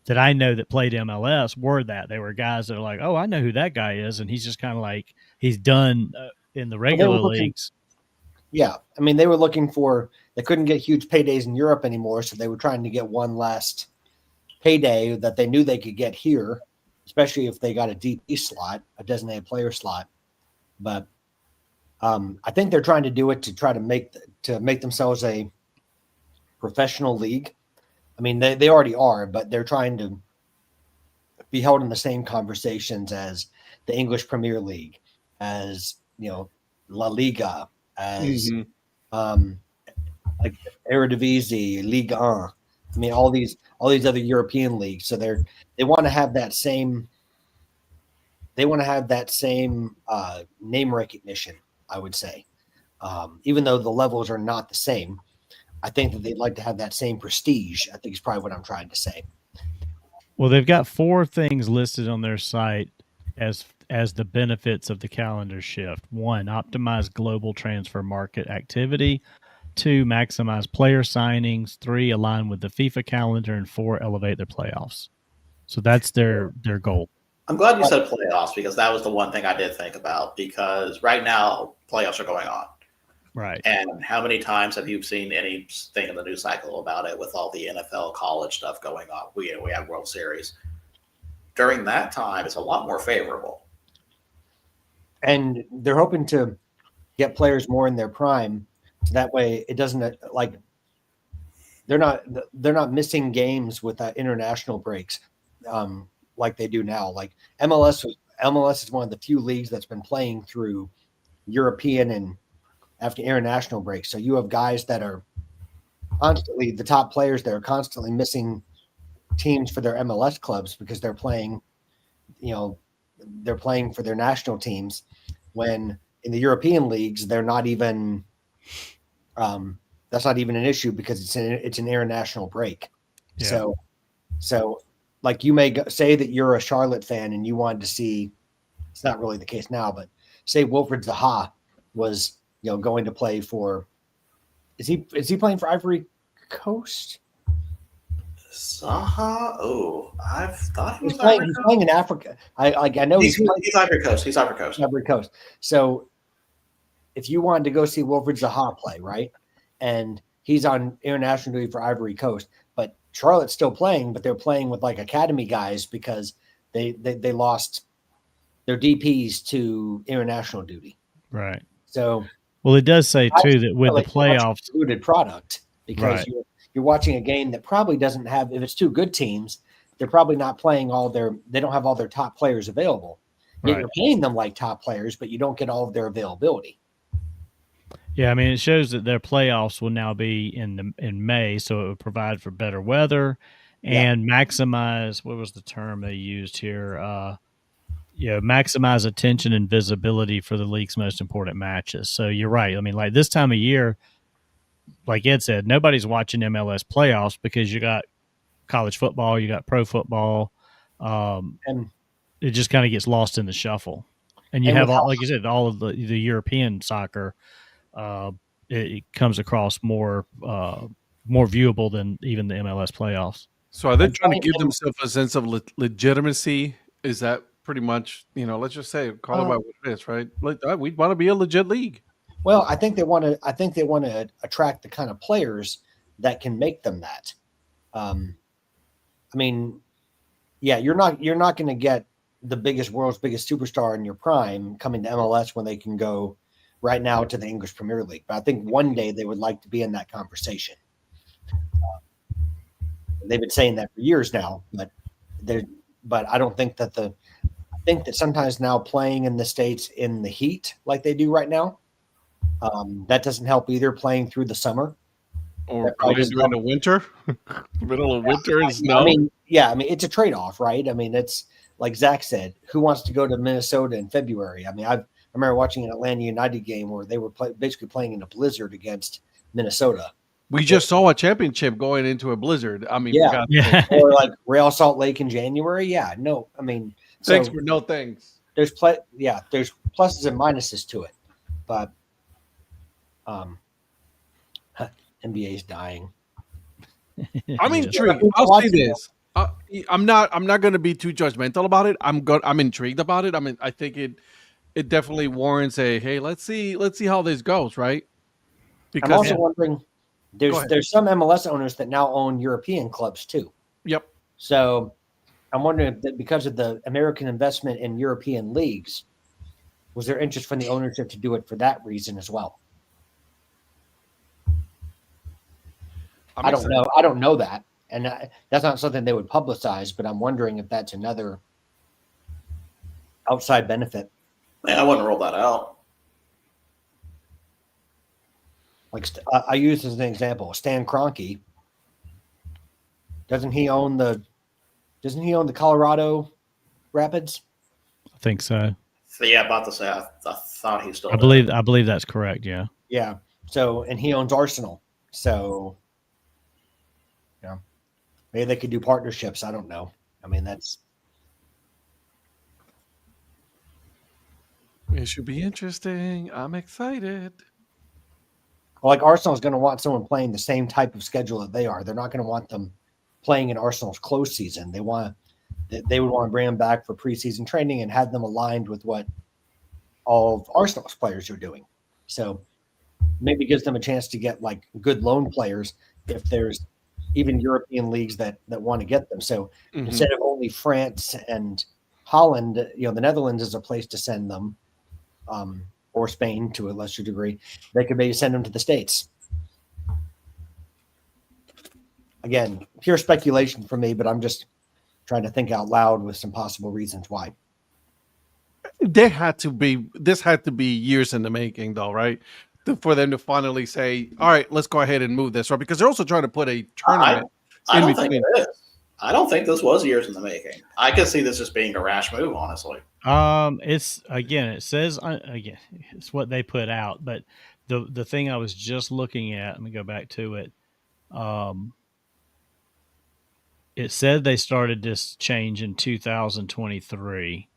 that I know that played MLS were that they were guys that are like, oh, I know who that guy is, and he's just kind of like he's done in the regular looking- leagues. Yeah, I mean, they were looking for they couldn't get huge paydays in Europe anymore, so they were trying to get one last payday that they knew they could get here, especially if they got a DP slot, a designated player slot. But I think they're trying to do it to try to make themselves a professional league. I mean, they already are, but they're trying to be held in the same conversations as the English Premier League, as La Liga, as like Eredivisie, Ligue 1. I mean, all these other European leagues. So they want to have that same. They want to have that same name recognition, I would say, even though the levels are not the same. I think that they'd like to have that same prestige. I think is probably what I'm trying to say. Well, they've got 4 things listed on their site as the benefits of the calendar shift. 1, optimize global transfer market activity. 2, maximize player signings. 3, align with the FIFA calendar. And 4, elevate their playoffs. So that's their goal. I'm glad you said playoffs because that was the one thing I did think about because right now playoffs are going on. Right. And how many times have you seen anything in the news cycle about it with all the NFL college stuff going on? We had World Series. During that time, it's a lot more favorable. And they're hoping to get players more in their prime, so that way it doesn't like they're not missing games with international breaks like they do now. Like MLS is one of the few leagues that's been playing through European and after international breaks. So you have guys that are constantly the top players that are constantly missing teams for their MLS clubs because they're playing for their national teams when in the European leagues they're not even that's not even an issue because it's an international break. Yeah. So like you may say that you're a Charlotte fan and you wanted to see, it's not really the case now, but say Wilfried Zaha was going to play for, is he playing for Ivory Coast? Zaha? Oh, I've thought he was He's playing in Africa. I know He's playing Ivory Coast. He's Ivory Coast. Ivory Coast. So if you wanted to go see Wilfried Zaha play, right, and he's on international duty for Ivory Coast, but Charlotte's still playing, but they're playing with like academy guys because they lost their DPs to international duty. Right. So Well, it does say too that with the playoffs, diluted product because Right. you're watching a game that probably doesn't have, if it's 2 good teams, they're probably not playing they don't have all their top players available. Yet Right. you're paying them like top players, but you don't get all of their availability. yeah, I mean, it shows that their playoffs will now be in May, so it would provide for better weather and maximize. What was the term they used here? Maximize attention and visibility for the league's most important matches. So you're right. I mean, like this time of year, like Ed said, nobody's watching MLS playoffs because you got college football, you got pro football. And It just kind of gets lost in the shuffle. And you And have, with all, like you said, all of the European soccer. It comes across more viewable than even the MLS playoffs. so are they I'm trying to trying give to- themselves a sense of legitimacy? Is that pretty much, let's just say, call it by what it is, right? Like, we want to be a legit league. well, I think they want to attract the kind of players that can make them that. I mean, yeah, you're not going to get the world's biggest superstar in your prime coming to MLS when they can go right now to the English Premier League. But I think one day they would like to be in that conversation. They've been saying that for years now, but I don't think that I think that sometimes now playing in the States in the heat like they do right now, that doesn't help either. Playing through the summer Or probably playing during the winter, middle of winter and snow. I mean, it's a trade-off, right? I mean, it's like Zach said, who wants to go to Minnesota in February? I mean, I remember watching an Atlanta United game where they were basically playing in a blizzard against Minnesota. We just saw a championship going into a blizzard. I mean, Yeah. for God's Yeah. sake. Or like Real Salt Lake in January. Yeah, no, I mean, Thanks so for no thanks. there's there's pluses and minuses to it, but NBA is dying. I'm Yeah. intrigued. I'll say this. I'm not going to be too judgmental about it. I'm intrigued about it. I mean, I think it definitely warrants a hey. Let's see how this goes, right? I'm also Because wondering, Go ahead. there's some MLS owners that now own European clubs too. yep, So I'm wondering if that because of the American investment in European leagues, was there interest from the ownership to do it for that reason as well? I don't know. I don't know that, and that's not something they would publicize. But I'm wondering if that's another outside benefit. Man, I wouldn't rule that out. Like I use as an example, Stan Kroenke. Doesn't he own the Colorado Rapids? I think so. So, yeah, about to say, I thought he still. I believe that's correct. Yeah. Yeah. So, and he owns Arsenal. So, yeah, maybe they could do partnerships. I don't know. I mean, it should be interesting. I'm excited. like Arsenal's going to want someone playing the same type of schedule that they are. They're not going to want them playing in Arsenal's close season. They would want to bring them back for preseason training and have them aligned with what all of Arsenal's players are doing. So maybe gives them a chance to get like good loan players if there's even European leagues that want to get them. So instead of only France and Holland, the Netherlands is a place to send them, or Spain to a lesser degree. They could maybe send them to the States. Again, pure speculation for me, but I'm just trying to think out loud with some possible reasons why. This had to be years in the making, though, right? For them to finally say, "All right, let's go ahead and move this," right? Because they're also trying to put a tournament. I in don't think between. it is. I don't think this was years in the making. I could see this as being a rash move, honestly. It's it says again, it's what they put out, but the thing I was just looking at, let me go back to it. It said they started this change in 2023.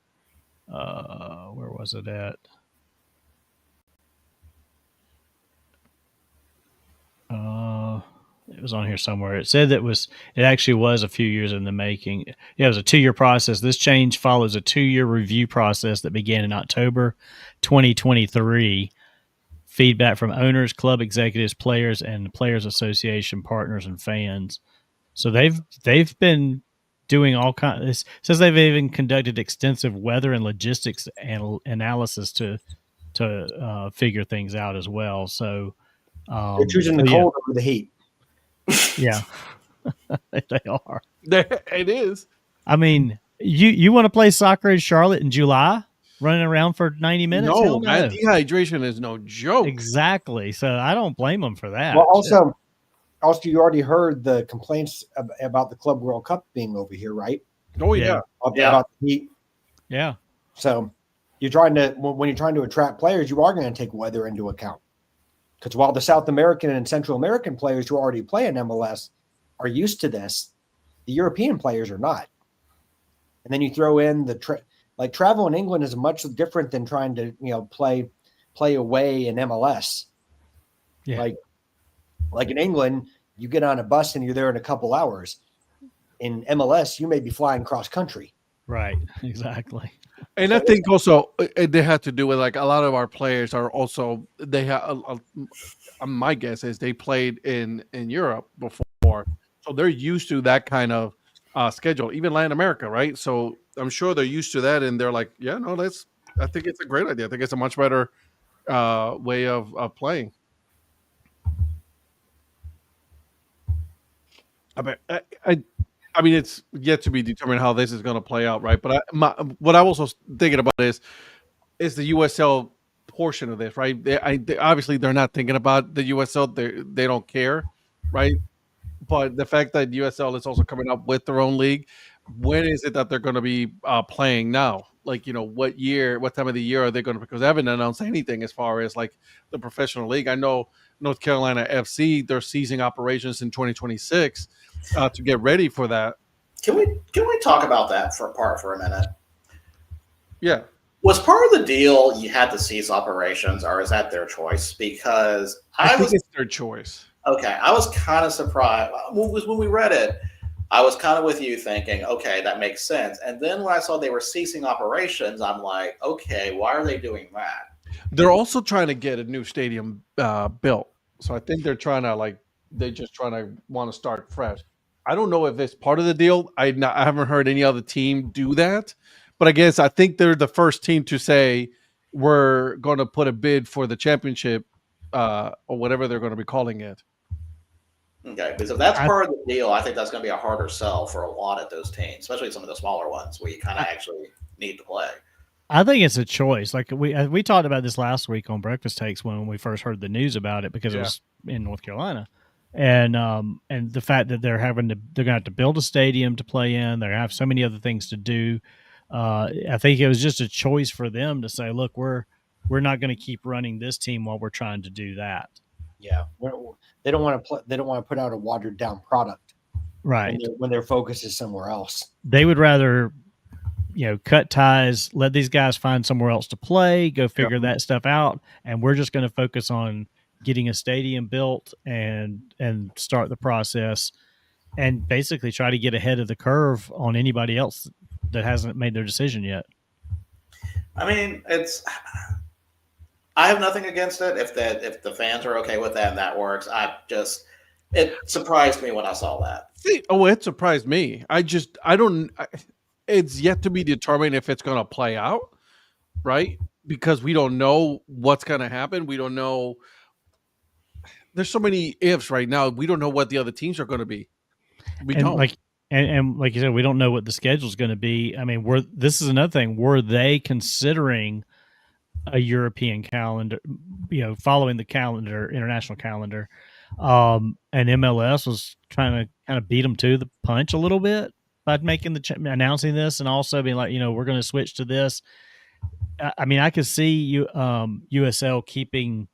Where was it at? It was on here somewhere. It said it actually was a few years in the making. Yeah, it was a 2-year process. This change follows a 2-year review process that began in October 2023. Feedback from owners, club executives, players, and players association partners and fans. So they've been doing all kinds. It says they've even conducted extensive weather and logistics analysis to figure things out as well. So They're choosing the cold over the heat. Yeah, they are. It is. I mean, you want to play soccer in Charlotte in July, running around for 90 minutes? No, Hell man, dehydration is no joke. Exactly. So I don't blame them for that. Well, also, you already heard the complaints about the Club World Cup being over here, right? Oh yeah. About the heat. Yeah. So when you're trying to attract players, you are going to take weather into account. Because while the South American and Central American players who already play in MLS are used to this, the European players are not. And then you throw in travel in England is much different than trying to play away in MLS. Yeah. Like in England, you get on a bus and you're there in a couple hours. In MLS, you may be flying cross country. Right. Exactly. And I think also they had to do with like a lot of our players are also my guess is they played in Europe before, so they're used to that kind of schedule, even Latin America, right? So I'm sure they're used to that, and they're like, yeah, no, I think it's a great idea. I think it's a much better way of playing. I mean, it's yet to be determined how this is going to play out, right? But what I'm also thinking about is the USL portion of this, right? Obviously, they're not thinking about the USL. They don't care, right? But the fact that USL is also coming up with their own league, when is it that they're going to be playing now? Like, what time of the year are they going to? Because they haven't announced anything as far as like the professional league. I know North Carolina FC, they're ceasing operations in 2026 to get ready for that. Can we talk about that for a minute? Yeah. Was part of the deal you had to cease operations, or is that their choice? Because I think it's their choice. Okay, I was kind of surprised when we read it. I was kind of with you thinking, okay, that makes sense. And then when I saw they were ceasing operations, I'm like, okay, why are they doing that? They're also trying to get a new stadium built. So I think they're trying to want to start fresh. I don't know if it's part of the deal. I haven't heard any other team do that. But I think they're the first team to say we're going to put a bid for the championship or whatever they're going to be calling it. Okay, because if that's part of the deal, I think that's going to be a harder sell for a lot of those teams, especially some of the smaller ones where you kind of actually need to play. I think it's a choice. Like we talked about this last week on Breakfast Takes when we first heard the news about it because it was in North Carolina, and the fact that they're going to have to build a stadium to play in. They have so many other things to do. I think it was just a choice for them to say, look, we're not going to keep running this team while we're trying to do that. Yeah, they don't want to. They don't want to put out a watered down product, right? When their focus is somewhere else. They would rather, cut ties, let these guys find somewhere else to play, go figure that stuff out, and we're just going to focus on getting a stadium built and start the process, and basically try to get ahead of the curve on anybody else that hasn't made their decision yet. I mean, I have nothing against it if the fans are okay with that and that works. It surprised me when I saw that. It surprised me. It's yet to be determined if it's going to play out, right? Because we don't know what's going to happen. We don't know. There's so many ifs right now. We don't know what the other teams are going to be. We don't. And like you said, we don't know what the schedule is going to be. I mean, this is another thing. Were they considering a European calendar, following the international calendar, and MLS was trying to kind of beat them to the punch a little bit by making announcing this, and also being like, we're going to switch to this. I mean, I could see USL keeping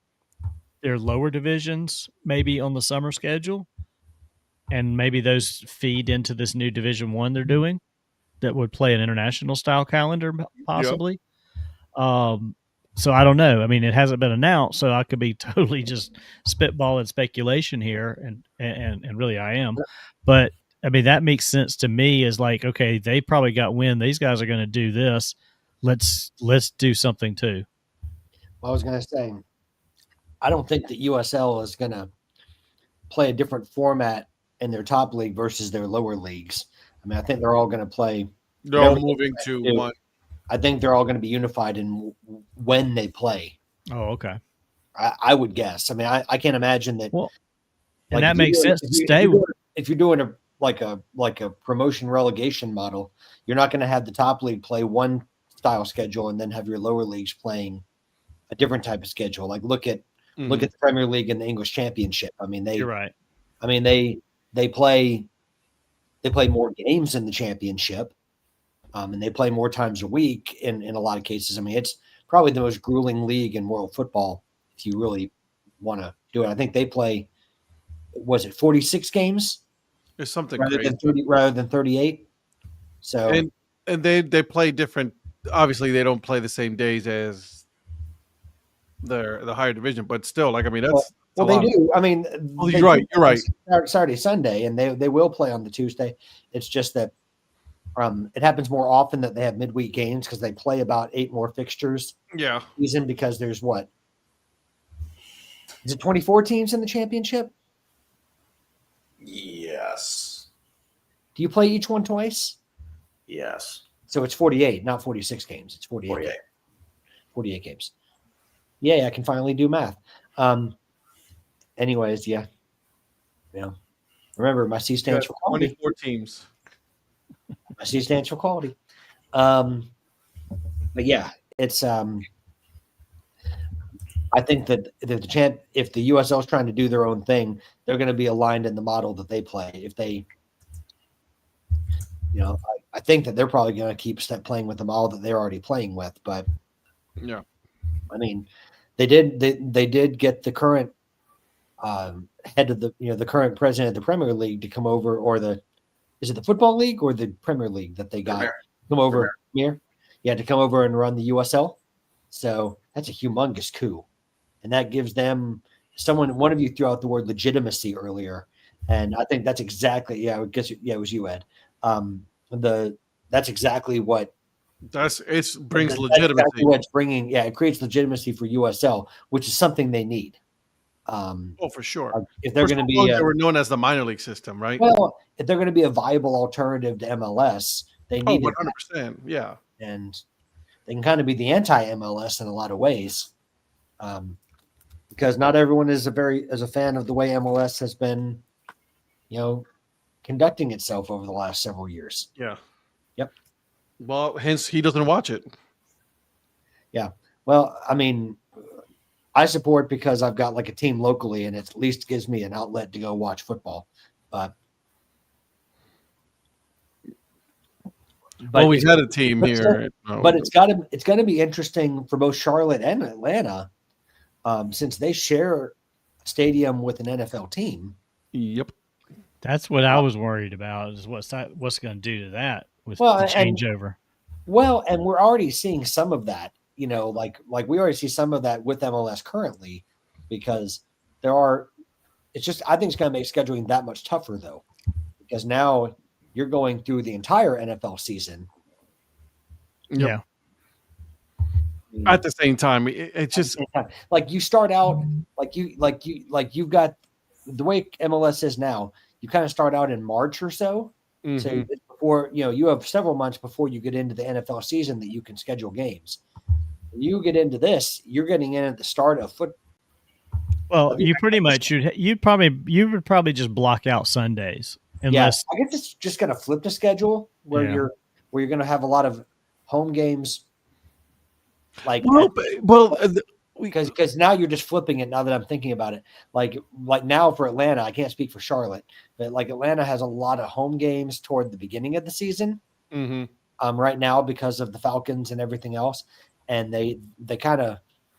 their lower divisions maybe on the summer schedule, and maybe those feed into this new Division I they're doing that would play an international style calendar possibly. Yep. So I don't know. I mean, it hasn't been announced, so I could be totally just spitballing speculation here, and really I am. But I mean, that makes sense to me. Is like, okay, they probably got wind. These guys are going to do this. Let's do something too. I was going to say, I don't think that USL is going to play a different format in their top league versus their lower leagues. I mean, I think they're all going to play. They're all moving to one. I think they're all going to be unified in when they play. Oh, okay. I would guess. I mean, I can't imagine that. Well, and that makes sense to stay. If you're doing a promotion relegation model, you're not going to have the top league play one style schedule and then have your lower leagues playing a different type of schedule. Like look at the Premier League and the English Championship. I mean, you're right. I mean, they play more games in the championship. And they play more times a week in a lot of cases. I mean, it's probably the most grueling league in world football if you really want to do it. I think they play, was it 46 games? It's something rather than 38. So and they play different. Obviously, they don't play the same days as the higher division, but still, like, I mean, that's they do. I mean, you're right. You're right. Saturday, Sunday, and they will play on the Tuesday. It's just that it happens more often that they have midweek games because they play about 8 more fixtures. Yeah. Season, because there's what? Is it 24 teams in the championship? Yes. Do you play each one twice? Yes. So it's 48, not 46 games. It's 48. 48 games. Yeah, I can finally do math. Anyways, yeah. Remember, my C stands for quality. 24 teams. My C stands for quality. But yeah, it's I think that if the USL is trying to do their own thing, they're going to be aligned in the model that they play. If they I think that they're probably going to keep playing with them all that they're already playing with. But Yeah. I mean, they did get the current head of the current president of the Premier League to come over, or is it the Football League or the Premier League that they got Premier. come over here? Yeah, to come over and run the USL. So that's a humongous coup, and that gives them one of you threw out the word legitimacy earlier, and I think that's exactly I guess it was you, Ed. That's exactly what It brings that's legitimacy. exactly what it's bringing. Yeah, it creates legitimacy for USL, which is something they need. For sure. If they're For going to so long, be they were known as the minor league system, right? well, if they're going to be a viable alternative to MLS, they need it. 100%. Yeah. And they can kind of be the anti-MLS in a lot of ways, because not everyone is a fan of the way MLS has been, conducting itself over the last several years. Yeah. Yep. Well, hence he doesn't watch it. Yeah. Well, I mean, I support because I've got like a team locally, and it at least gives me an outlet to go watch football. But Well, we had a team here. But it's got to be interesting for both Charlotte and Atlanta, since they share a stadium with an NFL team. Yep. That's what I was worried about, is what's going to do to that with the changeover. And we're already seeing some of that, like we already see some of that with MLS currently, because I think it's going to make scheduling that much tougher though, because now you're going through the entire NFL season. Yep. Yeah. At the same time, it's just like you start out you've got the way MLS is now. You kind of start out in March or so. Mm-hmm. So before you have several months before you get into the NFL season that you can schedule games. When you get into this, you're getting in at the start of foot. Well, you pretty much you would probably just block out Sundays. Unless I guess it's just going to flip the schedule where you're going to have a lot of home games. Because now you're just flipping it. Now that I'm thinking about it, like now for Atlanta, I can't speak for Charlotte, but like Atlanta has a lot of home games toward the beginning of the season. Mm-hmm. Right now because of the Falcons and everything else, and they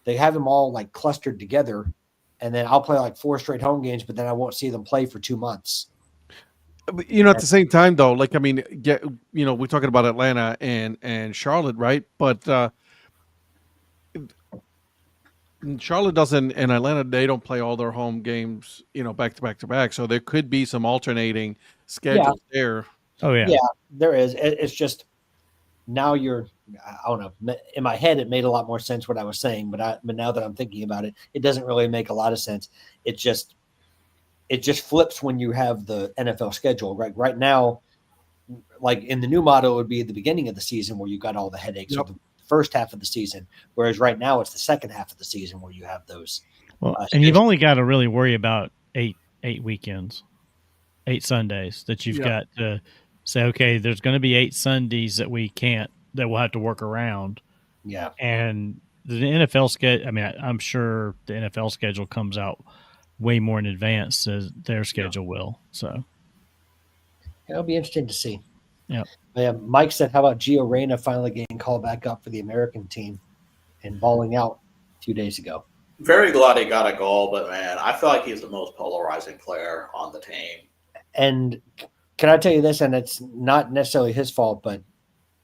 have them all like clustered together, and then I'll play like 4 straight home games, but then I won't see them play for 2 months. At the same time, though, we're talking about Atlanta and Charlotte, right? But Charlotte doesn't, and Atlanta, they don't play all their home games, back to back to back. So there could be some alternating schedules there. Oh yeah, there is. It's just now I don't know. In my head, it made a lot more sense what I was saying, but now that I'm thinking about it, it doesn't really make a lot of sense. It just flips when you have the NFL schedule. Right now, like in the new model, it would be at the beginning of the season where you got all the headaches of the first half of the season, whereas right now it's the second half of the season where you have those. Well, and you've only got to really worry about eight weekends, 8 Sundays that you've got to say, okay, there's going to be 8 Sundays that we'll have to work around. Yeah. And the NFL schedule, I mean, I'm sure the NFL schedule comes out way more in advance as their schedule will. So it'll be interesting to see. Yeah. Mike said, how about Gio Reyna finally getting called back up for the American team and balling out a few days ago? Very glad he got a goal, but man, I feel like he's the most polarizing player on the team. And can I tell you this, and it's not necessarily his fault, but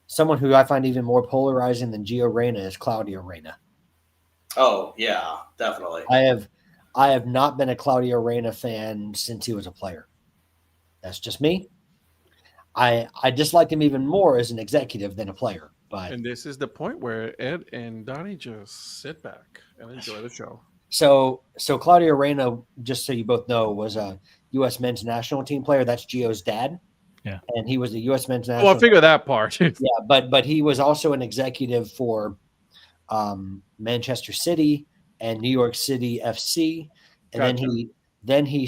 someone who I find even more polarizing than Gio Reyna is Claudio Reyna. Oh, yeah, definitely. I have not been a Claudio Reyna fan since he was a player. That's just me. I dislike him even more as an executive than a player. And this is the point where Ed and Donnie just sit back and enjoy the show. So Claudio Reyna, just so you both know, was a U.S. men's national team player. That's Gio's dad. Yeah. And he was the U.S. men's national. Well, I figure that part. Yeah, but he was also an executive for Manchester City and New York City FC, and Gotcha. then he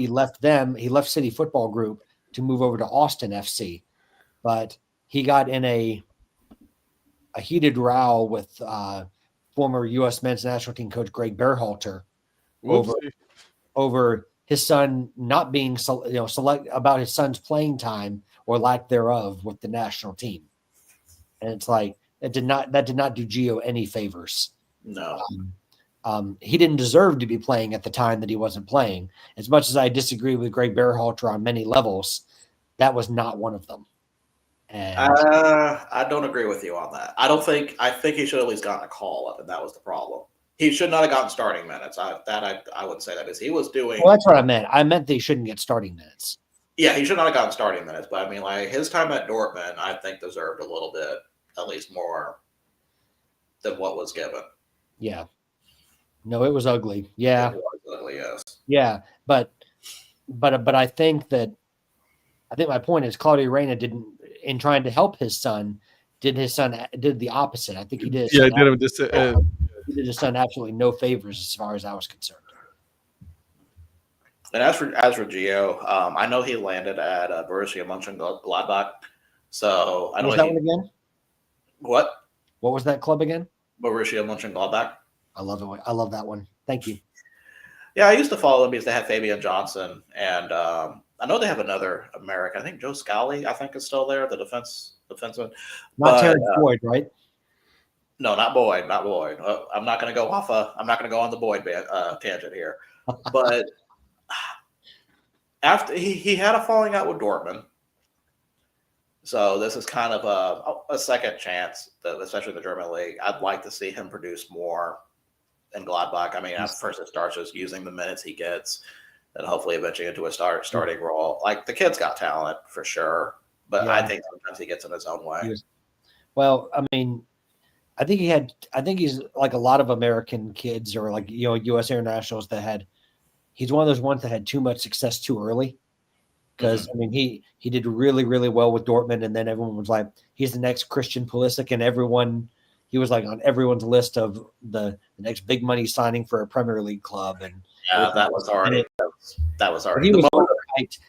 left them. He left City Football Group to move over to Austin FC, but he got in a heated row with former U.S. men's national team coach Greg Berhalter over his son not being select about his son's playing time or lack thereof with the national team. And it's like that did not do Gio any favors. No. He didn't deserve to be playing at the time that he wasn't playing. As much as I disagree with Greg Berhalter on many levels, that was not one of them. And I don't agree with you on that. I think he should at least gotten a call up, and that was the problem. He should not have gotten starting minutes. I wouldn't say that because he was doing. Well, that's what I meant. I meant they shouldn't get starting minutes. Yeah, he should not have gotten starting minutes. But I mean, like his time at Dortmund, I think deserved a little bit, at least more than what was given. Yeah. No, it was ugly. Yeah. It was ugly, yes. Yeah. But I think my point is Claudio Reyna didn't, in trying to help his son, did the opposite. I think he did. Yeah, I did him this. He did his son absolutely no favors as far as I was concerned. And as for Gio, I know he landed at Borussia Mönchengladbach. So I know What was that one again? What? What was that club again? Borussia Mönchengladbach. I love it. I love that one. Thank you. Yeah, I used to follow them because they had Fabian Johnson, and I know they have another American. I think Joe Scally, I think, is still there, the defenseman. Not Terrence Boyd, right? No, not Boyd. I'm not going to go on the Boyd tangent here. But after he had a falling out with Dortmund, so this is kind of a second chance, especially in the German league. I'd like to see him produce more in Gladbach. I mean, at first it starts just using the minutes he gets, and hopefully eventually into a starting role. Like the kid's got talent for sure, but yeah. I think sometimes he gets in his own way. Well, I mean, I think he's like a lot of American kids or like U.S. internationals he's one of those ones that had too much success too early. Because I mean, he did really, really well with Dortmund, and then everyone was like, he's the next Christian Pulisic, and he was like on everyone's list of the next big money signing for a Premier League club. And yeah, that was already.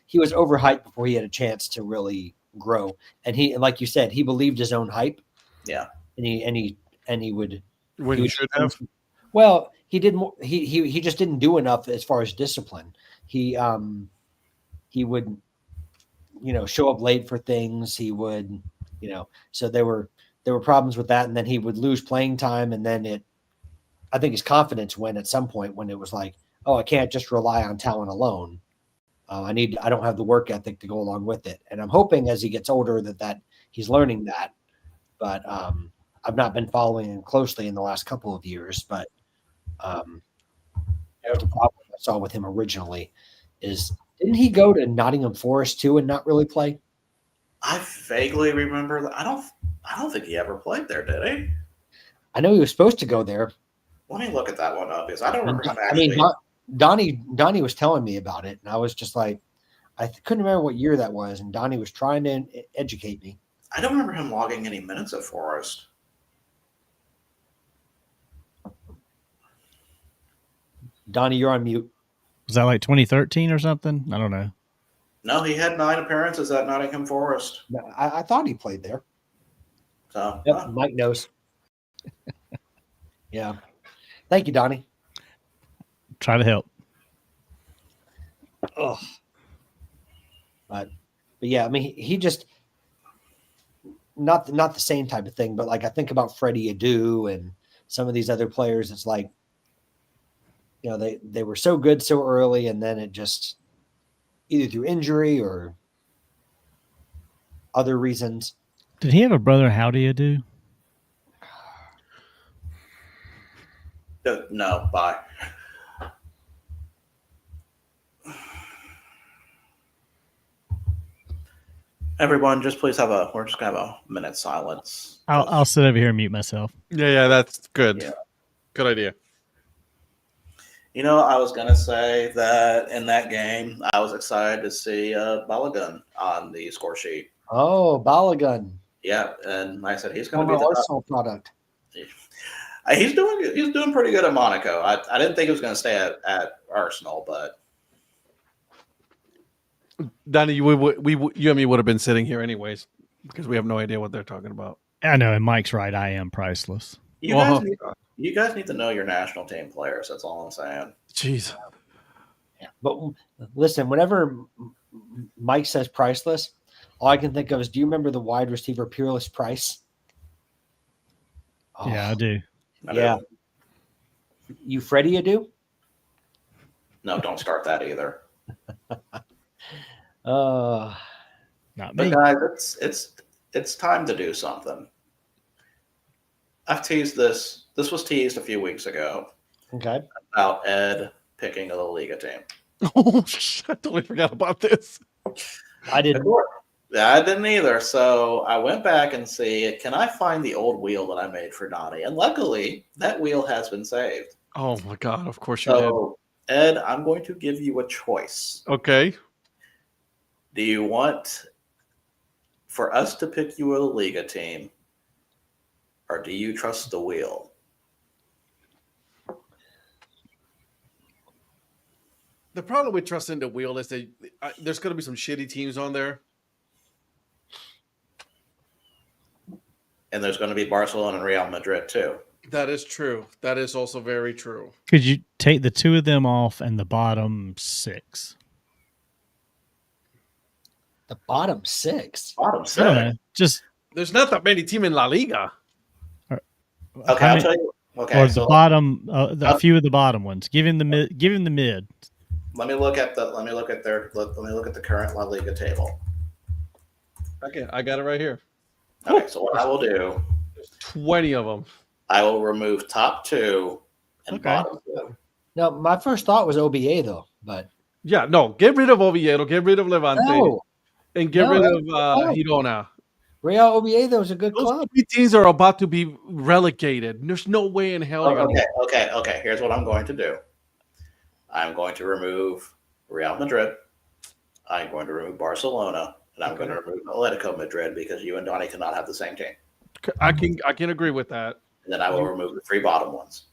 He was overhyped before he had a chance to really grow, and like you said, he believed his own hype. Yeah, and he would. When he should have. Well, he did more. He just didn't do enough as far as discipline. He would, show up late for things. He would, so there were problems with that. And then he would lose playing time. And then I think his confidence went at some point when it was like, oh, I can't just rely on talent alone. I don't have the work ethic to go along with it. And I'm hoping as he gets older that he's learning that, but I've not been following him closely in the last couple of years, but the problem I saw with him originally is, didn't he go to Nottingham Forest too and not really play? I vaguely remember that. I don't think he ever played there, did he? I know he was supposed to go there. Let me look at that one up because I don't remember him actually. I mean, Donnie was telling me about it, and I was just like, I couldn't remember what year that was, and Donnie was trying to educate me. I don't remember him logging any minutes at Forest. Donnie, you're on mute. Was that like 2013 or something? I don't know. No, he had 9 appearances at Nottingham Forest. I thought he played there. So yep, Mike knows. Yeah. Thank you, Donnie. Try to help. Oh. But yeah, I mean, he just not the same type of thing, but like I think about Freddie Adu and some of these other players. It's like, they were so good so early, and then it just either through injury or other reasons. Did he have a brother? Howdy Adu? No, bye. Everyone, just please we're just gonna have a minute silence. I'll sit over here and mute myself. Yeah, that's good. Yeah. Good idea. I was going to say that in that game, I was excited to see Balogun on the score sheet. Oh, Balogun. Yeah, and like I said, he's going to be the Arsenal product. He's doing pretty good at Monaco. I didn't think he was going to stay at Arsenal, but Donnie, you and me would have been sitting here anyways because we have no idea what they're talking about. I know, and Mike's right. I am priceless. You guys need to know your national team players. That's all I'm saying. Jeez. But listen, whenever Mike says priceless, all I can think of is, do you remember the wide receiver Peerless Price? Oh, Yeah, I do. I do. yeah. You Freddie, you do? No, don't start that either. Uh, Not But me. guys, it's time to do something. I've teased this. This was teased a few weeks ago okay. about Ed picking a La Liga team. Oh, I totally forgot about this. I didn't. Yeah, I didn't either. So I went back and see, can I find the old wheel that I made for Donnie? And luckily, that wheel has been saved. Oh my god! Of course you did. So Ed, I'm going to give you a choice. Okay. Do you want for us to pick you a La Liga team, or do you trust the wheel? The problem with trusting the wheel is that there's going to be some shitty teams on there. And there's going to be Barcelona and Real Madrid too. That is true. That is also very true. Could you take the two of them off and the bottom 6? The bottom 6. Bottom I don't six. know. Just There's not that many teams in La Liga. Okay, how I'll many- tell you. Okay, or so the bottom, a few of the bottom ones. Give him the mid. Give him the mid. let me look at the current La Liga table. Okay, I got it right here. Okay, so what I will do, There's 20 of them. I will remove top 2 and Okay. bottom 2. Now, my first thought was OBA though, but Yeah, no, get rid of Oviedo, get rid of Levante, no, and get No, rid that's of no. Girona. Real OBA though is a good Those club. three teams are about to be relegated. There's no way in hell. you're gonna- Okay. Here's what I'm going to do. I'm going to remove Real Madrid. I'm going to remove Barcelona, and I'm going to remove Atletico Madrid because you and Donnie cannot have the same team. I can agree with that. And then I will remove the 3 bottom ones.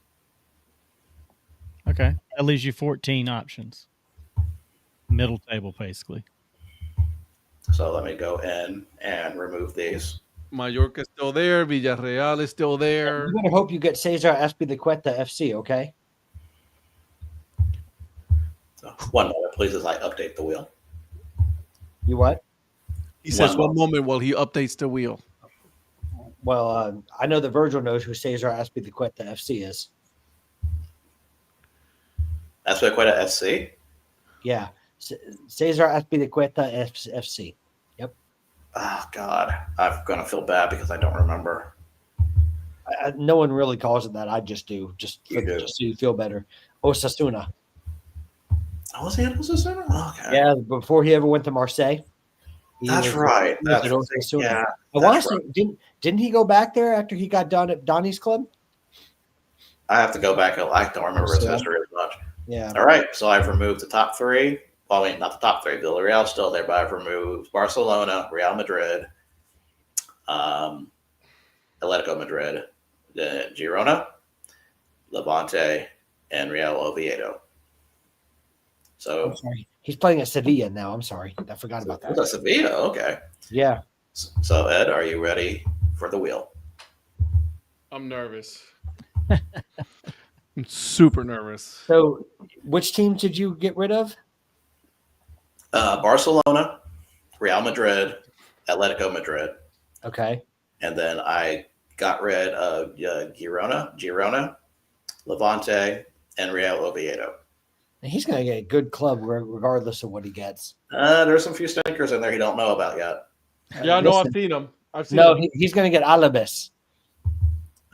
Okay, that leaves you 14 options. Middle table, basically. So let me go in and remove these. Mallorca is still there. Villarreal is still there. You better hope you get Cesar Azpilicueta FC, okay? So 1 moment, please, as I update the wheel. You what? He says One one moment while he updates the wheel. Well, I know that Virgil knows who Cesar Azpilicueta FC is. That's what quite a FC. Yeah, Cesar Azpilicueta FC. Oh God, I'm gonna feel bad because I don't remember. No one really calls it that. I just do, just You do. so you feel better. Osasuna. Oh, was he at Osasuna? Okay. Yeah, before he ever went to Marseille. He That's was- right. he was That's at Osasuna. yeah. I want that's to say, didn't he go back there after he got done at Donnie's club? I have to go back. I don't remember his Yeah. history as much. Yeah. All right, so I've removed the top 3. Well, I mean, not the top 3. Villarreal's still there, but I've removed Barcelona, Real Madrid, Atletico Madrid, Girona, Levante, and Real Oviedo. So I'm sorry. He's playing at Sevilla now. I'm sorry. I forgot about that. that's Sevilla. Okay. Yeah. So Ed, are you ready for the wheel? I'm nervous. I'm super nervous. So, which team did you get rid of? Barcelona, Real Madrid, Atletico Madrid, Okay. and then I got rid of Girona, Levante, and Real Oviedo. And he's going to get a good club regardless of what he gets. There's some few stinkers in there he don't know about yet. Yeah, no, I've Listen, seen him. I've seen no, him. he's going to get Alaves.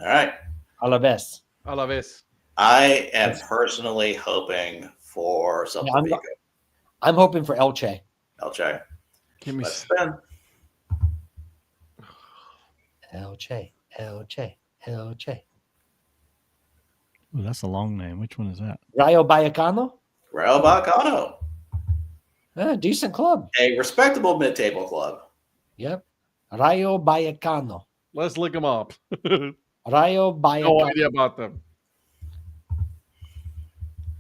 All right. Alaves. A la vez. I am personally hoping for something Yeah, to be good. I'm hoping for Elche. LJ. Give me. Let's spin. Elche. Ooh, that's a long name. Which one is that? Rayo Vallecano. Real Vallecano, Decent club. a respectable mid-table club. Yep. Rayo Vallecano. Let's look him up. Rayo No Vallecano. idea about them.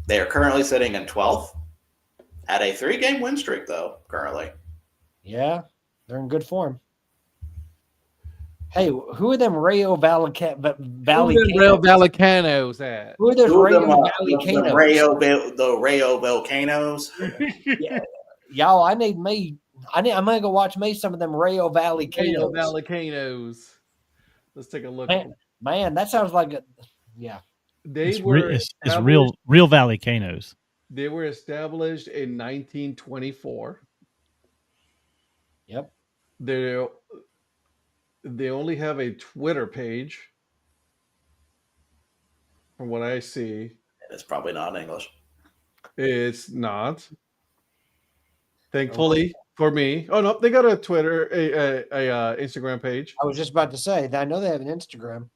They are currently sitting in 12th. At a 3-game win streak, though, currently. Yeah. They're in good form. Hey, who are them Rayo Valley? Real Vallecanos at? Who are those Two of Rayo them, Valley the Rayo Volcanoes. Yeah, y'all. I'm gonna go watch me some of them Rayo Valley Real Canos. Vallecanos. Let's take a look. Man, that sounds like a yeah. They It's, were it's established- real Valley Canos. They were established in 1924. Yep. They only have a Twitter page, from what I see. It's probably not in English. It's not. Thankfully for me. Oh no, they got a Twitter, a Instagram page. I was just about to say that I know they have an Instagram.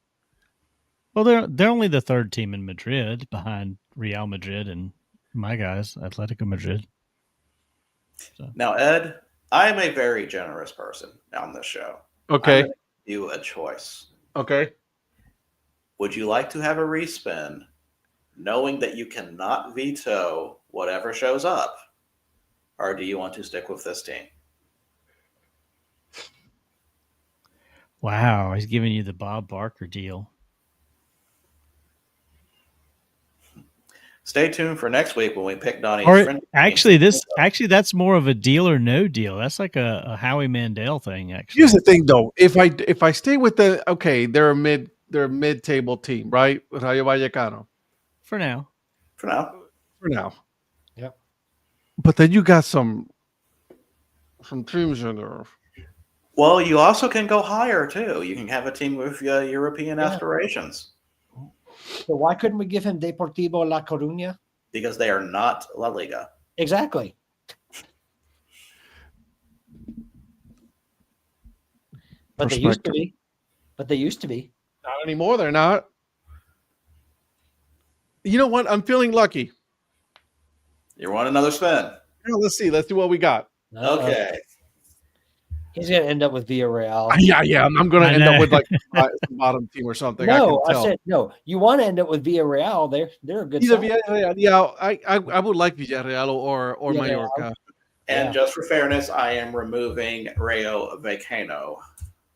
Well, they're only the third team in Madrid, behind Real Madrid and my guys, Atletico Madrid. Now, Ed, I am a very generous person on this show. Okay. I'm gonna give you a choice. Okay. Would you like to have a respin, knowing that you cannot veto whatever shows up, or do you want to stick with this team? Wow, he's giving you the Bob Barker deal. Stay tuned for next week when we pick Donnie's Or friend. actually, that's more of a deal or no deal. That's like a Howie Mandel thing. Actually, Here's the thing, though. If I stay with they're a mid-table team, right? Rayo Vallecano for now. For now. Yep. But then you got some teams in there. Well, you also can go higher too. You can have a team with European aspirations. So why couldn't we give him Deportivo La Coruña? Because they are not La Liga. Exactly. But they used to be. Not anymore. They're not. You know what? I'm feeling lucky. You want another spin? Let's see. Let's do what we got. Okay. He's going to end up with Villarreal. Yeah. I'm going to end up with like some bottom team or something. No, I said no. You want to end up with Villarreal. They're a good Either side. Villarreal, yeah, I would like Villarreal or Mallorca. And just for fairness, I am removing Rayo Vallecano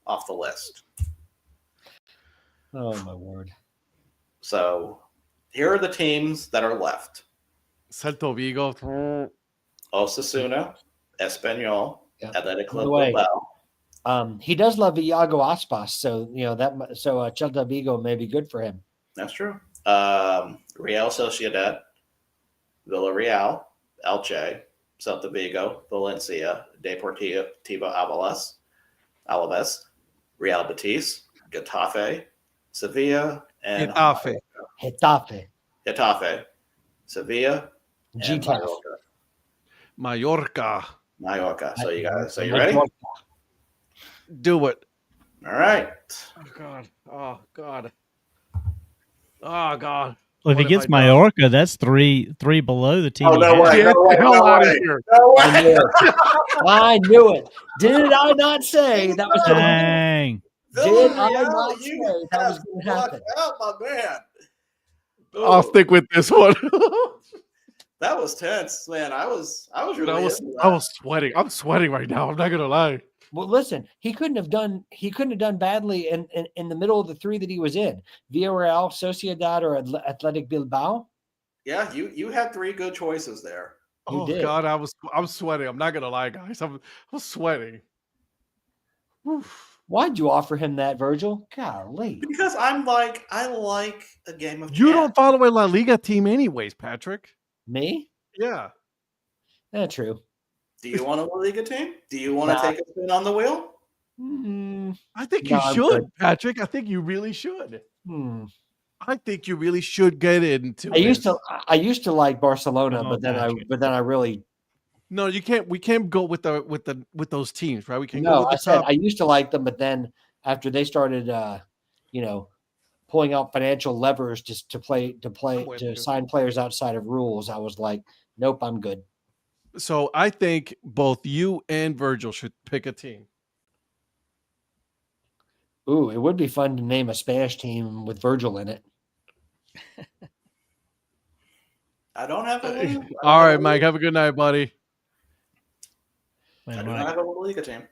off the list. Oh, my word. So here are the teams that are left. Celta Vigo. Osasuna, Espanyol, Yeah. Athletic By the Club way, Bilbao. He does love Iago Aspas, so Celta Vigo may be good for him. That's true. Real Sociedad, Villarreal, Elche, Celta Vigo, Valencia, Deportivo Alaves, Real Betis, Getafe, Sevilla, and Getafe, Sevilla, and Getafe. Mallorca. Mallorca. So you ready? Do it. All right. Oh God. Well, if What he have gets I done? Mallorca, that's three below the team. Oh, no he way. had. Get the hell out of here. No I way. knew it. I knew it. Did I not say that was going to happen? Dang. Did I Villarreal, not you say that was have going to happen? lucked out, my man. I'll stick with this one. That was tense, man. I was really. I was into that. I was sweating. I'm sweating right now. I'm not gonna lie. Well, listen, he couldn't have done badly in the middle of the three that he was in. Villarreal, Sociedad, or Athletic Bilbao. Yeah, you had three good choices there. You Oh did. God, I'm sweating. I'm not gonna lie, guys. I'm sweating. Oof. Why'd you offer him that, Virgil? Golly. Because I like a game of. You chess. don't follow a La Liga team, anyways, Patrick. Me? Yeah. True. Do you want a La Liga team? Do you want to Nah. take a spin on the wheel? I think No, you I'm should, good. Patrick. I think you really should. Hmm. I think you really should get into. I used to like Barcelona, Oh, but then Patrick. I really No, you can't. We can't go with those teams, right? We can go no. with I the said top. I used to like them, but then after they started, pulling out financial levers just to with you. sign players outside of rules, I was like, nope, I'm good. So I think both you and Virgil should pick a team. Ooh, it would be fun to name a Spanish team with Virgil in it. I don't have a. All right, Mike. Have a good night, buddy. I Man, do Mike, not have a La Liga team.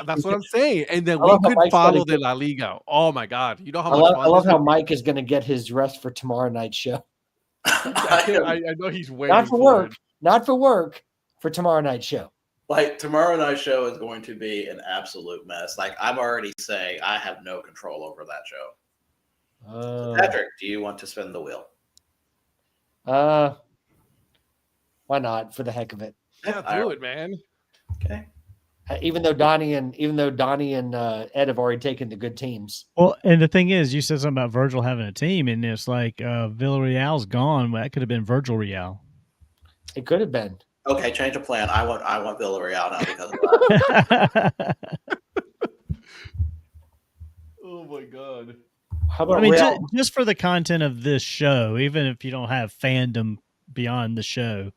That's what I'm saying. And then I we love how could Mike's follow gonna the La Liga. Oh my God. You know how I much love, fun I love this how would be? Mike is going to get his rest for tomorrow night's show. I know he's waiting Not for work, not for work, for tomorrow night's show. Like tomorrow night's show is going to be an absolute mess. Like I'm already saying, I have no control over that show. Patrick, do you want to spin the wheel? Why not? For the heck of it. Yeah, do it, man. Okay. Even though Donnie and Ed have already taken the good teams. Well, and the thing is, you said something about Virgil having a team, and it's like Villarreal's gone. Well, that could have been Virgil Real. It could have been. Okay, change of plan. I want Villarreal now because of that. Oh my God. How about I mean, Real? just for the content of this show, even if you don't have fandom beyond the show,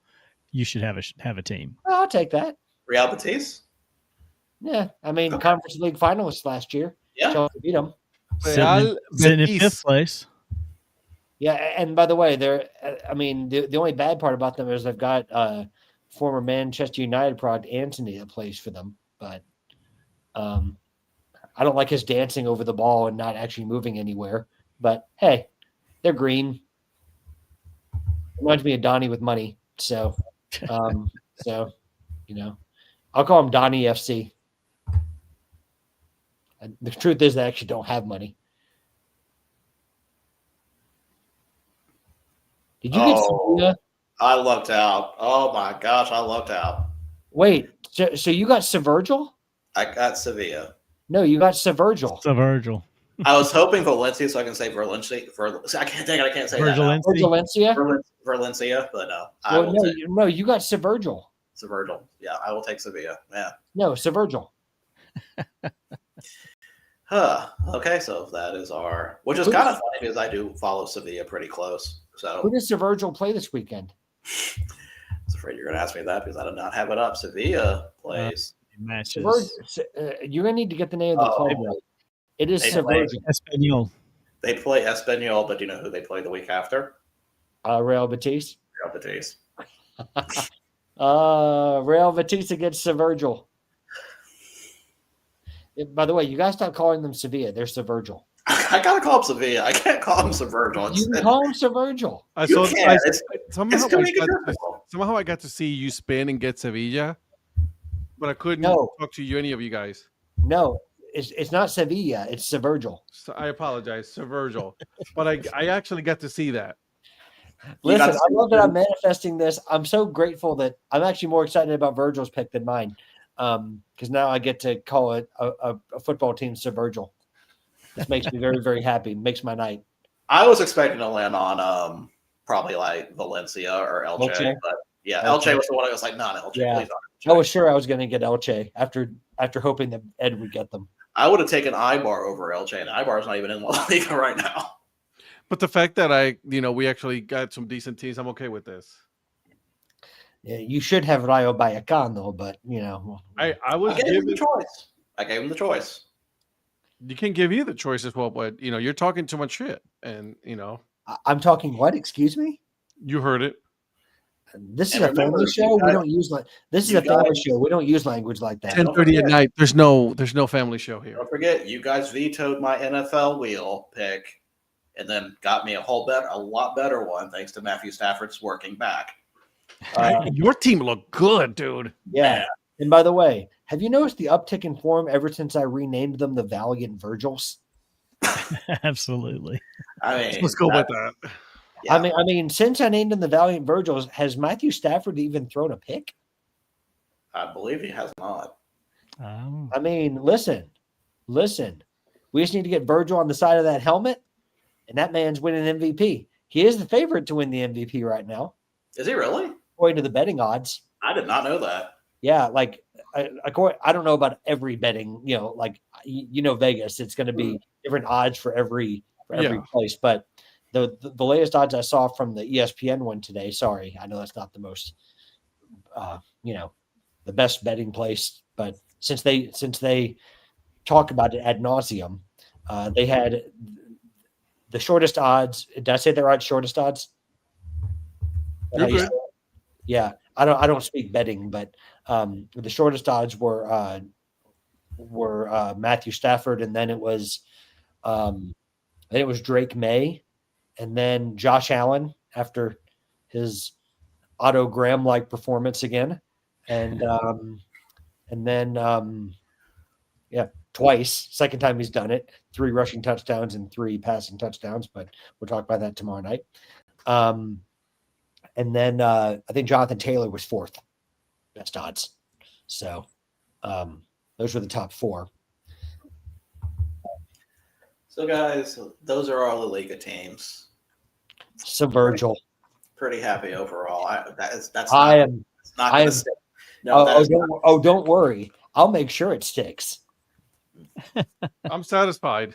you should have a team. I'll take that. Real Betis? Yeah, I mean, Okay. Conference League finalists last year. Yeah. Chelsea beat them. Sitting in fifth place. Yeah, and by the way, they're. I mean, the only bad part about them is they've got former Manchester United product Anthony that plays for them, but I don't like his dancing over the ball and not actually moving anywhere. But hey, they're green. Reminds me of Donnie with money. So, so you know, I'll call him Donnie FC. And the truth is, they actually don't have money. Did you get Sevilla? I lucked out. Oh my gosh, I lucked out. Wait, so you got Severgil? I got Sevilla. No, you got Severgil. So Virgil. I was hoping Valencia, so I can say Valencia. I can't say that. Now. Valencia? Valencia, but no. I Well, will take no, you got Severgil. Virgil. Yeah, I will take Sevilla. Yeah. No, Severgil. Okay, so that is our, which is kind of funny because I do follow Sevilla pretty close. So Who does Severgil play this weekend? I was afraid you're going to ask me that because I did not have it up. Sevilla plays. Matches. You're going to need to get the name of the club right. It is They play- Severgil. Espanol. They play Espanyol, but do you know who they play the week after? Real Betis. Real Betis. Real Betis against Severgil. By the way, you guys stop calling them Sevilla. They're Severgil. I gotta call him Sevilla. I can't call him Severgil. You can call them Severgil. Somehow I got to see you spin and get Sevilla, but I couldn't talk to any of you guys. No, it's not Sevilla. It's Severgil. So I apologize, Severgil. But I actually got to see that. Listen, I love that I'm manifesting this. I'm so grateful that I'm actually more excited about Virgil's pick than mine. Because now I get to call it a football team Severgil. This makes me very, very happy. Makes my night. I was expecting to land on probably like Valencia or Elche, but yeah, Elche was the one I was like, not Elche. Yeah. Please not. I was sure I was going to get Elche after hoping that Ed would get them. I would have taken Ibar over Elche, and Ibar's not even in La Liga right now. But the fact that we actually got some decent teams, I'm okay with this. Yeah, you should have Rayo Vallecano, but I gave him the choice. I gave him the choice. You can give either choice as well, but you're talking too much shit, and I'm talking what? Excuse me. You heard it. This is a family show. We don't use this is a family show. We don't use language like that. 10:30 at night. There's no family show here. Don't forget, you guys vetoed my NFL wheel pick, and then got me a lot better one thanks to Matthew Stafford's working back. Your team looked good, dude. Yeah. And by the way, have you noticed the uptick in form ever since I renamed them the Valiant Virgils? Absolutely. I mean, Let's go with that. Yeah. I mean, since I named them the Valiant Virgils, has Matthew Stafford even thrown a pick? I believe he has not. I mean, listen. We just need to get Virgil on the side of that helmet, and that man's winning MVP. He is the favorite to win the MVP right now, Is he really? according to the betting odds. I did not know that. Yeah, like I don't know about every betting, Vegas, it's going to be different odds for every place. But the latest odds I saw from the ESPN one today. Sorry, I know that's not the most, the best betting place, but since they talk about it ad nauseum, they had the shortest odds. Did I say that right? Shortest odds. You're good. Yeah, I don't speak betting, but the shortest odds were were Matthew Stafford, and then it was Drake May, and then Josh Allen after his Otto Graham like performance again, and then twice. Second time he's done it. 3 rushing touchdowns and 3 passing touchdowns, but we'll talk about that tomorrow night. And then I think Jonathan Taylor was 4th best odds. So those were the top 4. So, guys, those are all the Liga teams. So Virgil, Pretty happy overall. That's I not, am. it's not I going am- to stick. No, that is not. Don't worry. I'll make sure it sticks. I'm satisfied.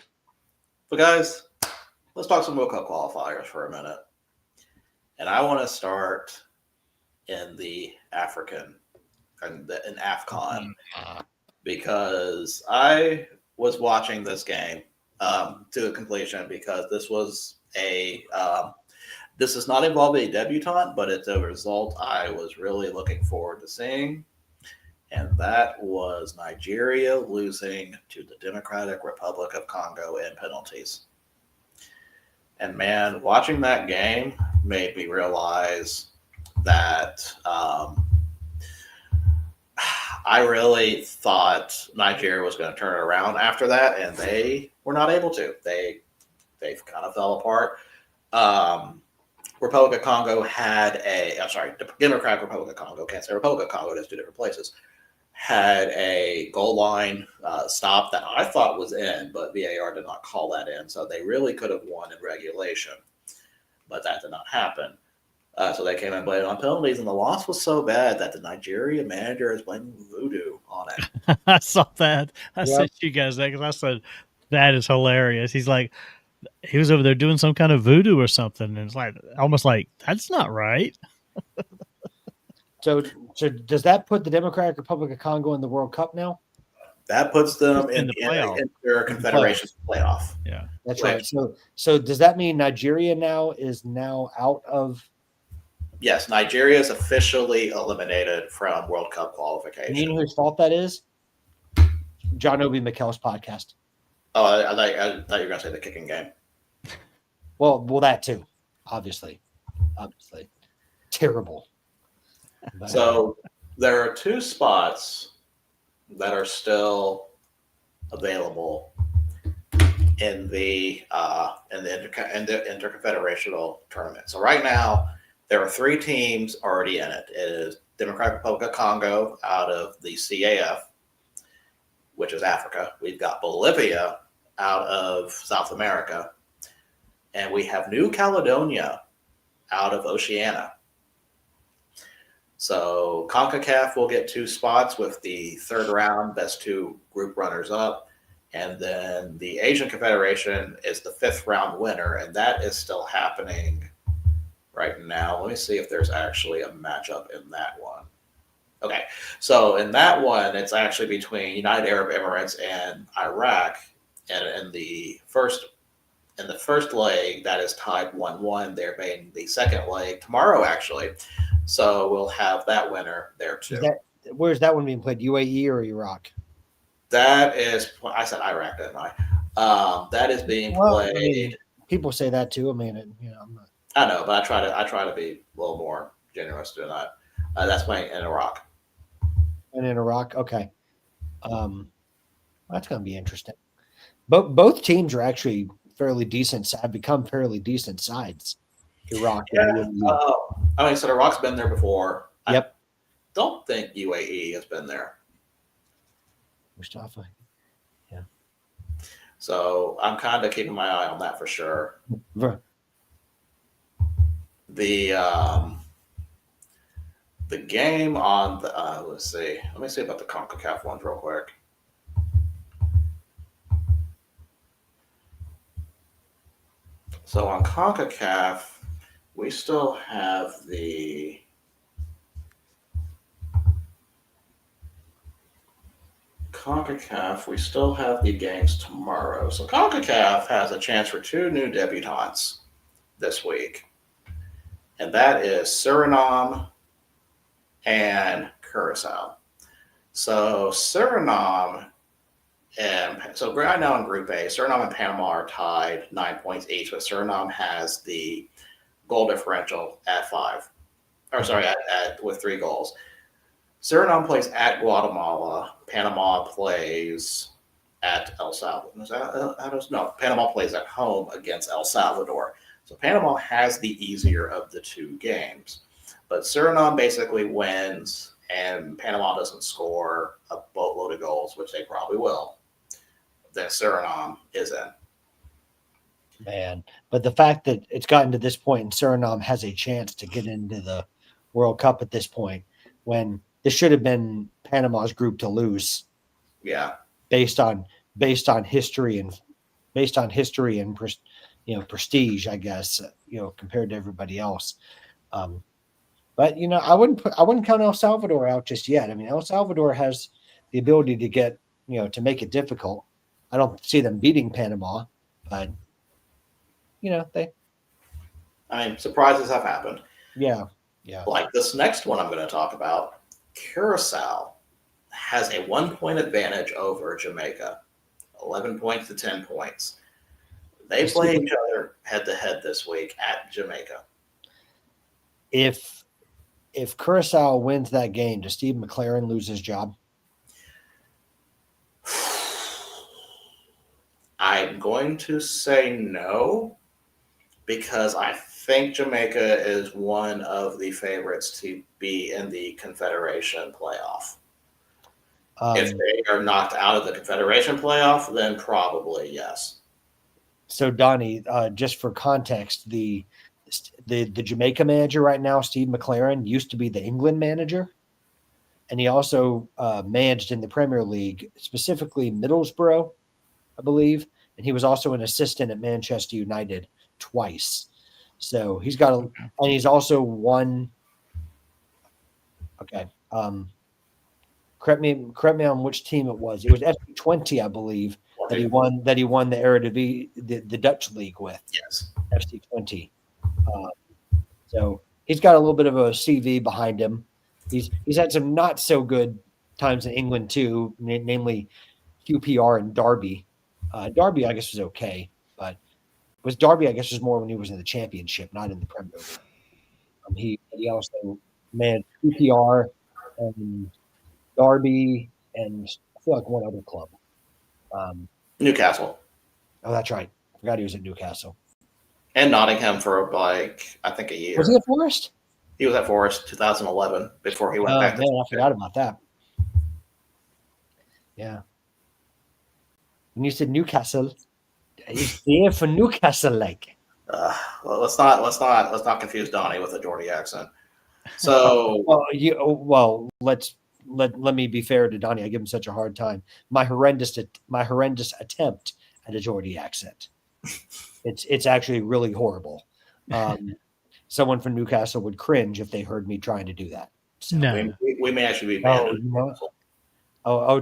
But guys, let's talk some World Cup qualifiers for a minute. And I want to start in the African and in AFCON because I was watching this game to completion because this was this does not involve a debutant, but it's a result I was really looking forward to seeing. And that was Nigeria losing to the Democratic Republic of Congo in penalties. And man, watching that game made me realize that I really thought Nigeria was going to turn it around after that, and they were not able to. They kind of fell apart. Republic of Congo Democratic Republic of Congo, can't say Republic of Congo, there's 2 different places, had a goal line stop that I thought was in, but VAR did not call that in. So they really could have won in regulation, but that did not happen. So they came and played on penalties, and the loss was so bad that the Nigeria manager is blaming voodoo on it. I saw that. I Yep. sent you guys that because I said that is hilarious. He's like, he was over there doing some kind of voodoo or something, and it's like almost like that's not right. So does that put the Democratic Republic of Congo in the World Cup now? That puts them In in the the playoff. Confederations playoff. Yeah, That's Right. right. So does that mean Nigeria is now out of? Yes, Nigeria is officially eliminated from World Cup You qualification. know whose fault that is? John Obi Mikel's podcast. Oh, I thought you were going to say the kicking game. Well, that too, obviously. Terrible. But, So there are 2 spots that are still available in the interconfederational tournament. So right now there are 3 teams already in it. It is Democratic Republic of Congo out of the CAF, which is Africa. We've got Bolivia out of South America, and we have New Caledonia out of Oceania. So CONCACAF will get 2 spots with the 3rd round, best 2 group runners up. And then the Asian Confederation is the 5th round winner, and that is still happening right now. Let me see if there's actually a matchup in that one. Okay, so in that one, it's actually between United Arab Emirates and Iraq. And in the first leg, that is tied 1-1. They're playing the second leg tomorrow, actually. So we'll have that winner there too. where's that one being played? UAE or Iraq? That is, I said Iraq, didn't I? That is being Well, I played. mean, people say that too. I mean, I'm not. I know, but I try to be a little more generous doing that. That's playing in Iraq. And in Iraq, okay. That's going to be interesting. But both teams are actually fairly decent. Have become fairly decent sides. Iraq. Yeah. And UAE. I mean, so Iraq's been there before. Yep. I don't think UAE has been there. Mustafa. So I'm kind of keeping my eye on that for sure. The game on the let's see. Let me see about the CONCACAF ones real quick. So on CONCACAF, we still have the games tomorrow. So CONCACAF has a chance for 2 new debutantes this week. And that is Suriname and Curacao. So Suriname And so right now in Group A, Suriname and Panama are tied 9 points each, but Suriname has the goal differential at 5. Or sorry, with 3 goals. Suriname plays at Guatemala. Panama plays at El Salvador. No, Panama plays at home against El Salvador. So Panama has the easier of the 2 games. But Suriname basically wins, and Panama doesn't score a boatload of goals, which they probably will. Then Suriname is in. Man, but the fact that it's gotten to this point and Suriname has a chance to get into the World Cup at this point, when this should have been Panama's group to lose, Yeah. based on history and prestige, I guess, compared to everybody else. But I wouldn't count El Salvador out just yet. I mean, El Salvador has the ability to get to make it difficult. I don't see them beating Panama, but Surprises have happened. yeah. Like this next one I'm going to talk about, Curacao has a 1-point advantage over Jamaica, 11 points to 10 points. They play each other head to head this week at Jamaica. If Curacao wins that game, does Steve McLaren lose his job? I'm going to say no, because I think Jamaica is one of the favorites to be in the Confederation playoff. If they are knocked out of the Confederation playoff, then probably yes. So Donnie, just for context, the Jamaica manager right now, Steve McLaren, used to be the England manager, and he also managed in the Premier League, specifically Middlesbrough, I believe, and he was also an assistant at Manchester United twice. So he's got and he's also won. Okay, correct me on which team it was. It was FC20, I believe, that he won the Eredivisie, the Dutch league with. Yes. FC20. So he's got a little bit of a CV behind him. He's had some not so good times in England too, namely QPR and Derby. Derby, I guess, was okay, but Derby, I guess, was more when he was in the Championship, not in the Premier League. He also managed QPR and Derby, and I feel like one other club. Newcastle. Oh, that's right. I forgot he was at Newcastle. And Nottingham for I think a year. Was he at Forest? He was at Forest 2011 before he went back. Man, I forgot about that. Yeah. When you said Newcastle, he's there for Newcastle, like. Well, let's not confuse Donnie with a Geordie accent. So, let me be fair to Donnie. I give him such a hard time. My horrendous attempt at a Geordie accent. It's actually really horrible. Someone from Newcastle would cringe if they heard me trying to do that. So, No. we may actually be banned.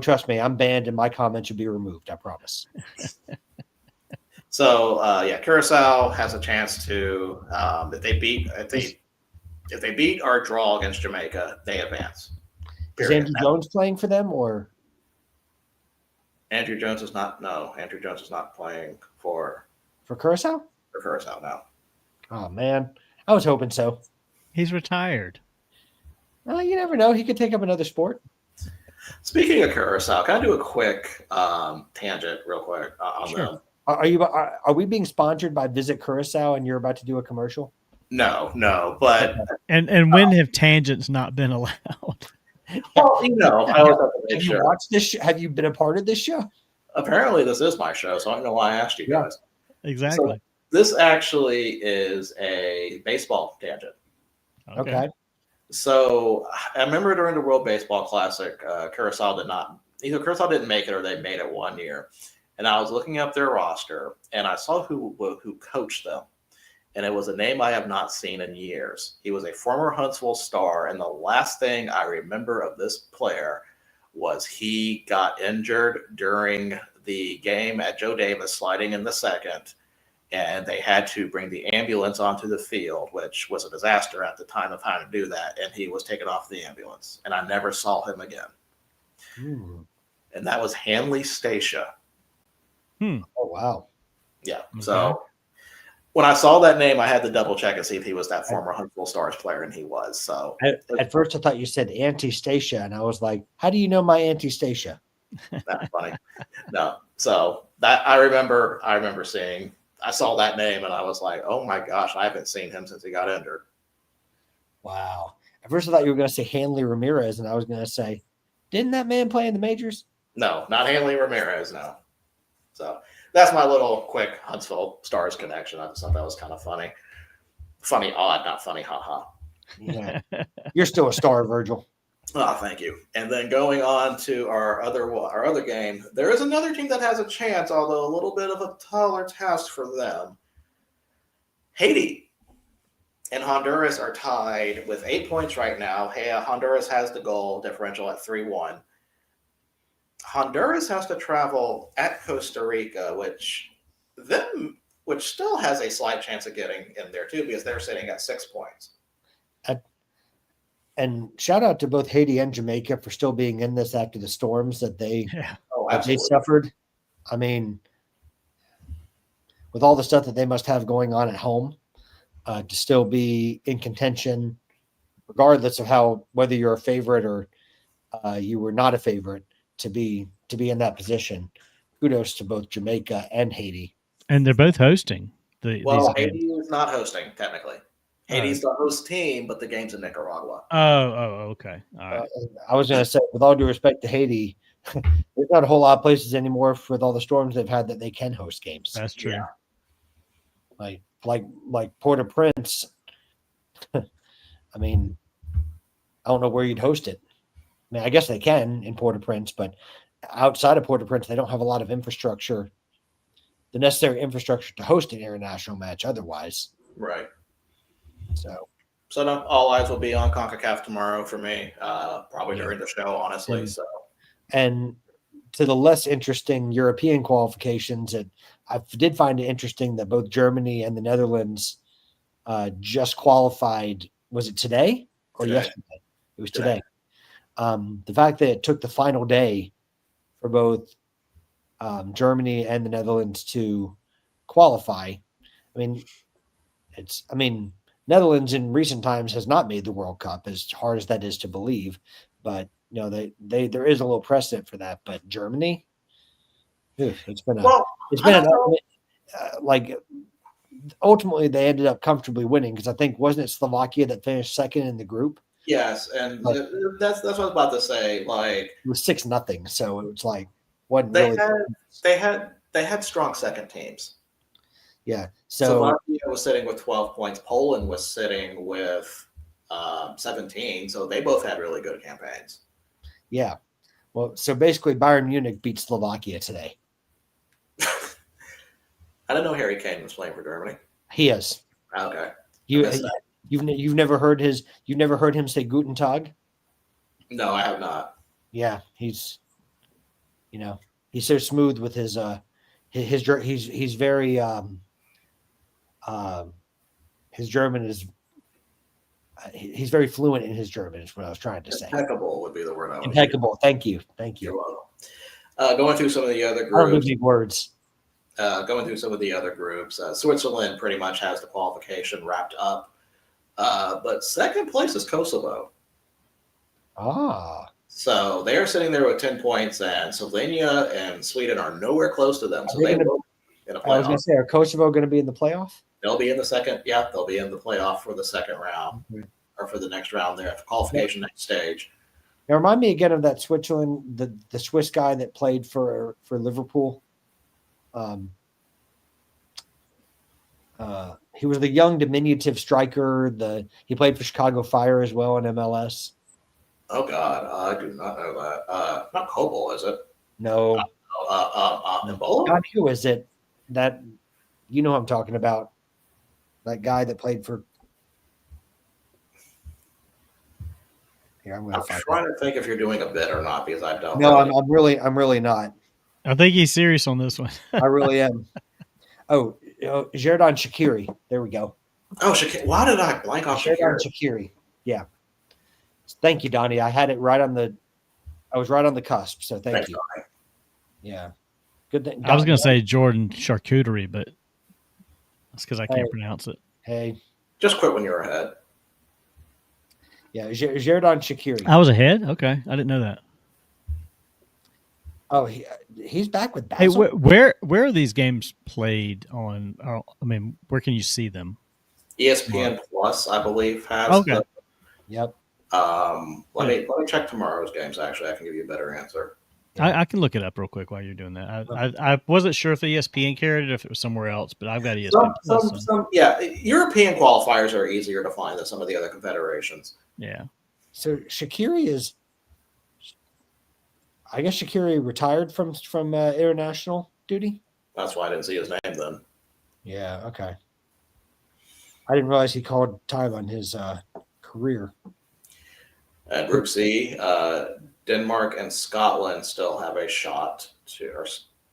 Trust me, I'm banned and my comments should be removed. I promise. So Curacao has a chance to if they beat or draw against Jamaica, they advance. Is Andrew Jones playing for them, or Andrew Jones is not? No, Andrew Jones is not playing for Curacao? For Curacao now. Oh man, I was hoping so. He's retired. Well, you never know. He could take up another sport. Speaking of Curacao, can I do a quick tangent real quick on Sure. them? Are we being sponsored by Visit Curacao and you're about to do a commercial? No, but And when have tangents not been allowed? well, I always have to make Have you sure. watched this? Have you been a part of this show? Apparently, this is my show, so I don't know why I asked you Yeah. guys. Exactly. This actually is a baseball tangent. Okay. So I remember during the World Baseball Classic, Curacao didn't make it or they made it one year. And I was looking up their roster and I saw who coached them. And it was a name I have not seen in years. He was a former Huntsville star. And the last thing I remember of this player was he got injured during the game at Joe Davis sliding in the second. And they had to bring the ambulance onto the field, which was a disaster at the time of having to do that. And he was taken off the ambulance. And I never saw him again. and that was Hanley Stacia. Oh wow. Yeah. Okay. So when I saw that name, I had to double check and see if he was that former Huntsville Stars player, and he was. So At first, I thought you said Auntie Stacia, and I was like, "How do you know my Auntie Stacia?" that's funny. No. So that I remember seeing. I saw that name, and I was like, "Oh my gosh, I haven't seen him since he got injured." Wow. At first, I thought you were going to say Hanley Ramirez, and I was going to say, "Didn't that man play in the majors?" No, not Hanley Ramirez. No. So that's my little quick Huntsville Stars connection. I just thought that was kind of funny. Funny, odd, not funny, haha. Yeah. You're still a star, Virgil. Oh, thank you. And then going on to our other game, there is another team that has a chance, although a little bit of a taller task for them. Haiti and Honduras are tied with 8 points right now. Honduras has the goal differential at 3-1. Honduras has to travel at Costa Rica, which still has a slight chance of getting in there too, because they're sitting at 6 points. And shout out to both Haiti and Jamaica for still being in this after the storms that they Oh, that they absolutely. suffered. I mean, with all the stuff that they must have going on at home, to still be in contention, regardless of whether you're a favorite or you were not a favorite, to be in that position. Kudos to both Jamaica and Haiti. And they're both hosting these Well, games. Haiti is not hosting technically. Haiti's the host team, but the game's in Nicaragua. Oh, okay. All right. I was going to say, with all due respect to Haiti, there's not a whole lot of places anymore with all the storms they've had that they can host games. That's true. Yeah. Like Port-au-Prince. I mean, I don't know where you'd host it. I mean, I guess they can in Port-au-Prince, but outside of Port-au-Prince, they don't have a lot of infrastructure, the necessary infrastructure to host an international match otherwise. Right. So no, all eyes will be on CONCACAF tomorrow for me, probably during the show, honestly. So and to the less interesting European qualifications, I did find it interesting that both Germany and the Netherlands just qualified. Was it today or Today. yesterday? It was today. The fact that it took the final day for both Germany and the Netherlands to qualify. Netherlands in recent times has not made the World Cup, as hard as that is to believe, but there is a little precedent for that. But Germany, ultimately they ended up comfortably winning, because I think, wasn't it Slovakia that finished second in the group? yes, and that's what I was about to say. Like, It was 6-0, so it was like wasn't they really. they had strong second teams. Yeah. So Slovakia was sitting with 12 points. Poland was sitting with 17. So they both had really good campaigns. yeah. Well, so basically Bayern Munich beat Slovakia today. I didn't know Harry Kane was playing for Germany. He is. Okay. You've never heard him say Guten Tag? No, I have not. Yeah, he's so smooth with his he's very his German is he's very fluent in his German, is what I was trying to say. Impeccable would be the word I would use. Impeccable. Thank you. You're welcome. Going through some of the other I don't know groups. big words. Switzerland pretty much has the qualification wrapped up. But second place is Kosovo. So they're sitting there with 10 points, and Slovenia and Sweden are nowhere close to them. So they will be in a I was going playoff. to say, are Kosovo going to be in the playoff? They'll be in the second. Yeah, they'll be in the playoff for the second round, or for the next round there, for qualification next stage. Now, remind me again of that Switzerland, the Swiss guy that played for Liverpool. He was the young diminutive striker. He played for Chicago Fire as well in MLS. Oh God, I do not know that. Not Kobel, is it? No. Ebola? God, who is it? That, you know who I'm talking about. That guy that played for. Here, I'm trying to think if you're doing a bit or not, because I don't. No, I'm really not. I think he's serious on this one. I really am. Oh, Xherdan Shaqiri. There we go. Oh, why did I blank on Xherdan Shaqiri? Shaqiri. Yeah. Thank you, Donnie. I was right on the cusp. So thank you. Donnie. Yeah. Good thing. I was going to say Jordan Charcuterie, but that's because I can't pronounce it. Hey. Just quit when you're ahead. Yeah, Xherdan Shaqiri. I was ahead. Okay, I didn't know that. Oh, he's back with Hey, Basel. where are these games played on? I mean, where can you see them? ESPN Plus, I believe, has. Okay. Yep. Let me check tomorrow's games. Actually, I can give you a better answer. I can look it up real quick while you're doing that. I wasn't sure if ESPN carried it, if it was somewhere else, but I've got ESPN Plus. European qualifiers are easier to find than some of the other confederations. Yeah. So Shaqiri is, I guess Shaqiri retired from international duty. That's why I didn't see his name then. Yeah. Okay. I didn't realize he called time on his career. Group C, Denmark and Scotland still have a shot to. Or,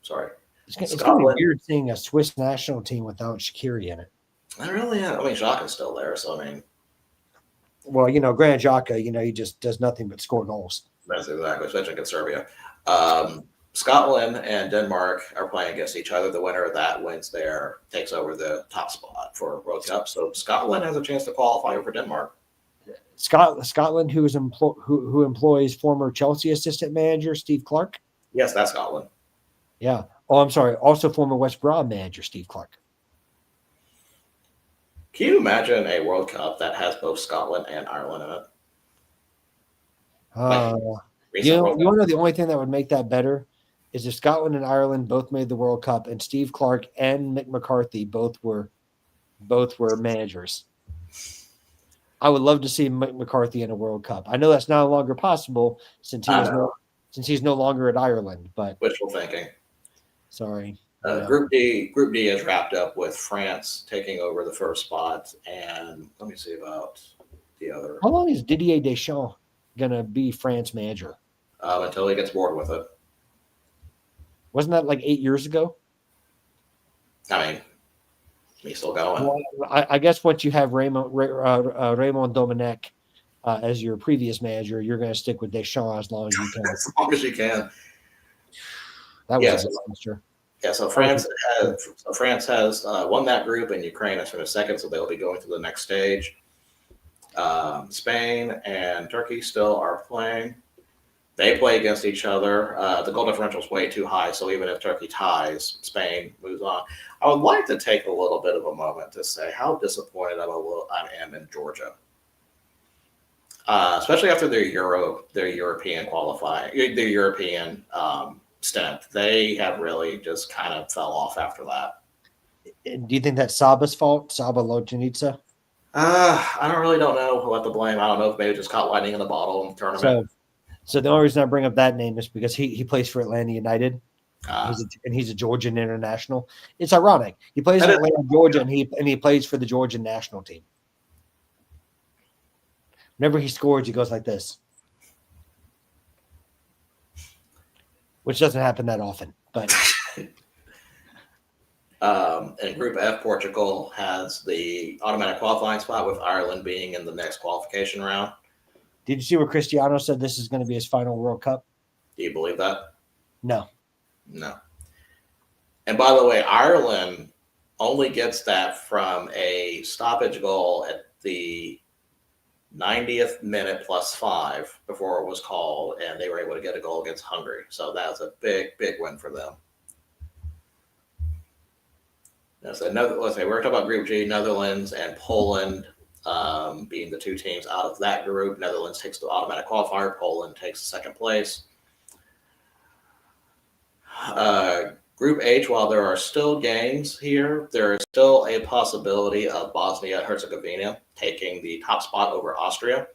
sorry, it's going to be weird seeing a Swiss national team without Shaqiri in it. I really am. I mean, Xhaka is still there, so I mean. Well, Granit Xhaka, he just does nothing but score goals. That's exactly, especially against Serbia. Scotland and Denmark are playing against each other. The winner of that wins takes over the top spot for World Cup. So Scotland has a chance to qualify over Denmark. Scotland, who employs former Chelsea assistant manager Steve Clark. Yes, that's Scotland. Yeah. Oh, I'm sorry. Also, former West Brom manager Steve Clark. Can you imagine a World Cup that has both Scotland and Ireland in it? You want to know the only thing that would make that better is if Scotland and Ireland both made the World Cup and Steve Clark and Mick McCarthy both were managers. I would love to see Mick McCarthy in a World Cup. I know that's no longer possible since he's no longer at Ireland. But wishful thinking. Sorry. Group D is wrapped up with France taking over the first spot, and let me see about the other. How long is Didier Deschamps gonna be France manager? Until he gets bored with it. Wasn't that like 8 years ago? I mean, he's still going. Well, I guess once you have Raymond Domenech as your previous manager, you're going to stick with Deschamps as long as you can. As long as you can. That was a disaster. Yeah, so France has won that group, and Ukraine has finished second, so they'll be going to the next stage. Spain and Turkey still are playing. They play against each other. The goal differential is way too high, so even if Turkey ties, Spain moves on. I would like to take a little bit of a moment to say how disappointed I am in Georgia, especially after their European qualifying, their European stint. They have really just kind of fell off after that. Do you think that's Saba's fault, Saba Lojanica? I don't know what to blame. I don't know if maybe just caught lightning in the bottle in the tournament. So the only reason I bring up that name is because he plays for Atlanta United, and he's a Georgian international. It's ironic. He plays in Atlanta, Georgia, and he plays for the Georgian national team. Whenever he scores, he goes like this, which doesn't happen that often. But in Group F, Portugal has the automatic qualifying spot, with Ireland being in the next qualification round. Did you see where Cristiano said this is going to be his final World Cup? Do you believe that? No. And by the way, Ireland only gets that from a stoppage goal at the 90th minute +5 before it was called, and they were able to get a goal against Hungary. So that was a big, big win for them. So let's say we're talking about Group G, Netherlands and Poland being the two teams out of that group. Netherlands takes the automatic qualifier. Poland takes second place. Group H, while there are still games here, there is still a possibility of Bosnia and Herzegovina taking the top spot over Austria.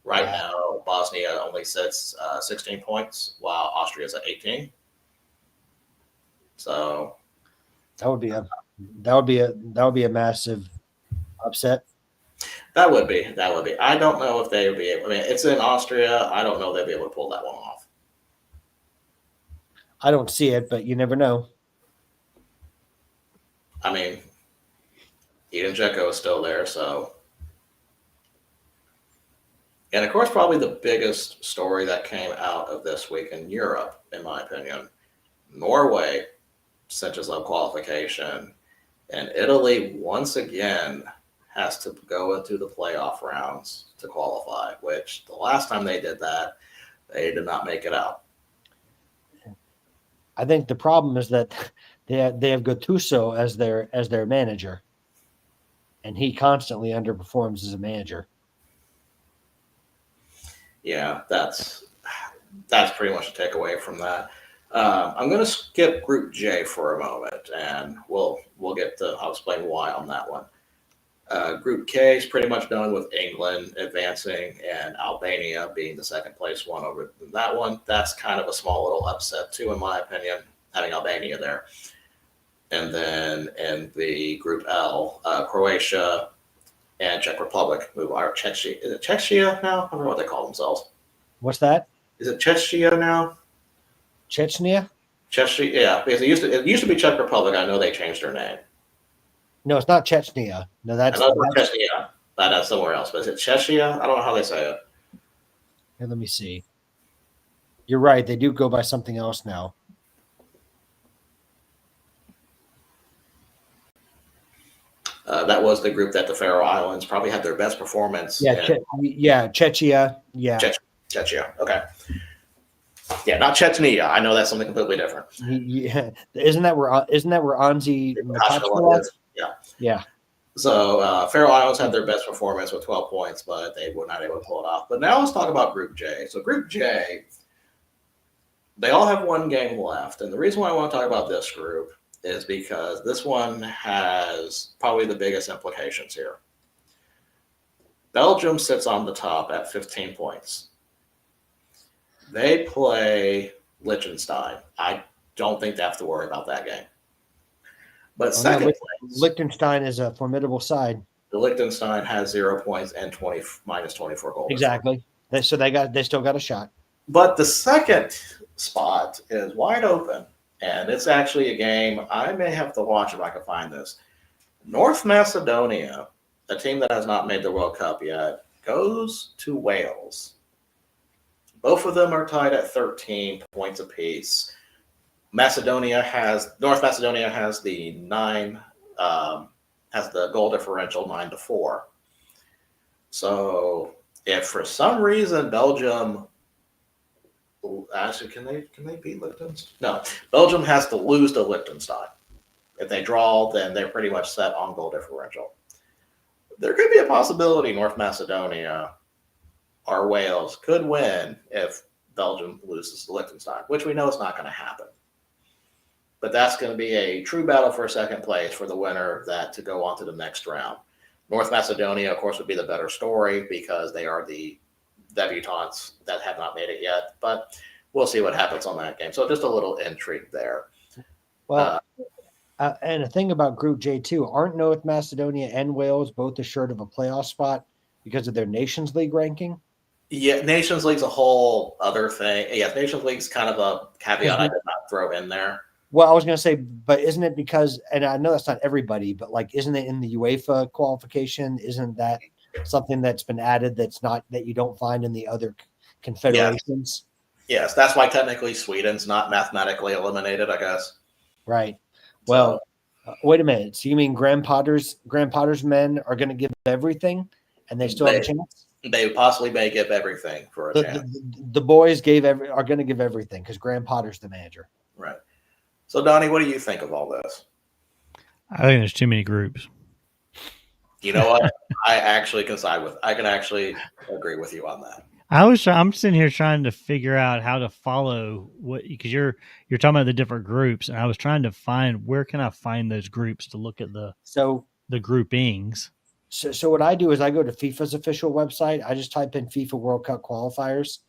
Right now, Bosnia only sits 16 points, while Austria is at 18. So that would be a massive upset. That would be. I don't know if they would be able. I mean, it's in Austria. I don't know if they'd be able to pull that one off. I don't see it, but you never know. I mean, Edin Dzeko is still there, so. And of course, probably the biggest story that came out of this week in Europe, in my opinion, Norway cinches up qualification, and Italy once again has to go into the playoff rounds to qualify, which the last time they did that, they did not make it out. I think the problem is that they have Gattuso as their manager, and he constantly underperforms as a manager. Yeah, that's pretty much a takeaway from that. I'm going to skip Group J for a moment, and we'll get to. I'll explain why on that one. Group K is pretty much done with England advancing and Albania being the second place one over that one. That's kind of a small little upset too, in my opinion, having Albania there. And then in the Group L, Croatia and Czech Republic move. Czechia, is it Czechia now? I don't know what they call themselves. What's that? Is it Czechia now? Chechnya? Czechia, yeah, because it used to be Czech Republic. I know they changed their name. No, it's not Chechnya. No, that's Czechia. That's somewhere else. But is it Czechia? I don't know how they say it. Here, let me see. You're right. They do go by something else now. That was the group that the Faroe Islands probably had their best performance. Yeah, Czechia. Yeah. Czechia. Okay. Yeah, not Chechnya. I know that's something completely different. Yeah. Isn't that where Anzi Ashkelon is. Yeah. Yeah. So Faroe Islands had their best performance with 12 points, but they were not able to pull it off. But now let's talk about Group J. So Group J, they all have one game left. And the reason why I want to talk about this group is because this one has probably the biggest implications here. Belgium sits on the top at 15 points. They play Liechtenstein. I don't think they have to worry about that game. But second place, Liechtenstein is a formidable side. the Liechtenstein has 0 points and minus 24 goals. Exactly. So they still got a shot. But the second spot is wide open, and it's actually a game I may have to watch if I can find this. North Macedonia, a team that has not made the World Cup yet, goes to Wales. Both of them are tied at 13 points apiece. North Macedonia has the goal differential 9-4. So if for some reason Belgium actually can they beat Liechtenstein? No, Belgium has to lose to Liechtenstein. If they draw, then they're pretty much set on goal differential. There could be a possibility North Macedonia or Wales could win if Belgium loses to Liechtenstein, which we know is not going to happen. But that's going to be a true battle for second place for the winner of that to go on to the next round. North Macedonia, of course, would be the better story because they are the debutantes that have not made it yet. But we'll see what happens on that game. So just a little intrigue there. Well, and a thing about Group J too, aren't North Macedonia and Wales both assured of a playoff spot because of their Nations League ranking? Yeah, Nations League's a whole other thing. Yeah, Nations League's kind of a caveat I did not throw in there. Well, I was going to say, but isn't it because, and I know that's not everybody, but like, isn't it in the UEFA qualification? Isn't that something that's been added that's not, that you don't find in the other confederations? Yes, that's why technically Sweden's not mathematically eliminated, I guess. Right. Well, wait a minute. So you mean Graham Potter's men are going to give everything and they still have a chance? They possibly may give everything for a chance. The boys are going to give everything because Graham Potter's the manager. Right. So, Donnie, what do you think of all this? I think there's too many groups. You know what? I can actually agree with you on that. I'm sitting here trying to figure out how to follow what, because you're talking about the different groups, and I was trying to find where can I find those groups to look at the groupings. So what I do is I go to FIFA's official website. I just type in FIFA World Cup qualifiers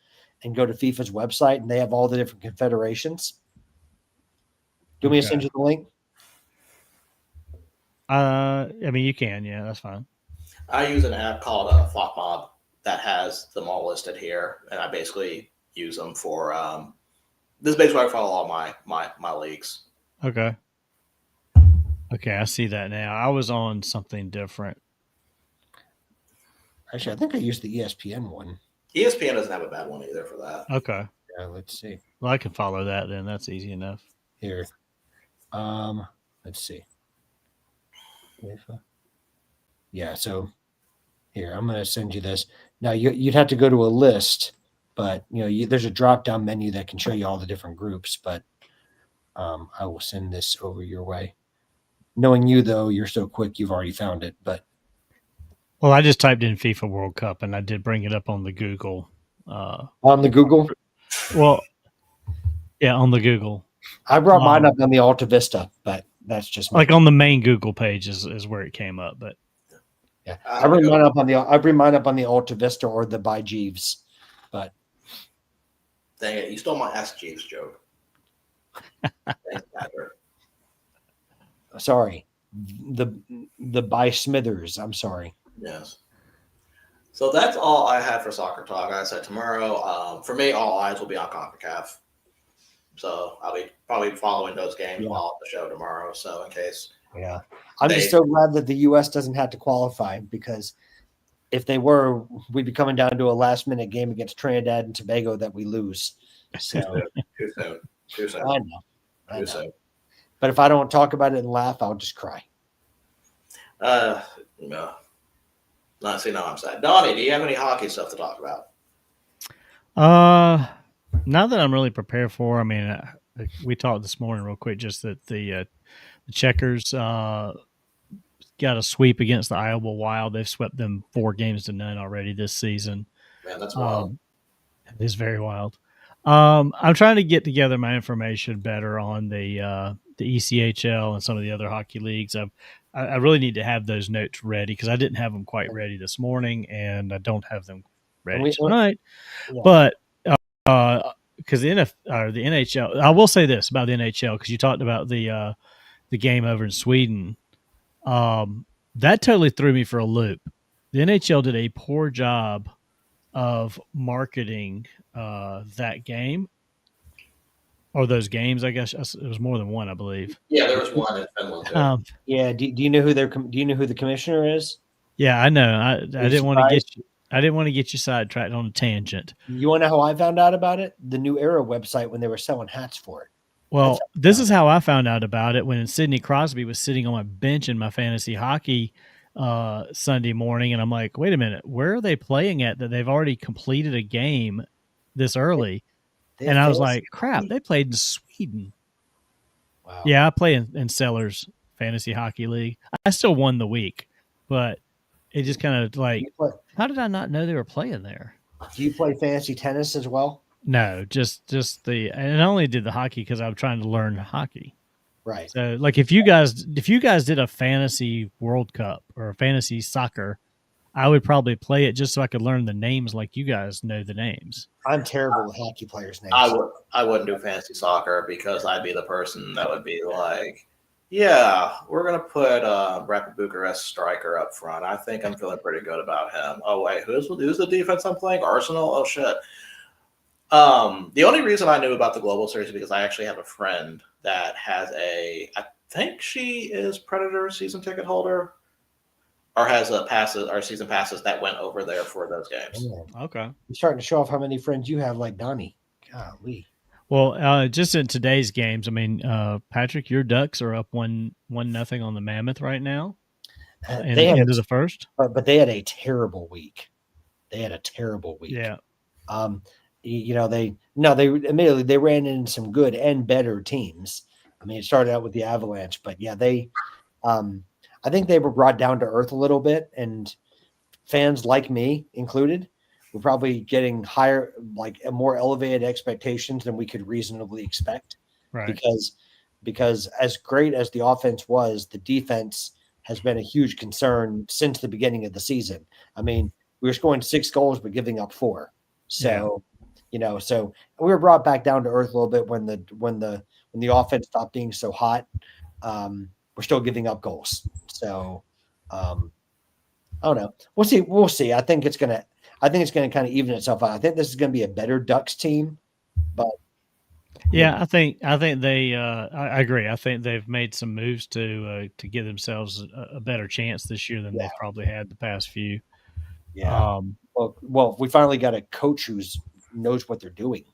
and go to FIFA's website, and they have all the different confederations. Do you want me to send you the link? I mean, you can. Yeah, that's fine. I use an app called FlopMob that has them all listed here, and I basically use them for this is basically where I follow all my leagues. Okay, I see that now. I was on something different. Actually, I think I used the ESPN one. ESPN doesn't have a bad one either for that. Okay. Yeah, let's see. Well, I can follow that then. That's easy enough. Here. Let's see. Yeah, so here, I'm going to send you this. Now, you'd have to go to a list, but there's a drop-down menu that can show you all the different groups, but I will send this over your way. Knowing you, though, you're so quick, you've already found it, but Well, I just typed in FIFA World Cup and I did bring it up on the Google. on the Google, Well, yeah, on the Google. I brought mine up on the Alta Vista, but that's just me. Like on the main Google page is where it came up. But Yeah, I bring mine up on the Alta Vista or the by Jeeves, but Dang it, you stole my Ask Jeeves joke. Thanks, Patrick. sorry, the by Smithers. I'm sorry. Yes. So that's all I had for Soccer Talk. Like I said, tomorrow, for me, all eyes will be on CONCACAF. So I'll be probably following those games while at the show tomorrow. So in case. Yeah, I'm just so glad that the U.S. doesn't have to qualify, because if they were, we'd be coming down to a last-minute game against Trinidad and Tobago that we lose. So Too soon. Too soon. I know. Too soon. But if I don't talk about it and laugh, I'll just cry. No. Not see, no, I'm sad. Donnie, do you have any hockey stuff to talk about? not that I'm really prepared for. I mean, we talked this morning real quick, just that the Checkers got a sweep against the Iowa Wild. They've swept them 4-0 already this season. Man, that's wild. It is very wild. I'm trying to get together my information better on the ECHL and some of the other hockey leagues. I really need to have those notes ready, because I didn't have them quite ready this morning, and I don't have them ready tonight. Yeah. But because the NHL, I will say this about the NHL, because you talked about the game over in Sweden. That totally threw me for a loop. The NHL did a poor job of marketing that game, or those games. I guess it was more than one, I believe. Yeah, there was one in Finland too. Yeah. Do you know who the commissioner is? Yeah, I know. I didn't want to get you. I didn't want to get you sidetracked on a tangent. You want to know how I found out about it? The New Era website, when they were selling hats for it. Well, this is how I found out about it, when Sidney Crosby was sitting on my bench in my fantasy hockey Sunday morning, and I'm like, wait a minute, where are they playing at that they've already completed a game this early? And I was like, crap, they played in Sweden. Wow. Yeah, I play in Sellers Fantasy Hockey League. I still won the week, but it just kind of like, how did I not know they were playing there? Do you play fantasy tennis as well? No, just and I only did the hockey because I was trying to learn hockey. Right. So, like, if you guys did a fantasy World Cup or a fantasy soccer, I would probably play it just so I could learn the names, like you guys know the names. I'm terrible with hockey players' names. I wouldn't do fantasy soccer, because I'd be the person that would be like, yeah, we're going to put Rapid Bucharest striker up front. I think I'm feeling pretty good about him. Oh, wait, who's the defense I'm playing? Arsenal? Oh, shit. The only reason I knew about the Global Series is because I actually have a friend that has I think she is Predator season ticket holder, or has season passes that went over there for those games. Okay. You're starting to show off how many friends you have, like Donnie. Golly. Well, just in today's games, I mean, Patrick, your Ducks are up 1-0 on the Mammoth right now. They had into the first, but they had a terrible week. Yeah. They admittedly they ran into some good and better teams. I mean, it started out with the Avalanche, but yeah, I think they were brought down to earth a little bit, and fans like me included were probably getting higher, like more elevated expectations than we could reasonably expect. Right. Because as great as the offense was, the defense has been a huge concern since the beginning of the season. I mean, we were scoring 6 goals but giving up 4. So, so we were brought back down to earth a little bit when the offense stopped being so hot. We're still giving up goals. So, I don't know. We'll see. I think it's gonna kind of even itself out. I think this is gonna be a better Ducks team, but yeah, I think they. I agree. I think they've made some moves to give themselves a better chance this year than they've probably had the past few. Yeah. Well, we finally got a coach who knows what they're doing.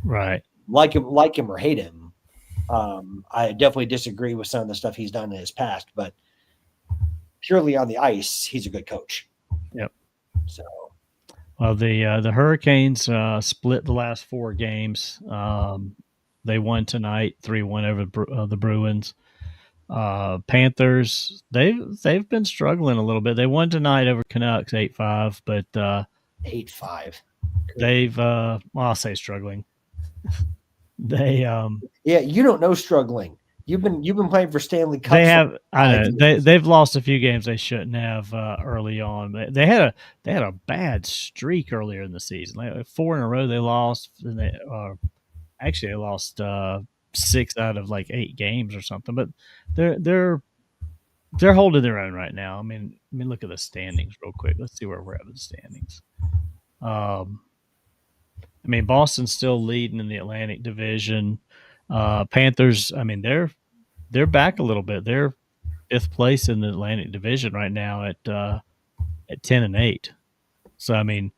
Right. Like him or hate him, I definitely disagree with some of the stuff he's done in his past, but purely on the ice, he's a good coach. Yep. So Well, the Hurricanes split the last 4 games. They won tonight, 3-1 over the Bruins. Panthers, they've been struggling a little bit. They won tonight over Canucks 8-5, but 8-5. they've well, I'll say struggling. They Yeah, you don't know struggling. You've been playing for Stanley Cup. they have I know 5 years. they've lost a few games they shouldn't have early on. They had a bad streak earlier in the season. Like 4 in a row they lost, and they actually they lost 6 out of like 8 games or something. But they're holding their own right now. I mean, look at the standings real quick. Let's see where we're at with the standings. I mean, Boston's still leading in the Atlantic Division. Panthers, I mean, they're back a little bit. They're 5th place in the Atlantic Division right now at 10-8. So I mean,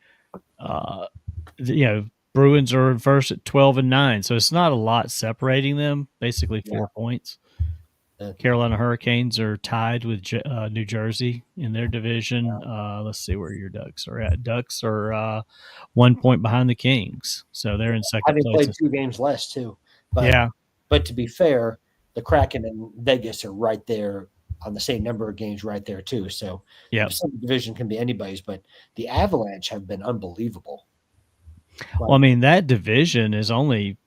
Bruins are in first at 12-9. So it's not a lot separating them. Basically 4 points. Carolina Hurricanes are tied with New Jersey in their division. Let's see where your Ducks are at. Ducks are 1 point behind the Kings, so they're in second Having place. played 2 games less too. But, Yeah, but to be fair, the Kraken and Vegas are right there on the same number of games right there too. So yeah. some division can be anybody's, but the Avalanche have been unbelievable. Well, I mean, that division is only,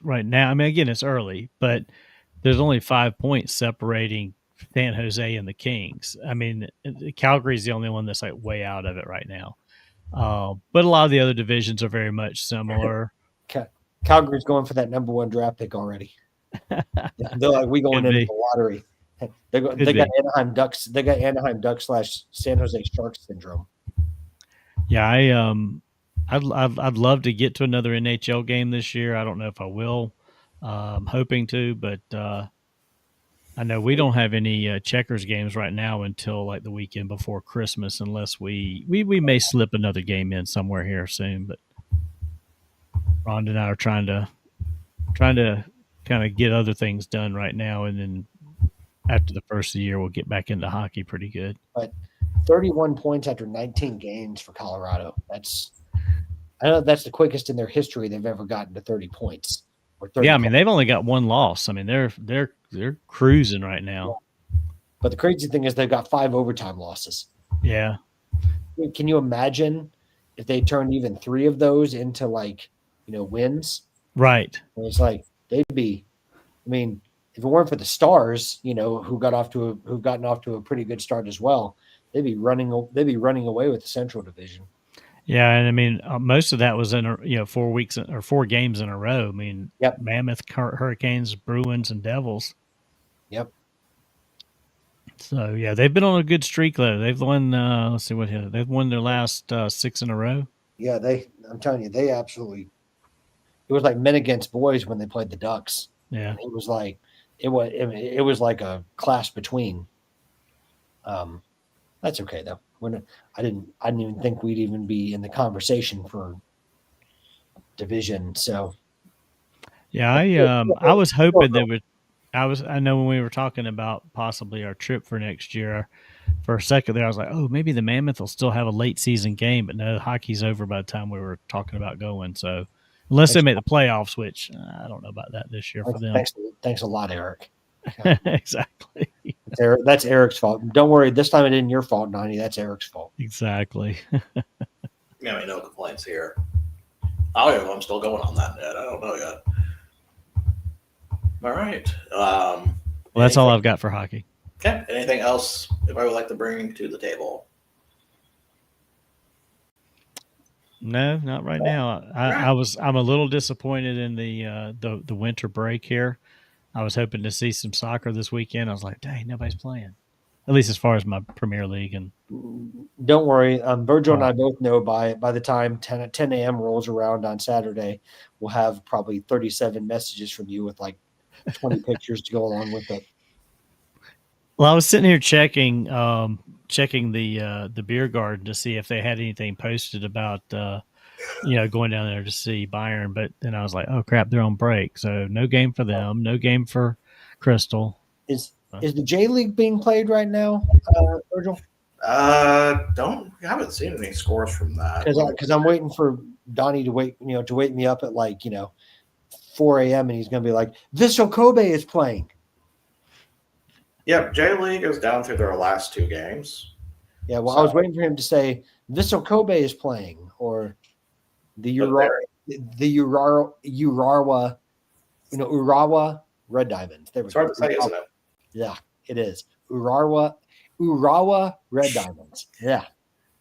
right now, I mean, again, it's early, but there's only 5 points separating San Jose and the Kings. I mean, Calgary's the only one that's like way out of it right now. But a lot of the other divisions are very much similar. Calgary's going for that number 1 draft pick already. They're like, we going into the lottery. They got Anaheim Ducks. They got Anaheim Ducks / San Jose Sharks syndrome. Yeah, I'd love to get to another NHL game this year. I don't know if I will. I'm hoping to, but I know we don't have any Checkers games right now until like the weekend before Christmas, unless we may slip another game in somewhere here soon. But Rhonda and I are trying to kind of get other things done right now, and then after the first of the year, we'll get back into hockey pretty good. But 31 points after 19 games for Colorado. I know that's the quickest in their history they've ever gotten to 30 points. Yeah, I mean, they've only got 1 loss. I mean, they're cruising right now. But the crazy thing is they've got 5 overtime losses. Yeah. Can you imagine if they turned even 3 of those into wins? Right. And it's like they'd be. I mean, if it weren't for the Stars, who've gotten off to a pretty good start as well, they'd be running away with the Central Division. Yeah, and I mean, most of that was in 4 weeks or 4 games in a row. I mean, Yep. Mammoth, Hurricanes, Bruins, and Devils. Yep. So yeah, they've been on a good streak though. They've won. Let's see what here. They've won their last 6 in a row. Yeah, I'm telling you, they absolutely. It was like men against boys when they played the Ducks. Yeah, it was like it was like a clash between. That's okay though. I didn't even think we'd even be in the conversation for division. So yeah, I was hoping they would. I know when we were talking about possibly our trip for next year, for a second there, I was like, oh, maybe the Mammoth will still have a late season game, but no, hockey's over by the time we were talking about going. So unless they make the playoffs, which I don't know about that this year for them. Thanks a lot, Eric. Exactly. That's Eric's fault. Don't worry, this time it isn't your fault, Nani. That's Eric's fault. Exactly. Yeah, I mean, no complaints here. I don't know if I'm still going on that yet. I don't know yet. All right. Well, that's all I've got for hockey. Okay. Anything else if I would like to bring to the table? No, not right now. I'm a little disappointed in the winter break here. I was hoping to see some soccer this weekend. I was like, dang, nobody's playing. At least as far as my Premier League. And don't worry, Virgil and I both know by the time 10 a.m. rolls around on Saturday, we'll have probably 37 messages from you with like 20 pictures to go along with it. Well, I was sitting here checking the beer garden to see if they had anything posted about going down there to see Bayern. But then I was like, oh crap, they're on break, so no game for them, no game for Crystal. Is the J League being played right now, Virgil? Haven't seen any scores from that. Because I'm waiting for Donnie to wake me up at 4 a.m. and he's going to be like, Vissel Kobe is playing. Yep, J League is down through their last 2 games. Yeah, well, I was waiting for him to say Vissel Kobe is playing, or the Urawa Red Diamonds. There we It's hard to go. say, isn't it? Yeah, it is. Urawa Red Diamonds. Yeah.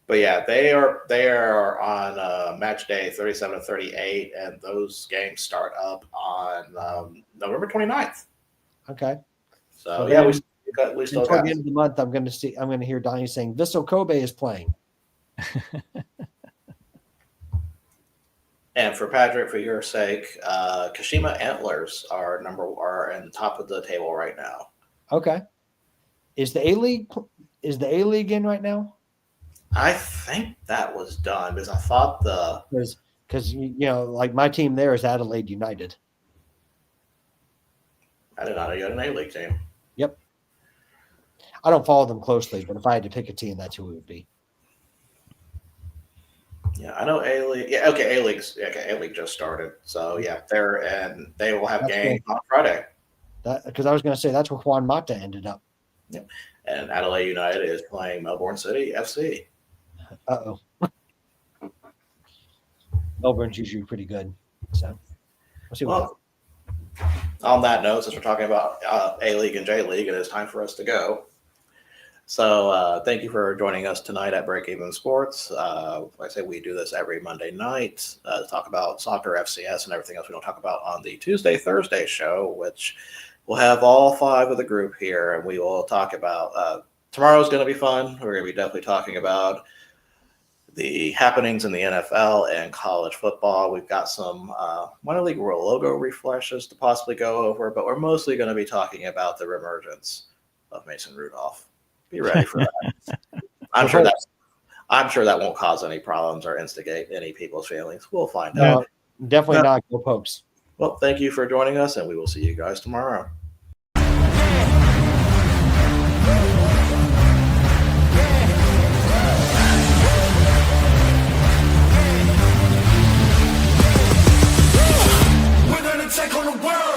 But yeah, they are on match day 37-38, and those games start up on November 29th. Okay. So then- we still Toward got the end of the month, I'm going to hear Donnie saying Vissel Kobe is playing. And for Patrick, for your sake, Kashima Antlers are in the top of the table right now. Okay. Is the A League in right now? I think that was done because I thought Because my team there is Adelaide United. I did not know you had an A-League team. Yep. I don't follow them closely, but if I had to pick a team, that's who it would be. Yeah, I know A-League. Yeah, okay, A-League just started. So yeah, they will have That's games on Friday. Because I was going to say that's where Juan Mata ended up. And Adelaide United is playing Melbourne City FC. Uh-oh. Melbourne's usually pretty good. So we'll see what happens. On that note, since we're talking about A-League and J-League, it is time for us to go. So thank you for joining us tonight at Break Even Sports. Like I say, we do this every Monday night to talk about soccer, FCS, and everything else we don't talk about on the Tuesday, Thursday show, which we'll have all 5 of the group here, and we will talk about tomorrow's going to be fun. We're going to be definitely talking about the happenings in the NFL and college football. We've got some minor league world logo refreshes to possibly go over, but we're mostly going to be talking about the reemergence of Mason Rudolph. Be ready for that. I'm sure that won't cause any problems or instigate any people's feelings. We'll find out. Definitely not Go Pokes. Well, thank you for joining us, and we will see you guys tomorrow. We're gonna take on the world.